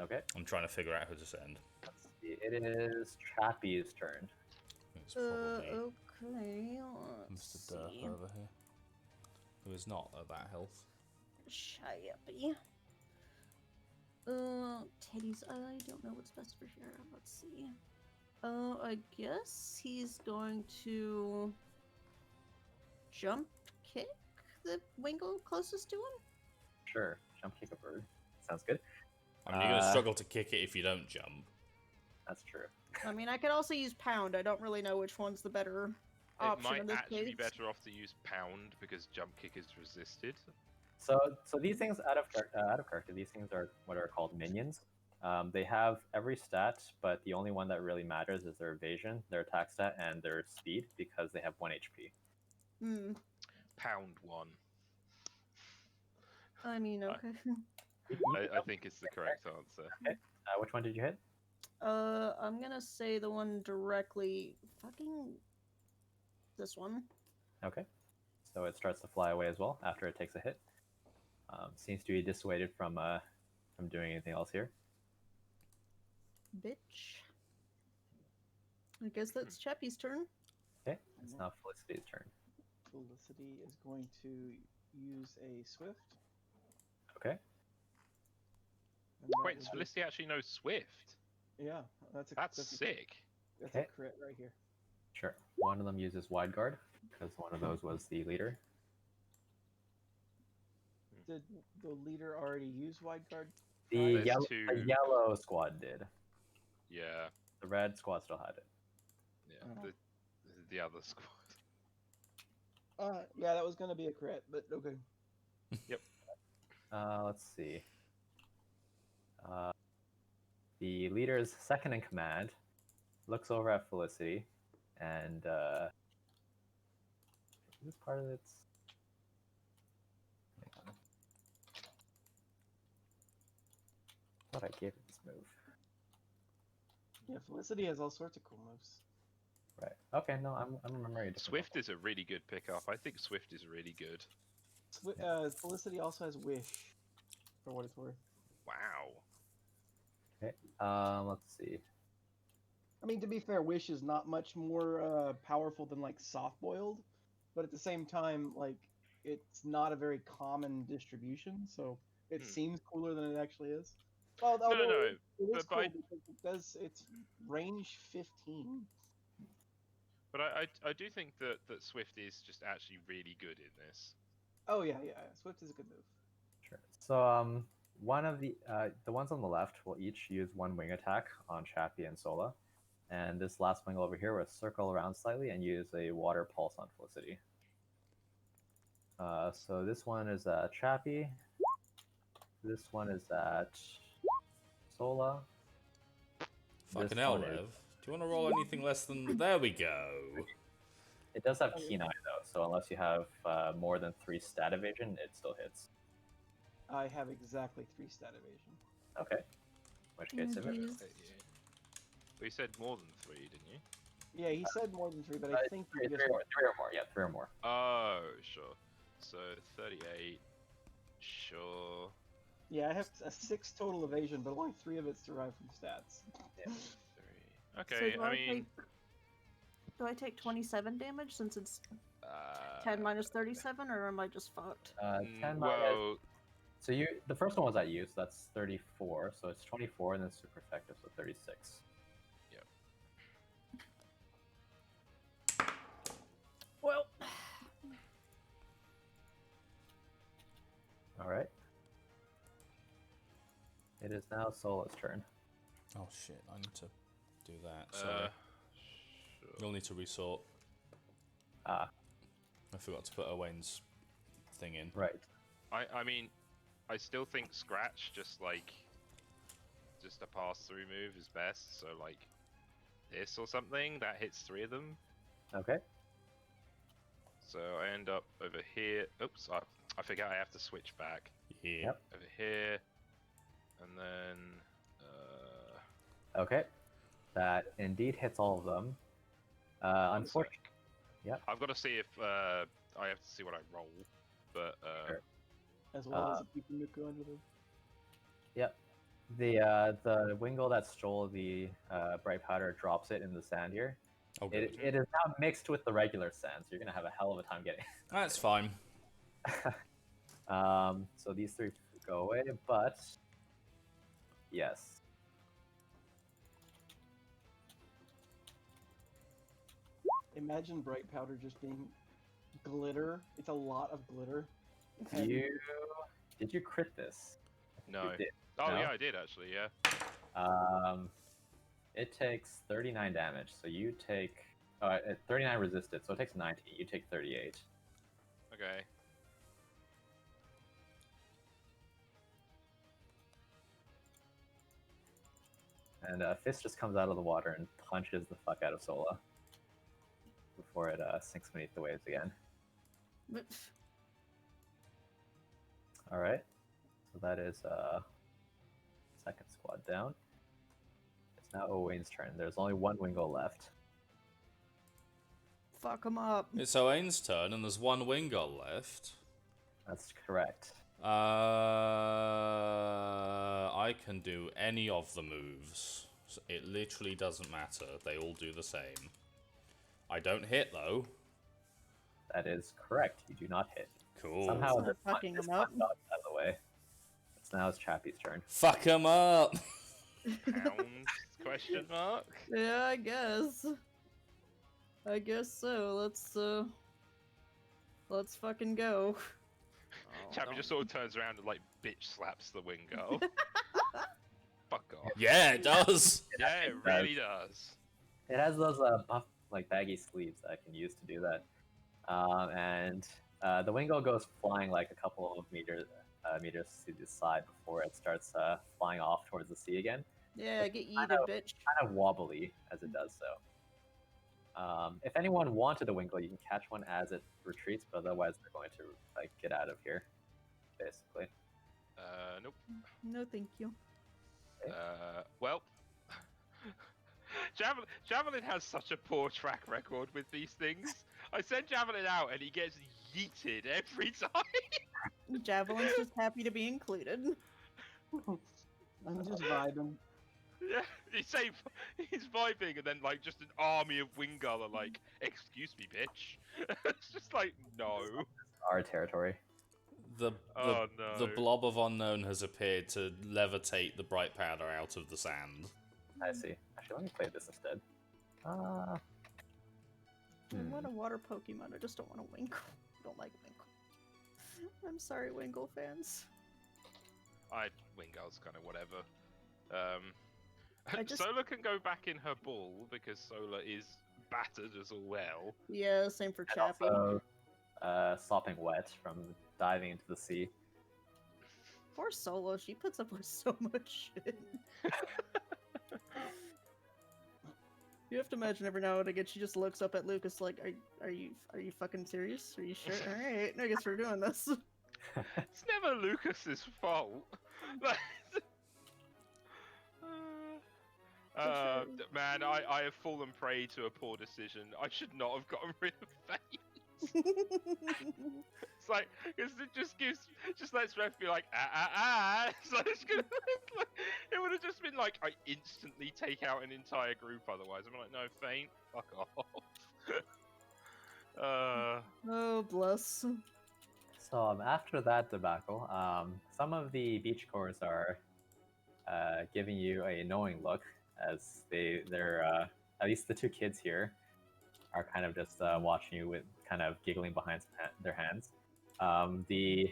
Okay. I'm trying to figure out who to send. Let's see. It is Chappie's turn. It's probably Okay. Mr. Let's Durf see. over here, who is not at that health. Chappie. Teddy's. I don't know what's best for here. Let's see. I guess he's going to jump kick the Wingle closest to him. Sure. Jump kick a bird. Sounds good. I mean, you're going to struggle to kick it if you don't jump. That's true. I mean, I could also use pound. I don't really know which one's the better It option might in this actually be case. better off to use pound because jump kick is resisted. So these things out of character, these things are what are called minions. They have every stat, but the only one that really matters is their evasion, their attack stat, and their speed because they have 1 HP. Hmm. Pound 1. I mean, okay. I think it's the correct answer. Okay. Which one did you hit? I'm gonna say the one directly. Fucking. This one. Okay. So it starts to fly away as well after it takes a hit. Seems to be dissuaded from doing anything else here. Bitch. I guess that's Chappie's turn. Okay. It's now Felicity's turn. Felicity is going to use a Swift. Okay. and that Wait, will does be- Felicity actually know Swift? Yeah, that's That's sick. That's Okay. a crit right here. Sure. One of them uses wide guard because one of those was the leader. Did the leader already use wide guard? The There's the two. yellow squad did. Yeah, The red squad still had it. yeah. Oh. The other squad. Yeah, that was gonna be a crit, but okay. Let's see. The leader's second in command looks over at Felicity, and is this part of its? Hang on. I thought I gave it this move. Yeah, Felicity has all sorts of cool moves. Right. Okay. No, I'm remembering a different Swift level. is a really good pickup. I think Swift is really good. Felicity also has Wish, for what it's worth. Wow. Okay. Let's see. I mean, to be fair, Wish is not much more powerful than like soft boiled, but at the same time, like it's not a very common distribution, so it seems cooler than it actually is. Well, No, although no, it is but cool by- because it's range 15. But I do think that Swift is just actually really good in this. Oh yeah, Swift is a good move. Sure. So one of the ones on the left will each use one wing attack on Chappie and Sola, and this last wing over here will circle around slightly and use a water pulse on Felicity. So this one is at Chappie. This one is at Sola. Fucking This hell, one Rev. is- Do you want to roll anything less than... There we go. It does have Keen Eye though, so unless you have more than 3 stat evasion, it still hits. I have exactly 3 stat evasion. Okay. In which case, it Jeez. But you said more than 3, didn't you? Yeah, he said more than 3, but I think three, he just... or more. Yeah, 3 or more. Oh, sure. So 38. Sure. Yeah, I have a 6 total evasion, but only 3 of it's derived from stats. 3. Okay, So do I mean. do I take 27 damage since it's Uh, 10 minus 37, or am I just fucked? 10 minus. well, So the first one was at you, so that's 34. So it's 24, and then super effective, so 36. Well, All right. It is now Sola's turn. Oh shit, I need to do that. Sorry. Sure. You'll need to resort. Ah, I forgot to put Owain's thing in. right. I mean, I still think Scratch, just a pass-through move is best. So like this or something that hits 3 of them. Okay. So I end up over here. Oops, I forget I have to switch back. Yeah. Yep. Over here, and then Okay. That indeed hits all of them. one Unfortunately, sec. Yep. I've got to see if I have to see what I roll, but Sure. As well as the people who go under them. yep. The Wingull that stole the bright powder drops it in the sand here. Oh, good. It is now mixed with the regular sand, so you're gonna have a hell of a time getting. That's fine. So these 3 go away, but yes. Imagine bright powder just being glitter. It's a lot of glitter. And Did you crit this? no. You did. Oh No? yeah, I did actually. Yeah. It takes 39 damage, so you take 39 resisted, so it takes 90. You take 38. Okay. And Fist just comes out of the water and punches the fuck out of Sola before it sinks beneath the waves again. All right, so that is second squad down. It's now Owain's turn. There's only 1 Wingull left. Fuck him up. It's Owain's turn, and there's 1 Wingull left. That's correct. I can do any of the moves. It literally doesn't matter. They all do the same. I don't hit, though. That is correct. You do not hit. Cool. Somehow Not this fucking this him up. one dodged out of the way. It's now Chappie's turn. Fuck him up! Pound question mark. Yeah, I guess. I guess so. Let's fucking go. Chappie just sort of turns around and like bitch slaps the Wingull. Fuck off. Yeah, it does! Yeah, it really does. It has those buff, like baggy sleeves that I can use to do that. And the Wingull goes flying like a couple of meters to the side before it starts flying off towards the sea again. Yeah, get I yeeted, know. bitch. Kind of wobbly as it does so. If anyone wanted a Wingull, you can catch one as it retreats, but otherwise they're going to like get out of here, basically. Nope. No, thank you. Well, Javelin has such a poor track record with these things. I send Javelin out and he gets yeeted every time. Javelin's just happy to be included. I'm just vibing. Yeah, he's vibing, and then like just an army of Wingull are like, "Excuse me, bitch." It's just like, no. Our territory. The Oh no. the blob of unknown has appeared to levitate the bright powder out of the sand. I see. Actually, let me play this instead. I want a water Pokemon. I just don't want a Winkle. I don't like Winkle. I'm sorry, Winkle fans. Wingull's kind of whatever. I just- Solar can go back in her ball because Solar is battered as well. Yeah, same for And Chappie. also, sopping wet from diving into the sea. Poor Solo, she puts up with so much shit. You have to imagine every now and again she just looks up at Lucas like, are you fucking serious? Are you sure? Alright, I guess we're doing this. It's never Lucas's fault. Like, man, I have fallen prey to a poor decision. I should not have gotten rid of Faye. It's like, because it just lets Ref be like, It's like, it would have just been like, I instantly take out an entire group otherwise. I'm like, no, Faint, fuck off. Oh, bless. So after that debacle, some of the beach cores are giving you a knowing look as they're at least the 2 kids here are kind of just watching you with kind of giggling behind their hands. The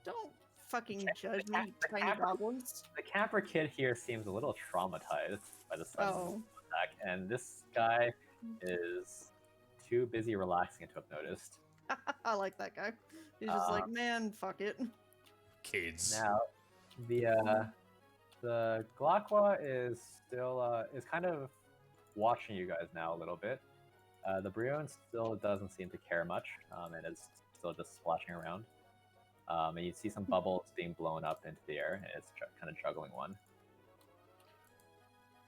Don't fucking judge the me, you tiny camper- goblins. The camper kid here seems a little traumatized by the sudden Oh. attack, and this guy is too busy relaxing to have noticed. I like that guy. He's just like, man, fuck it. Kids. Now, the Glakwa is still is kind of watching you guys now a little bit. The Brion still doesn't seem to care much, and is still just splashing around. And you see some bubbles being blown up into the air, and it's kind of juggling one.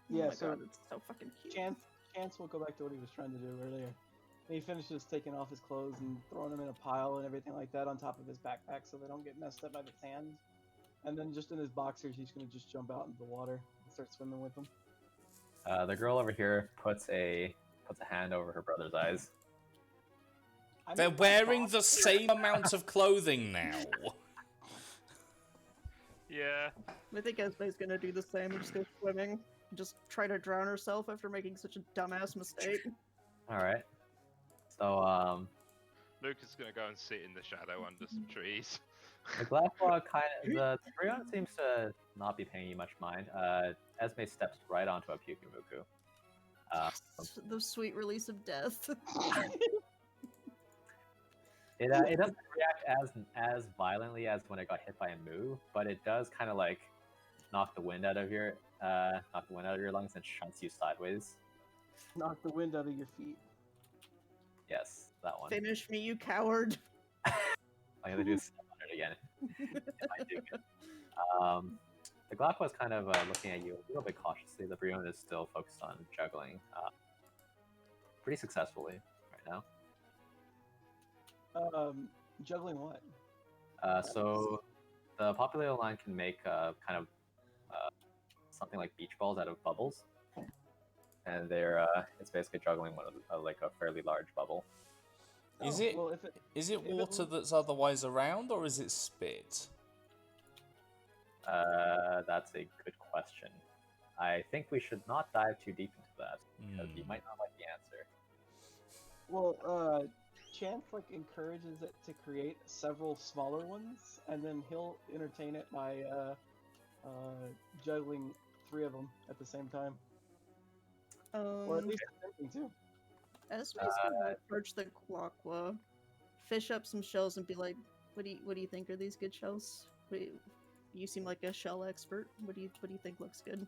Yeah, oh my so god, it's so fucking cute. Chance will go back to what he was trying to do earlier. And he finishes taking off his clothes and throwing them in a pile and everything like that on top of his backpack so they don't get messed up by the sand. And then just in his boxers, he's going to just jump out into the water and start swimming with them. The girl over here puts a hand over her brother's eyes. They're wearing the same amount of clothing now. Yeah. I think Esme's gonna do the same and just go swimming. And just try to drown herself after making such a dumbass mistake. All right. So Lucas is gonna go and sit in the shadow under some trees. the Glakwa the Brion seems to not be paying you much mind. Esme steps right onto a Pukumuku. The sweet release of death. It doesn't react as violently as when it got hit by a moo, but it does kind of like knock the wind out of your lungs and shunts you sideways. Knock the wind out of your feet. Yes, that one. Finish me, you coward. I'm gonna do 700 again. If I do good. The Glakwa is kind of looking at you a little bit cautiously. The Brion is still focused on juggling pretty successfully right now. Juggling what? So the populated line can make kind of something like beach balls out of bubbles, and they're it's basically juggling one of like a fairly large bubble. Is Oh, it well, is it if it water was- that's otherwise around, or is it spit? That's a good question. I think we should not dive too deep into that because you might not like the answer. Well, Chance like encourages it to create several smaller ones, and then he'll entertain it by juggling 3 of them at the same time, or at least attempting to. Esme's gonna approach the Glakwa, fish up some shells, and be like, "What do you think? Are these good shells? You seem like a shell expert. What do you think looks good?"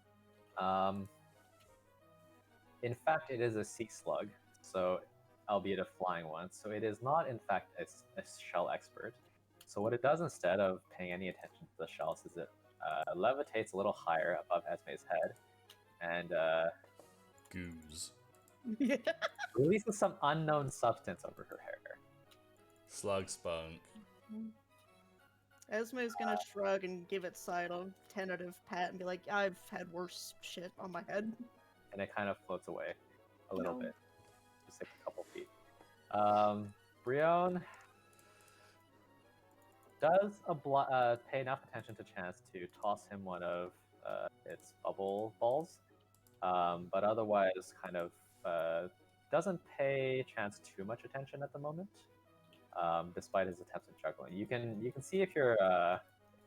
In fact, it is a sea slug, so albeit a flying one. So it is not, in fact, a shell expert. So what it does instead of paying any attention to the shells is it levitates a little higher above Esme's head and Goose. Yeah. releases some unknown substance over her hair. Slug spunk. Esme's gonna shrug and give it side a tentative pat and be like, "I've had worse shit on my head." And it kind of floats away a little No. bit, just like a couple feet. Brion does pay enough attention to Chance to toss him one of its bubble balls, but otherwise kind of doesn't pay Chance too much attention at the moment, despite his attempts at juggling. You can see if you're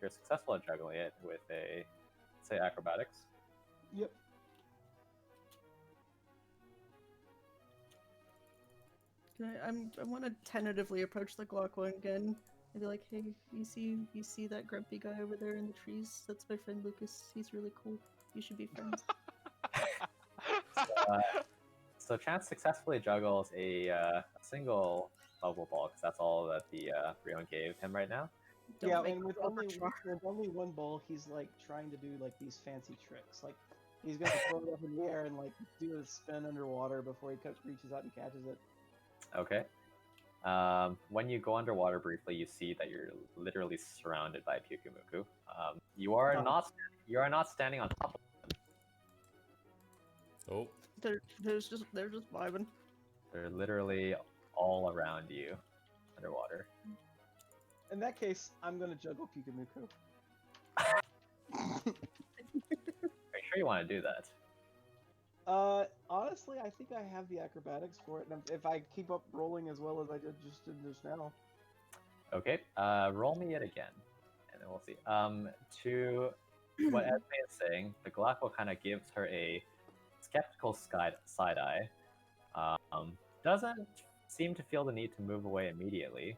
successful at juggling it with a, say, acrobatics. Yep. I want to tentatively approach the Glakwa again and be like, "Hey, you see that grumpy guy over there in the trees? That's my friend Lucas. He's really cool. You should be friends." So Chance successfully juggles a single bubble ball because that's all that the Brion gave him right now. Don't Yeah, make and me with only one ball, he's like trying to do like these fancy tricks. Like he's gonna throw it up in the air and like do a spin underwater before he reaches out and catches it. Okay. When you go underwater briefly, you see that you're literally surrounded by Pukumuku. You are not standing on top of them. Oh, they're just vibing. They're literally all around you underwater. In that case, I'm gonna juggle Pikamuku. Are you sure you want to do that? Honestly, I think I have the acrobatics for it, and if I keep up rolling as well as I just did just now. Okay. Roll me it again, and we'll see. To what Esme is saying, the Galactic kind of gives her a skeptical side eye. Doesn't seem to feel the need to move away immediately,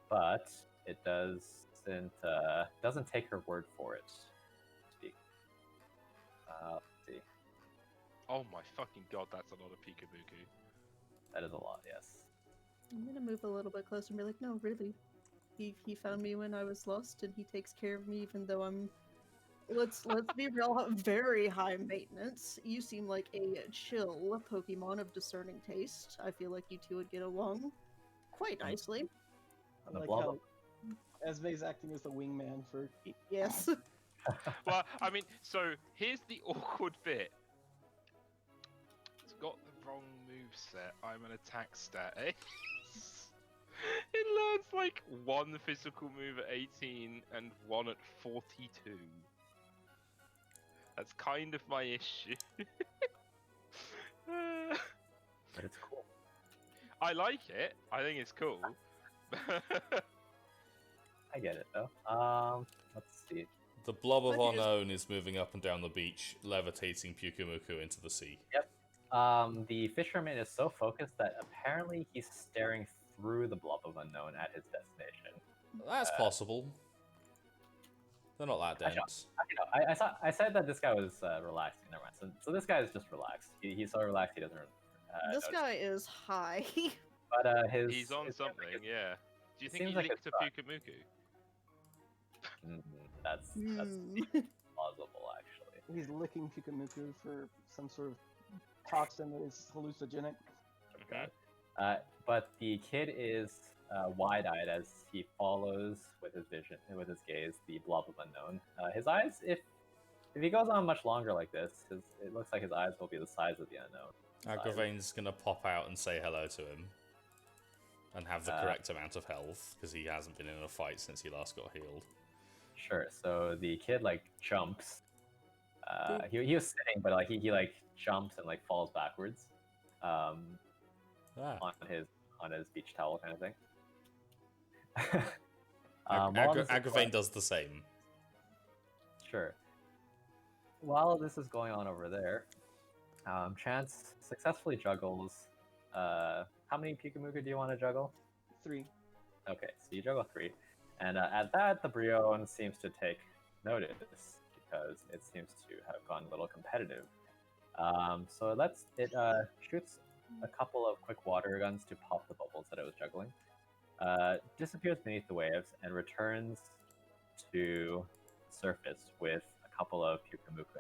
but it doesn't take her word for it. To speak. Let's see. Oh my fucking god, that's a lot of peekaboo. That is a lot, yes. I'm gonna move a little bit closer and be like, no, really. He found me when I was lost, and he takes care of me even though I'm. Let's be real, very high maintenance. You seem like a chill Pokemon of discerning taste. I feel like you two would get along quite nicely. And the Like blob. how Esme's acting as the wingman for. Yes. Well, I mean, so here's the awkward bit. It's got the wrong move set. I'm an attack stat, eh? It learns like one physical move at 18 and one at 42. That's kind of my issue. But it's cool. I like it. I think it's cool. I get it though. Let's see. The blob of But he is- unknown is moving up and down the beach, levitating Pyukumuku into the sea. The fisherman is so focused that apparently he's staring through the blob of unknown at his destination. That's possible. They're not that Actually, dense. I said that this guy was relaxing. Never mind. So this guy is just relaxed. He's so relaxed he doesn't. This notice. guy is high. But He's on his something, yeah. Do you think seems he like licked a it's Pyukumuku? That's Hmm. plausible, actually. He's licking Pyukumuku for some sort of toxin that is hallucinogenic. Mhm. But the kid is wide-eyed as he follows with his gaze, the blob of unknown. His eyes, if he goes on much longer like this, it looks like his eyes will be the size of the unknown. Agravain's gonna pop out and say hello to him. And have the correct amount of health, because he hasn't been in a fight since he last got healed. Sure. So the kid jumps. He was sitting, but he jumps and falls backwards. On his beach towel kind of thing. Agravain does the same. Sure. While this is going on over there, Chance successfully juggles. How many Pyukumuku do you want to juggle? 3. Okay, so you juggle 3, and at that the Brion seems to take notice because it seems to have gone a little competitive. So it shoots a couple of quick water guns to pop the bubbles that it was juggling. Disappears beneath the waves and returns to surface with a couple of Pyukumuku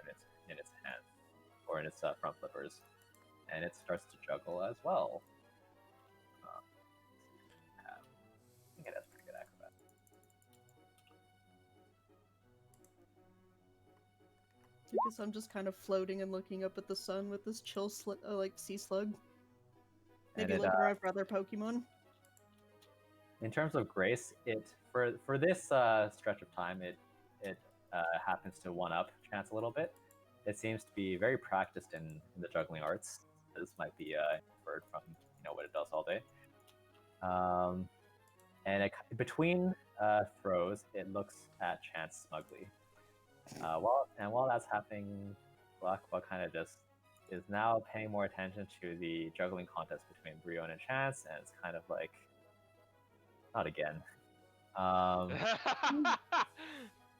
in its hand, or in its front flippers, and it starts to juggle as well. I think it has pretty good acrobat. I guess I'm just kind of floating and looking up at the sun with this chill, sea slug. Maybe And looking around for other Pokemon. in terms of grace, for this stretch of time, it happens to one up Chance a little bit. It seems to be very practiced in the juggling arts. This might be inferred from what it does all day. And between throws, it looks at Chance smugly. While that's happening, Blackball kind of just is now paying more attention to the juggling contest between Brion and Chance, and it's kind of like, not again.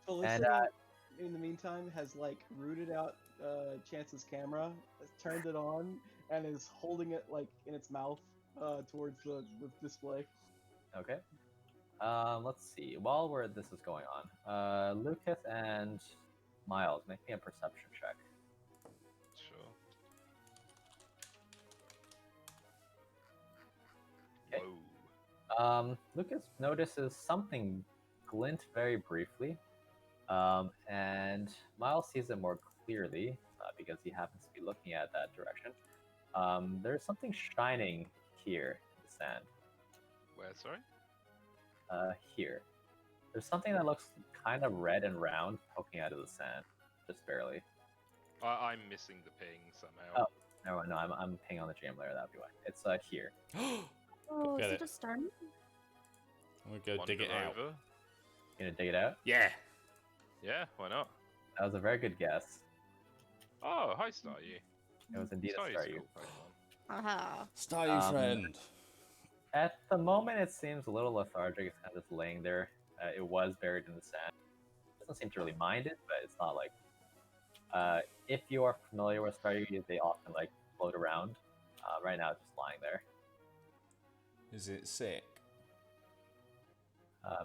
Felicity, And, in the meantime, has rooted out Chance's camera, has turned it on, and is holding it in its mouth towards the display. Okay. Let's see. While this is going on, Lucas and Miles, make me a perception check. Sure. Okay. Whoa. Lucas notices something glint very briefly, and Miles sees it more clearly because he happens to be looking at that direction. There's something shining here in the sand. Where, sorry? Here. There's something that looks kind of red and round poking out of the sand, just barely. I'm missing the ping somehow. Oh, never mind. No, I'm pinging on the GM layer. That'd be why. It's here. Oh, Get is it. it a star? I'm gonna go dig it Wander out. over. You gonna dig it out? Yeah. Yeah, why not? That was a very good guess. Oh, hi, Staryu. It was indeed a Staryu's a Staryu. cool Pokemon. Haha. Staryu friend. At the moment, it seems a little lethargic. It's kind of just laying there. It was buried in the sand. It doesn't seem to really mind it, but it's not like. If you are familiar with Staryu, they often like float around. Right now, it's just lying there. Is it sick?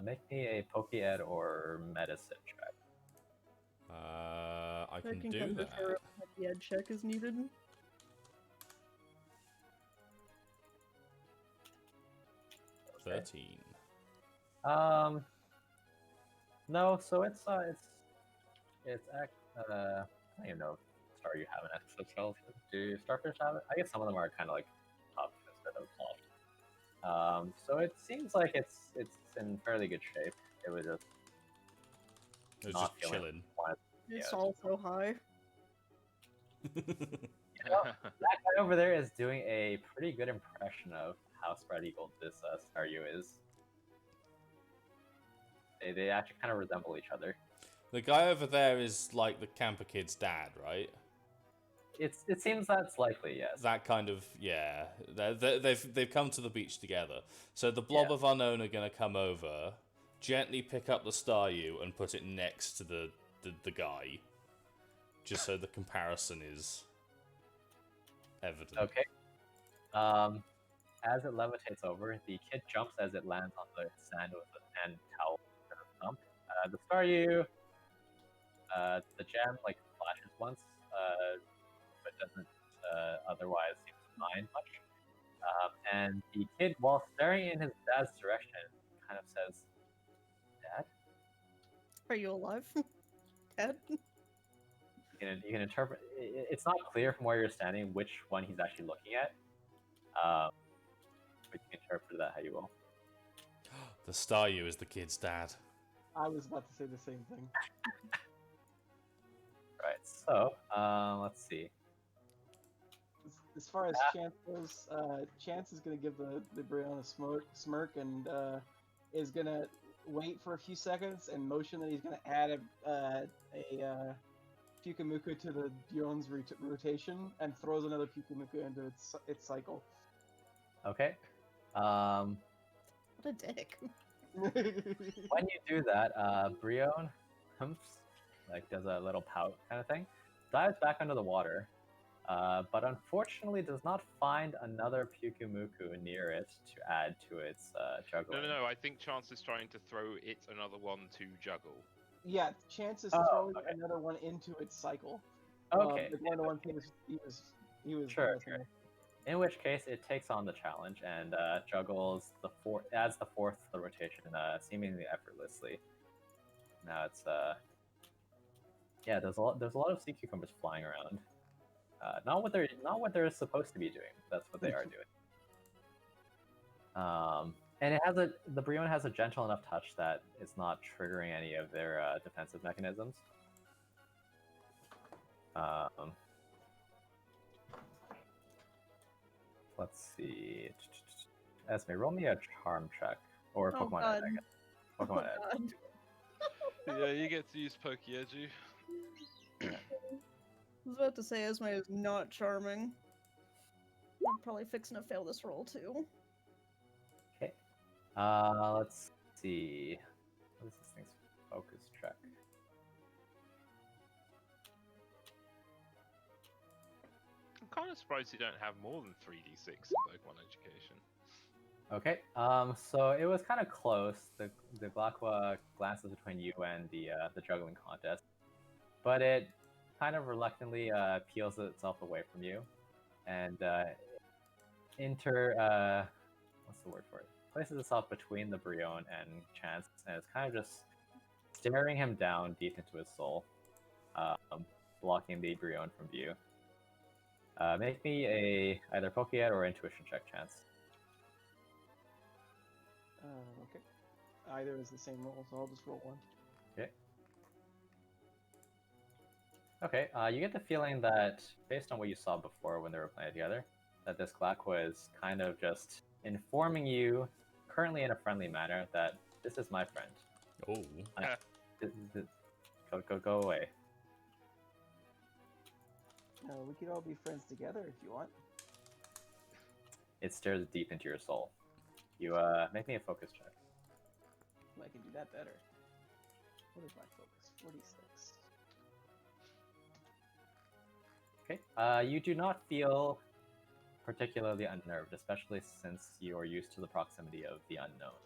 Make me a Pokéed or Medicine check. I I can can do come that. defer if the ed check is needed. Okay. 13. No. So I don't even know if Staryu have an exoskeleton. Do starfish have it? I guess some of them are kind of like tough instead of soft. So it seems like it's in fairly good shape. It was just It was not just feeling chilling. It's Yeah, also high. You know, that guy over there is doing a pretty good impression of how spread eagle this Staryu is. They actually kind of resemble each other. The guy over there is like the camper kid's dad, right? It seems that's likely, yes. That kind of, yeah. They've come to the beach together. So the blob Yeah. of unknown are going to come over, gently pick up the Staryu and put it next to the guy, just so the comparison is evident. Okay. As it levitates over, the kid jumps as it lands on the sand with a sand towel kind of thump. The Staryu, the gem like flashes once, but doesn't otherwise seem to mind much. And the kid, while staring in his dad's direction, kind of says, "Dad." Are you alive? Ed? You can interpret. It's not clear from where you're standing which one he's actually looking at. But you can interpret that how you will. The Staryu is the kid's dad. I was about to say the same thing. Right. So let's see. As far as Chance goes, Chance is going to give the Brion a smirk and is going to wait for a few seconds and motion that he's going to add a Pyukumuku to the Brion's rotation and throws another Pyukumuku into its cycle. Okay. What a dick. When you do that, Brion humps, like does a little pout kind of thing, dives back under the water, but unfortunately does not find another Pyukumuku near it to add to its juggling. No. I think Chance is trying to throw it another one to juggle. Yeah, Chance is Oh, throwing okay. another one into its cycle. Okay. Like one of the ones he was Sure, messing sure. with. In which case, it takes on the challenge and juggles adds the fourth to the rotation, seemingly effortlessly. Now it's yeah. There's a lot of sea cucumbers flying around. Not what they're supposed to be doing. That's what they are doing. And the Brion has a gentle enough touch that it's not triggering any of their defensive mechanisms. Let's see. Esme, roll me a charm check or Oh, Pokemon God. Ed, I guess. Oh, Pokemon Ed. God. Yeah, you get to use Pokeedu. I was about to say Esme is not charming. I'm probably fixing to fail this roll too. Okay. Let's see. What is this thing's focus check? I'm kind of surprised you don't have more than 3d6 in Pokemon Education. Okay. So it was kind of close. The Glakwa glances between you and the juggling contest, but it kind of reluctantly peels itself away from you, and what's the word for it? Places itself between the Brion and Chance, and it's kind of just staring him down deep into his soul, blocking the Brion from view. Make me either Pokéed or Intuition check, Chance. Okay. Either is the same roll, so I'll just roll one. Okay, you get the feeling that, based on what you saw before when they were playing together, that this Glakwa is kind of just informing you, currently in a friendly manner, that this is my friend. Oh. Go away. We could all be friends together if you want. It stares deep into your soul. You make me a focus check. I can do that better. What is my focus? 46. Okay. You do not feel particularly unnerved, especially since you are used to the proximity of the unknown.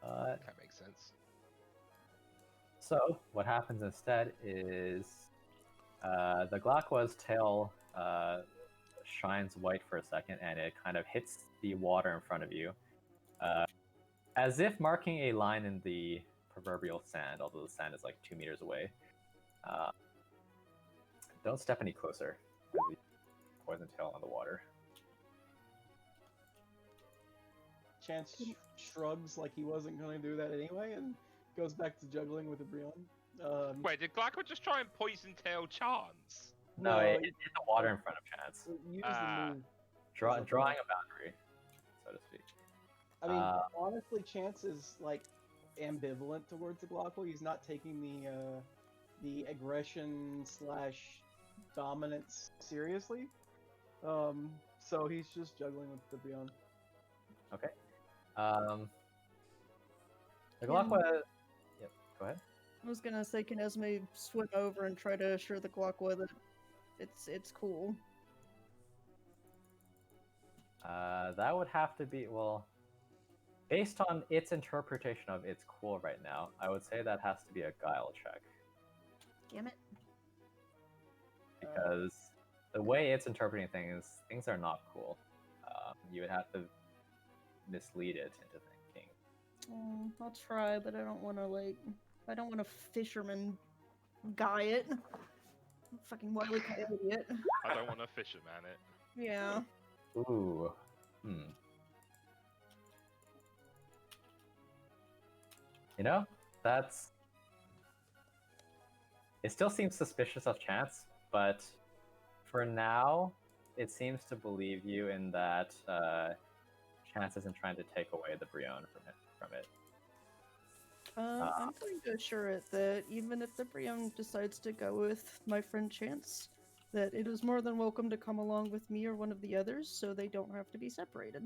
That makes sense. So what happens instead is the Glakwa's tail shines white for a second, and it kind of hits the water in front of you, as if marking a line in the proverbial sand, although the sand is like 2 meters away. Don't step any closer. The poison tail on the water. Chance shrugs like he wasn't going to do that anyway, and goes back to juggling with the Brion. Wait, did Glacko just try and poison tail Chance? No, it hit the water in front of Chance. Use Ah. the move. Drawing a boundary, so to speak. I mean, honestly, Chance is like ambivalent towards the Glocko. He's not taking the aggression / dominance seriously. So he's just juggling with the Brion. Okay. The Glakwa. Yep. Go ahead. I was gonna say, can Esme swim over and try to assure the Glockwa that it's cool? That would have to be, well, based on its interpretation of it's cool right now, I would say that has to be a guile check. Damn it. Because the way it's interpreting things are not cool. You would have to mislead it into thinking. I'll try, but I don't want to fisherman guy it. Fucking wily idiot. I don't want to fisherman it. Yeah. Ooh. You know, it still seems suspicious of Chance, but for now, it seems to believe you in that Chance isn't trying to take away the Brion from it. I'm going to assure it that even if the Brion decides to go with my friend Chance, that it is more than welcome to come along with me or one of the others, so they don't have to be separated.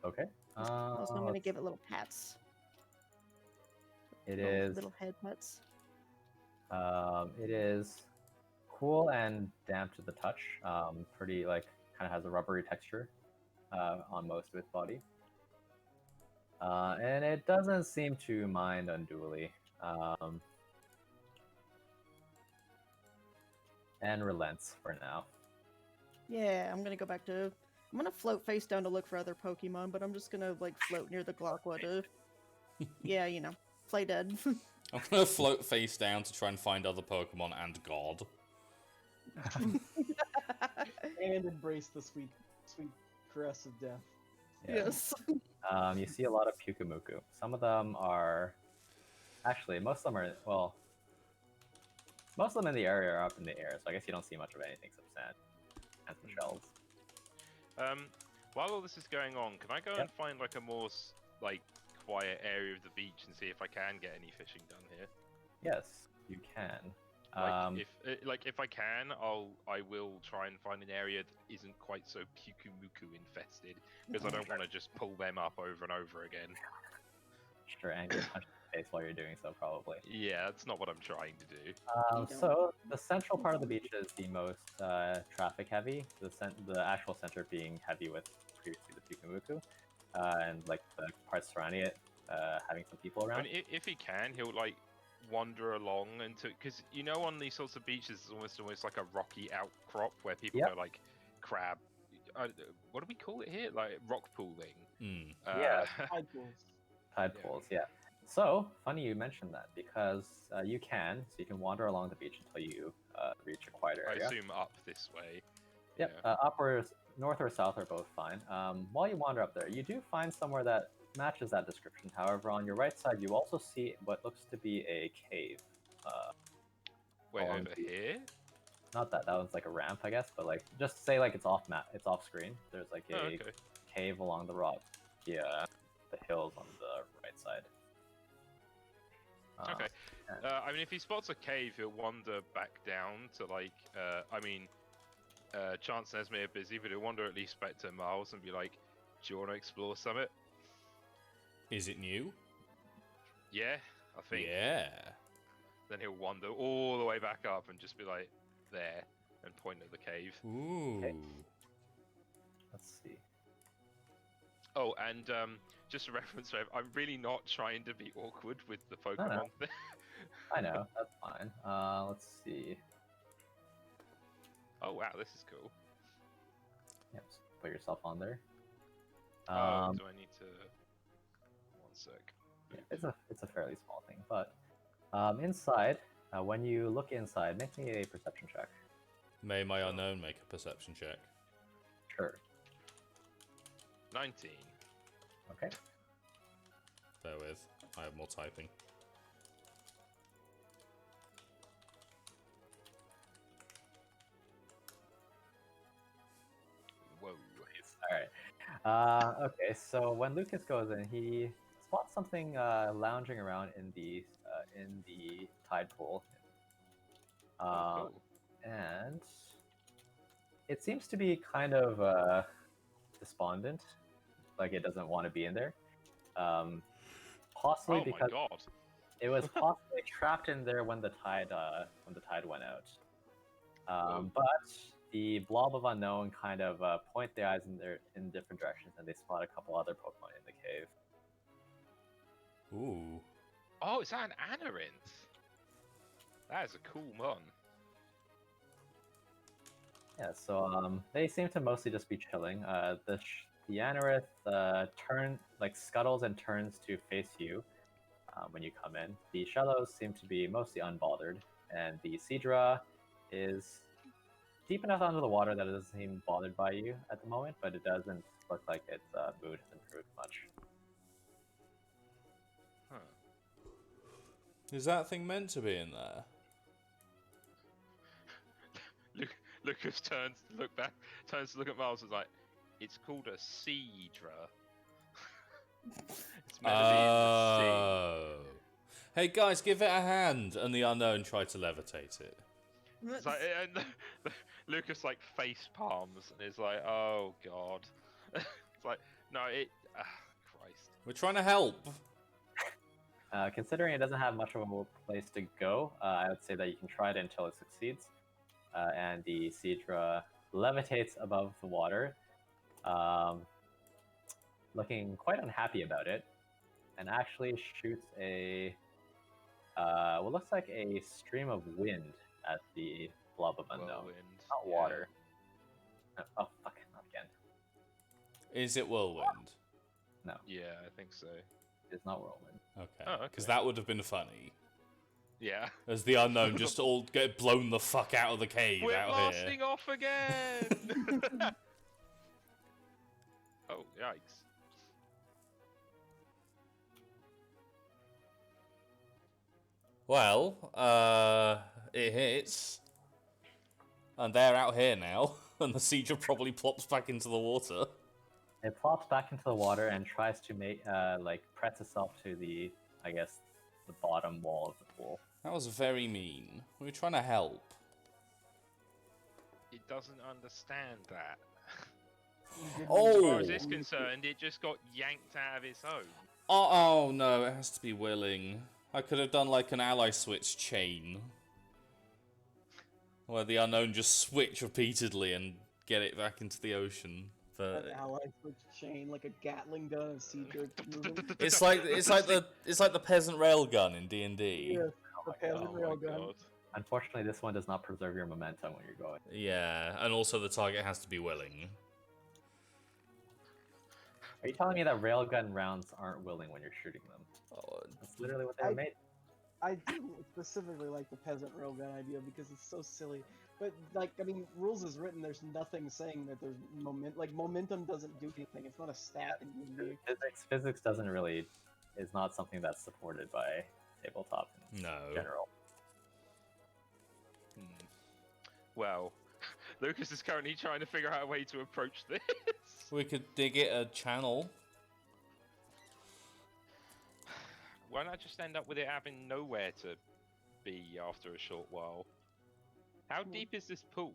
Okay. Also, I'm going to give it little pats. It is. Little head pats. It is cool and damp to the touch. Pretty kind of has a rubbery texture on most of its body. And it doesn't seem to mind unduly. And relents for now. Yeah, I'm gonna go back to. I'm gonna float face down to look for other Pokemon, but I'm just gonna float near the Glockwa to. Yeah, play dead. I'm gonna float face down to try and find other Pokemon and God. And embrace the sweet caress of death. Yeah. Yes. You see a lot of Pukumuku. Some of them are. Actually, most of them are. Well, most of them in the area are up in the air, so I guess you don't see much of anything except sand and some shells. While all this is going on, can I go and find a more quiet area of the beach and see if I can get any fishing done here? Yes, you can. If I can, I will try and find an area that isn't quite so Pukumuku infested, because I don't want to just pull them up over and over again. Sure, and get punched in the face while you're doing so, probably. Yeah, that's not what I'm trying to do. So the central part of the beach is the most traffic heavy. The actual center being heavy with previously the Pukumuku, and the parts surrounding it having some people around. I mean, if he can, he'll wander along because on these sorts of beaches, it's almost like a rocky outcrop where people go crab. What do we call it here? Rock pooling. Yeah. Tide pools. Tide pools, yeah. So, funny you mentioned that, because you can wander along the beach until you reach a quieter area. I assume up this way. Yep, Yeah. up or north or south are both fine. While you wander up there, you do find somewhere that matches that description. However, on your right side, you also see what looks to be a cave. Wait, along over the- here? Not that one's a ramp, I guess, but just say it's off screen. There's Oh, okay. cave along the rock, the hills on the right side. Okay. and- I mean, if he spots a cave, he'll wander back down to like. Chance and Esme are busy, but he'll wander at least back to Miles and be like, "Do you want to explore Summit?" Is it new? Yeah, I think. Yeah. Then he'll wander all the way back up and just be like, there, and point at the cave. Ooh. Let's see. Oh, and just a reference, Rev, I'm really not trying to be awkward with the no. Pokemon thing. I know, that's fine. Let's see. Oh wow, this is cool. Yep, so put yourself on there. Do I need to? One sec. Yeah, it's a fairly small thing, but inside, when you look inside, make me a perception check. May my unknown make a perception check. Sure. 19. Okay. Bear with. I have more typing. Whoa. All right. Okay. So when Lucas goes in, he spots something lounging around in the tide pool, Cool. and it seems to be kind of despondent, like it doesn't want to be in there. Possibly Oh my because god. it was possibly trapped in there when the tide went out. Whoa. But the blob of unknown kind of point their eyes in different directions, and they spot a couple other Pokemon in the cave. Ooh. Oh, is that an Anorint? That is a cool mon. Yeah, so they seem to mostly just be chilling. The Anorith scuttles and turns to face you when you come in. The Shellos seem to be mostly unbothered, and the Seadra is deep enough under the water that it doesn't seem bothered by you at the moment, but it doesn't look like its mood has improved much. Huh. Is that thing meant to be in there? Lucas turns to look at Miles and is like, it's called a Seadra. It's meant to be in the sea. Oh. Hey guys, give it a hand! And the unknown tried to levitate it. It's like, and Lucas like face palms and is like, oh god. It's like, no, Christ. We're trying to help. Considering it doesn't have much of a place to go, I would say that you can try it until it succeeds. And the Seadra levitates above the water, looking quite unhappy about it, and actually shoots what looks like a stream of wind at the blob of unknown. Whirlwind. Not water. Oh, fuck, not again. Is it whirlwind? No, Yeah, I think so. it's not whirlwind. Okay. Oh, okay. Because that would have been funny. Yeah. As the unknown just all get blown the fuck out of the cave We're out blasting here. off again! Oh, yikes. Well, it hits. And they're out here now. And the Seadra probably plops back into the water. It plops back into the water and tries to press itself to the bottom wall of the pool. That was very mean. We were trying to help. It doesn't understand that. As Oh! far as it's concerned, it just got yanked out of its own. Oh no, it has to be willing. I could have done like an ally switch chain. Where the unknown just switch repeatedly and get it back into the ocean. But An ally switch chain, like a Gatling gun of Seadra moving. it's like the peasant railgun in D&D. Yeah, Oh the my peasant God. railgun. Unfortunately, this one does not preserve your momentum when you're going. Yeah, and also the target has to be willing. Are you telling me that railgun rounds aren't willing when you're shooting them? Oh, That's literally what they were made. I do specifically like the peasant railgun idea because it's so silly. But rules is written. There's nothing saying that there's momentum doesn't do anything. It's not a stat in D&D. Physics is not something that's supported by tabletop in no. general. Well, Lucas is currently trying to figure out a way to approach this. We could dig it a channel. Why not just end up with it having nowhere to be after a short while? How deep is this pool?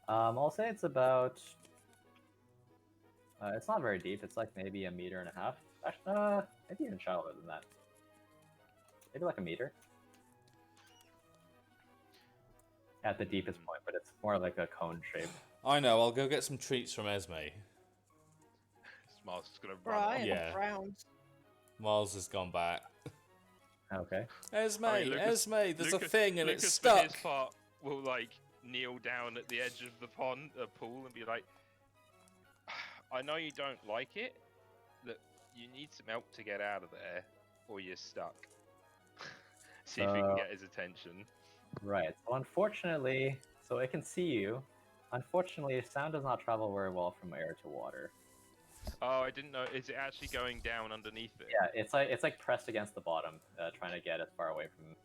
I'll say it's about. It's not very deep. It's like maybe 1.5 meters. Actually, maybe even shallower than that. Maybe like 1 meter. At the deepest point, but it's more like a cone shape. I know, I'll go get some treats from Esme. Smart's just gonna Bro, run I off. am Yeah. rounds. Miles has gone back. Okay. Esme, I mean, Lucas- Esme, there's a Lucas- thing and Lucas, it's for his stuck. part, will like kneel down at the edge of the pool, and be like, "I know you don't like it. Look, you need some help to get out of there, or you're stuck." See if you can get his attention. Right. So unfortunately, so it can see you. Unfortunately, sound does not travel very well from air to water. Oh, I didn't know. Is it actually going down underneath it? Yeah, it's like pressed against the bottom, trying to get as far away from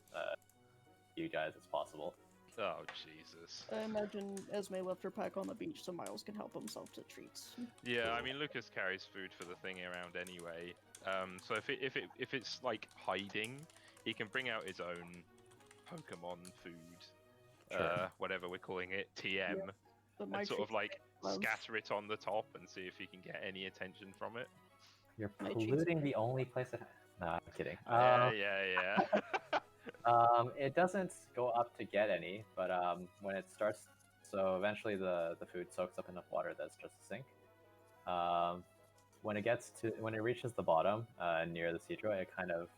you guys as possible. Oh, Jesus. I imagine Esme left her pack on the beach so Miles can help himself to treats. Yeah, I mean, Lucas carries food for the thing around anyway. So if it's like hiding, he can bring out his own Pokemon food, Sure. whatever we're calling it, TM, But my and sort of treats like love. scatter it on the top and see if he can get any attention from it. You're My cheeks polluting are- the only place that. Nah, I'm kidding. Yeah. It doesn't go up to get any, but when it starts, so eventually the food soaks up enough water that's just a sink. When it reaches the bottom near the Seadra, it kind of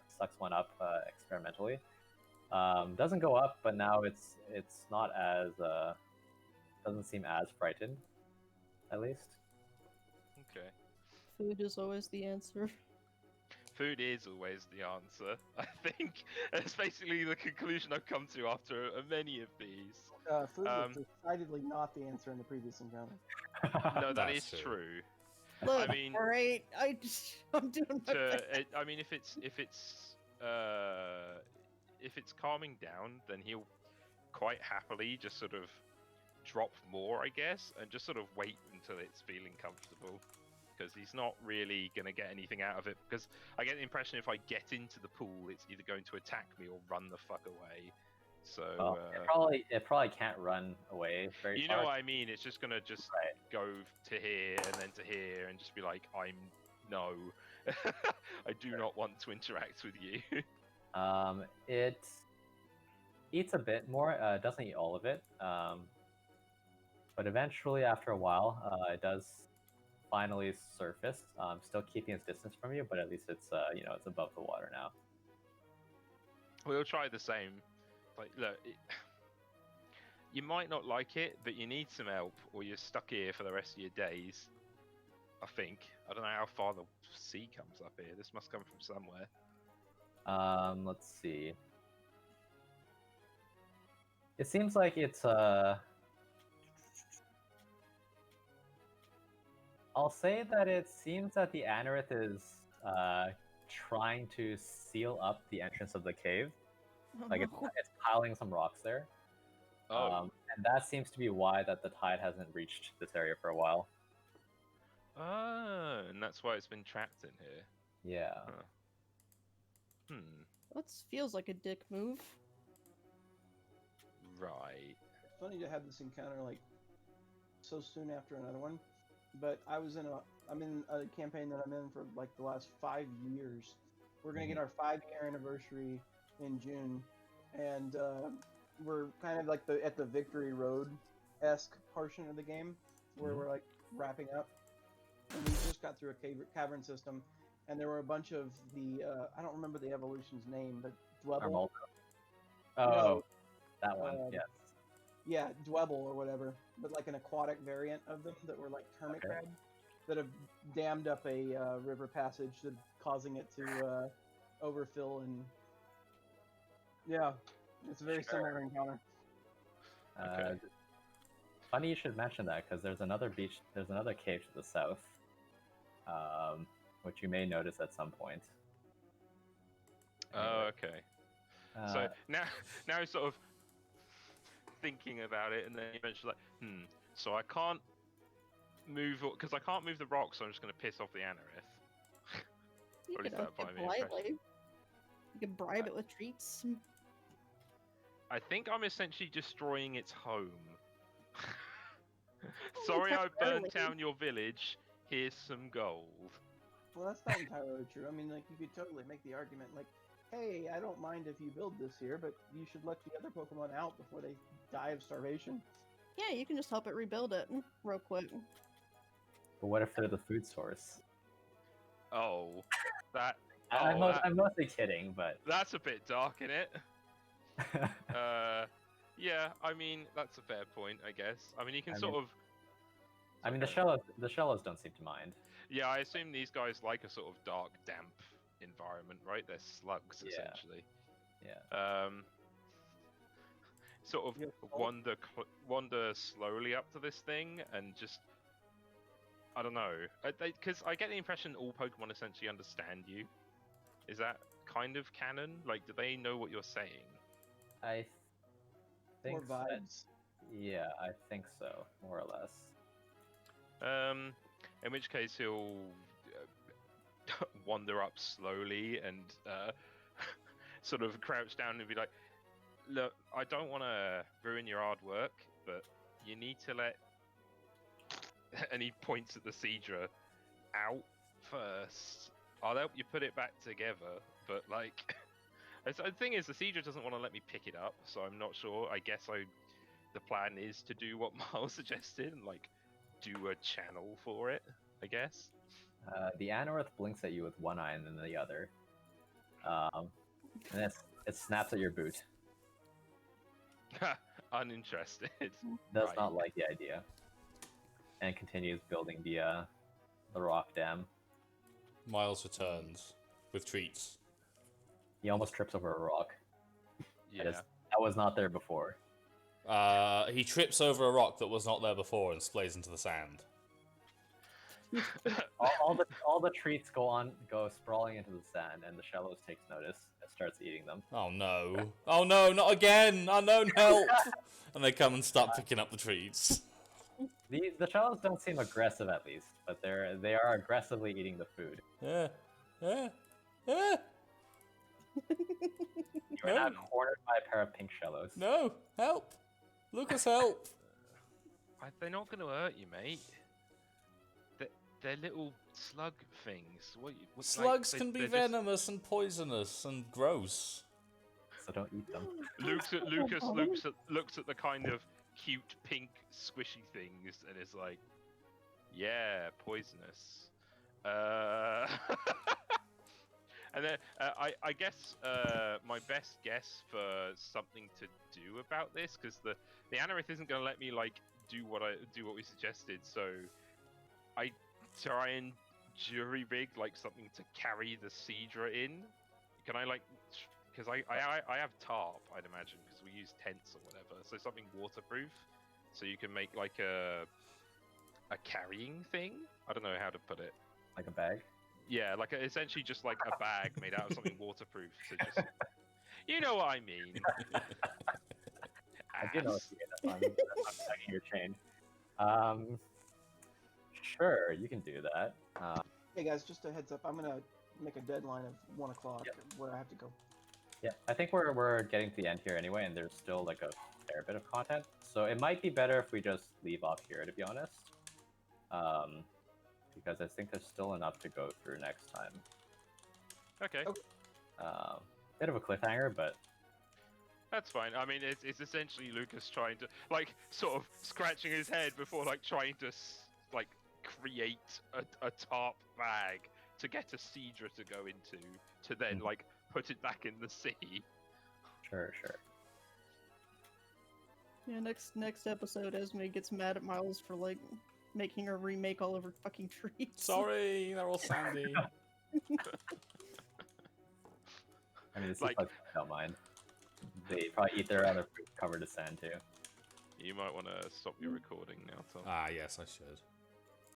sucks one up experimentally. Doesn't go up, but now it's not as doesn't seem as frightened, at least. Okay. Food is always the answer. Food is always the answer, I think. That's basically the conclusion I've come to after many of these. Food was decidedly not the answer in the previous encounter. No, that That's is true. true. Look, mean, alright, I'm doing my best. I mean, if it's calming down, then he'll quite happily just sort of drop more, I guess, and just sort of wait until it's feeling comfortable. Because he's not really going to get anything out of it. Because I get the impression if I get into the pool, it's either going to attack me or run the fuck away. So It probably can't run away very you far. know what I mean? It's just going to just Right. go to here and then to here and just be like, no, I do not want to interact with you. It eats a bit more. It doesn't eat all of it. But eventually, after a while, it does finally surface. Still keeping its distance from you, but at least it's it's above the water now. We'll try the same. Like, look, you might not like it, but you need some help, or you're stuck here for the rest of your days. I think. I don't know how far the sea comes up here. This must come from somewhere. Let's see. It seems like it's I'll say that it seems that the Anorith is trying to seal up the entrance of the cave. Like it's piling some rocks there. Oh. And that seems to be why that the tide hasn't reached this area for a while. Ah, and that's why it's been trapped in here. Yeah. That feels like a dick move. Right. It's funny to have this encounter like so soon after another one, but I'm in a campaign that I'm in for like the last 5 years. We're gonna get our 5-year anniversary in June, and we're kind of like at the Victory Road-esque portion of the game where we're like wrapping up, and we just got through a cavern system, and there were a bunch of the I don't remember the evolution's name, but Dwebble. Oh, No. that one. Yes. Yeah, Dwebble or whatever, but like an aquatic variant of them that were like hermit Okay. crabs that have dammed up a river passage, that causing it to overfill, and yeah, it's a very similar encounter. Okay. Funny you should mention that because there's another beach. There's another cave to the south, which you may notice at some point. Oh, okay. So Uh, now sort of thinking about it, and then eventually like, So I can't move because I can't move the rock, so I'm just gonna piss off the Anorith. You Or could is that ask by it me impression? politely. You could bribe it with treats. I think I'm essentially destroying its home. Sorry, I burned temporarily. down your village. Here's some gold. Well, that's not entirely true. I mean, like, you could totally make the argument, like, hey, I don't mind if you build this here, but you should let the other Pokemon out before they die of starvation. Yeah, you can just help it rebuild it real quick. But what if they're the food source? Oh, that. I'm mostly kidding, but That's a bit dark, in it. Yeah, I mean that's a fair point, I guess. I mean you can I sort mean- of. I mean the shallows don't seem to mind. Yeah, I assume these guys like a sort of dark, damp environment, right? They're slugs Yeah. essentially. Yeah. Sort of Yeah, oh. wander slowly up to this thing and just. I don't know, because I get the impression all Pokemon essentially understand you. Is that kind of canon? Like, do they know what you're saying? I think More vibes. yeah, I think so, more or less. In which case he'll wander up slowly and sort of crouch down and be like, "Look, I don't want to ruin your hard work, but you need to let." And he points at the Seadra out first. I'll help you put it back together, but like, the thing is, the Seadra doesn't want to let me pick it up, so I'm not sure. I guess the plan is to do what Miles suggested and like do a channel for it. I guess. The Anorith blinks at you with one eye and then the other. And it snaps at your boot. Uninterested. Does Right. not like the idea. And continues building the rock dam. Miles returns with treats. He almost trips over a rock. Yeah. That was not there before. He trips over a rock that was not there before and splays into the sand. all the treats go sprawling into the sand, and the shallows takes notice and starts eating them. Oh no. Oh no, not again! Unknown help! And they come and start picking up the treats. The shallows don't seem aggressive, at least, but they are aggressively eating the food. Yeah. Yeah. Yeah. You are now cornered by a pair of pink shallows. No! Help! Lucas, help! They're not going to hurt you, mate. They're little slug things. Slugs can be venomous and poisonous and gross. So don't eat them. Lucas looks at the kind of cute pink squishy things and is like, yeah, poisonous. And then I guess my best guess for something to do about this, because the Anorith isn't going to let me like do what we suggested, so I try and jury rig like something to carry the Seadra in. Can I like? Because I have tarp, I'd imagine, because we use tents or whatever. So something waterproof, so you can make like a carrying thing. I don't know how to put it. Like a bag? Yeah, like essentially just like a bag made out of something waterproof. To just, you know what I mean. I do know what you mean. I'm checking your chain. Sure, you can do that. Hey guys, just a heads up. I'm gonna make a deadline of 1 o'clock where I have to go. Yeah, I think we're getting to the end here anyway, and there's still like a fair bit of content. So it might be better if we just leave off here, to be honest. Because I think there's still enough to go through next time. Okay. Bit of a cliffhanger, but That's fine. I mean, it's essentially Lucas trying to, like, sort of scratching his head before, like, trying to, like, create a tarp bag to get a Seadra to go into, to then, like, put it back in the sea. sure. Yeah, next episode, Esme gets mad at Miles for like making her remake all of her fucking trees. Sorry, they're all sandy. I mean, the sea Like- slugs don't mind. They probably eat their other fruit covered in sand too. You might want to stop your recording now, Tom. Ah, yes, I should.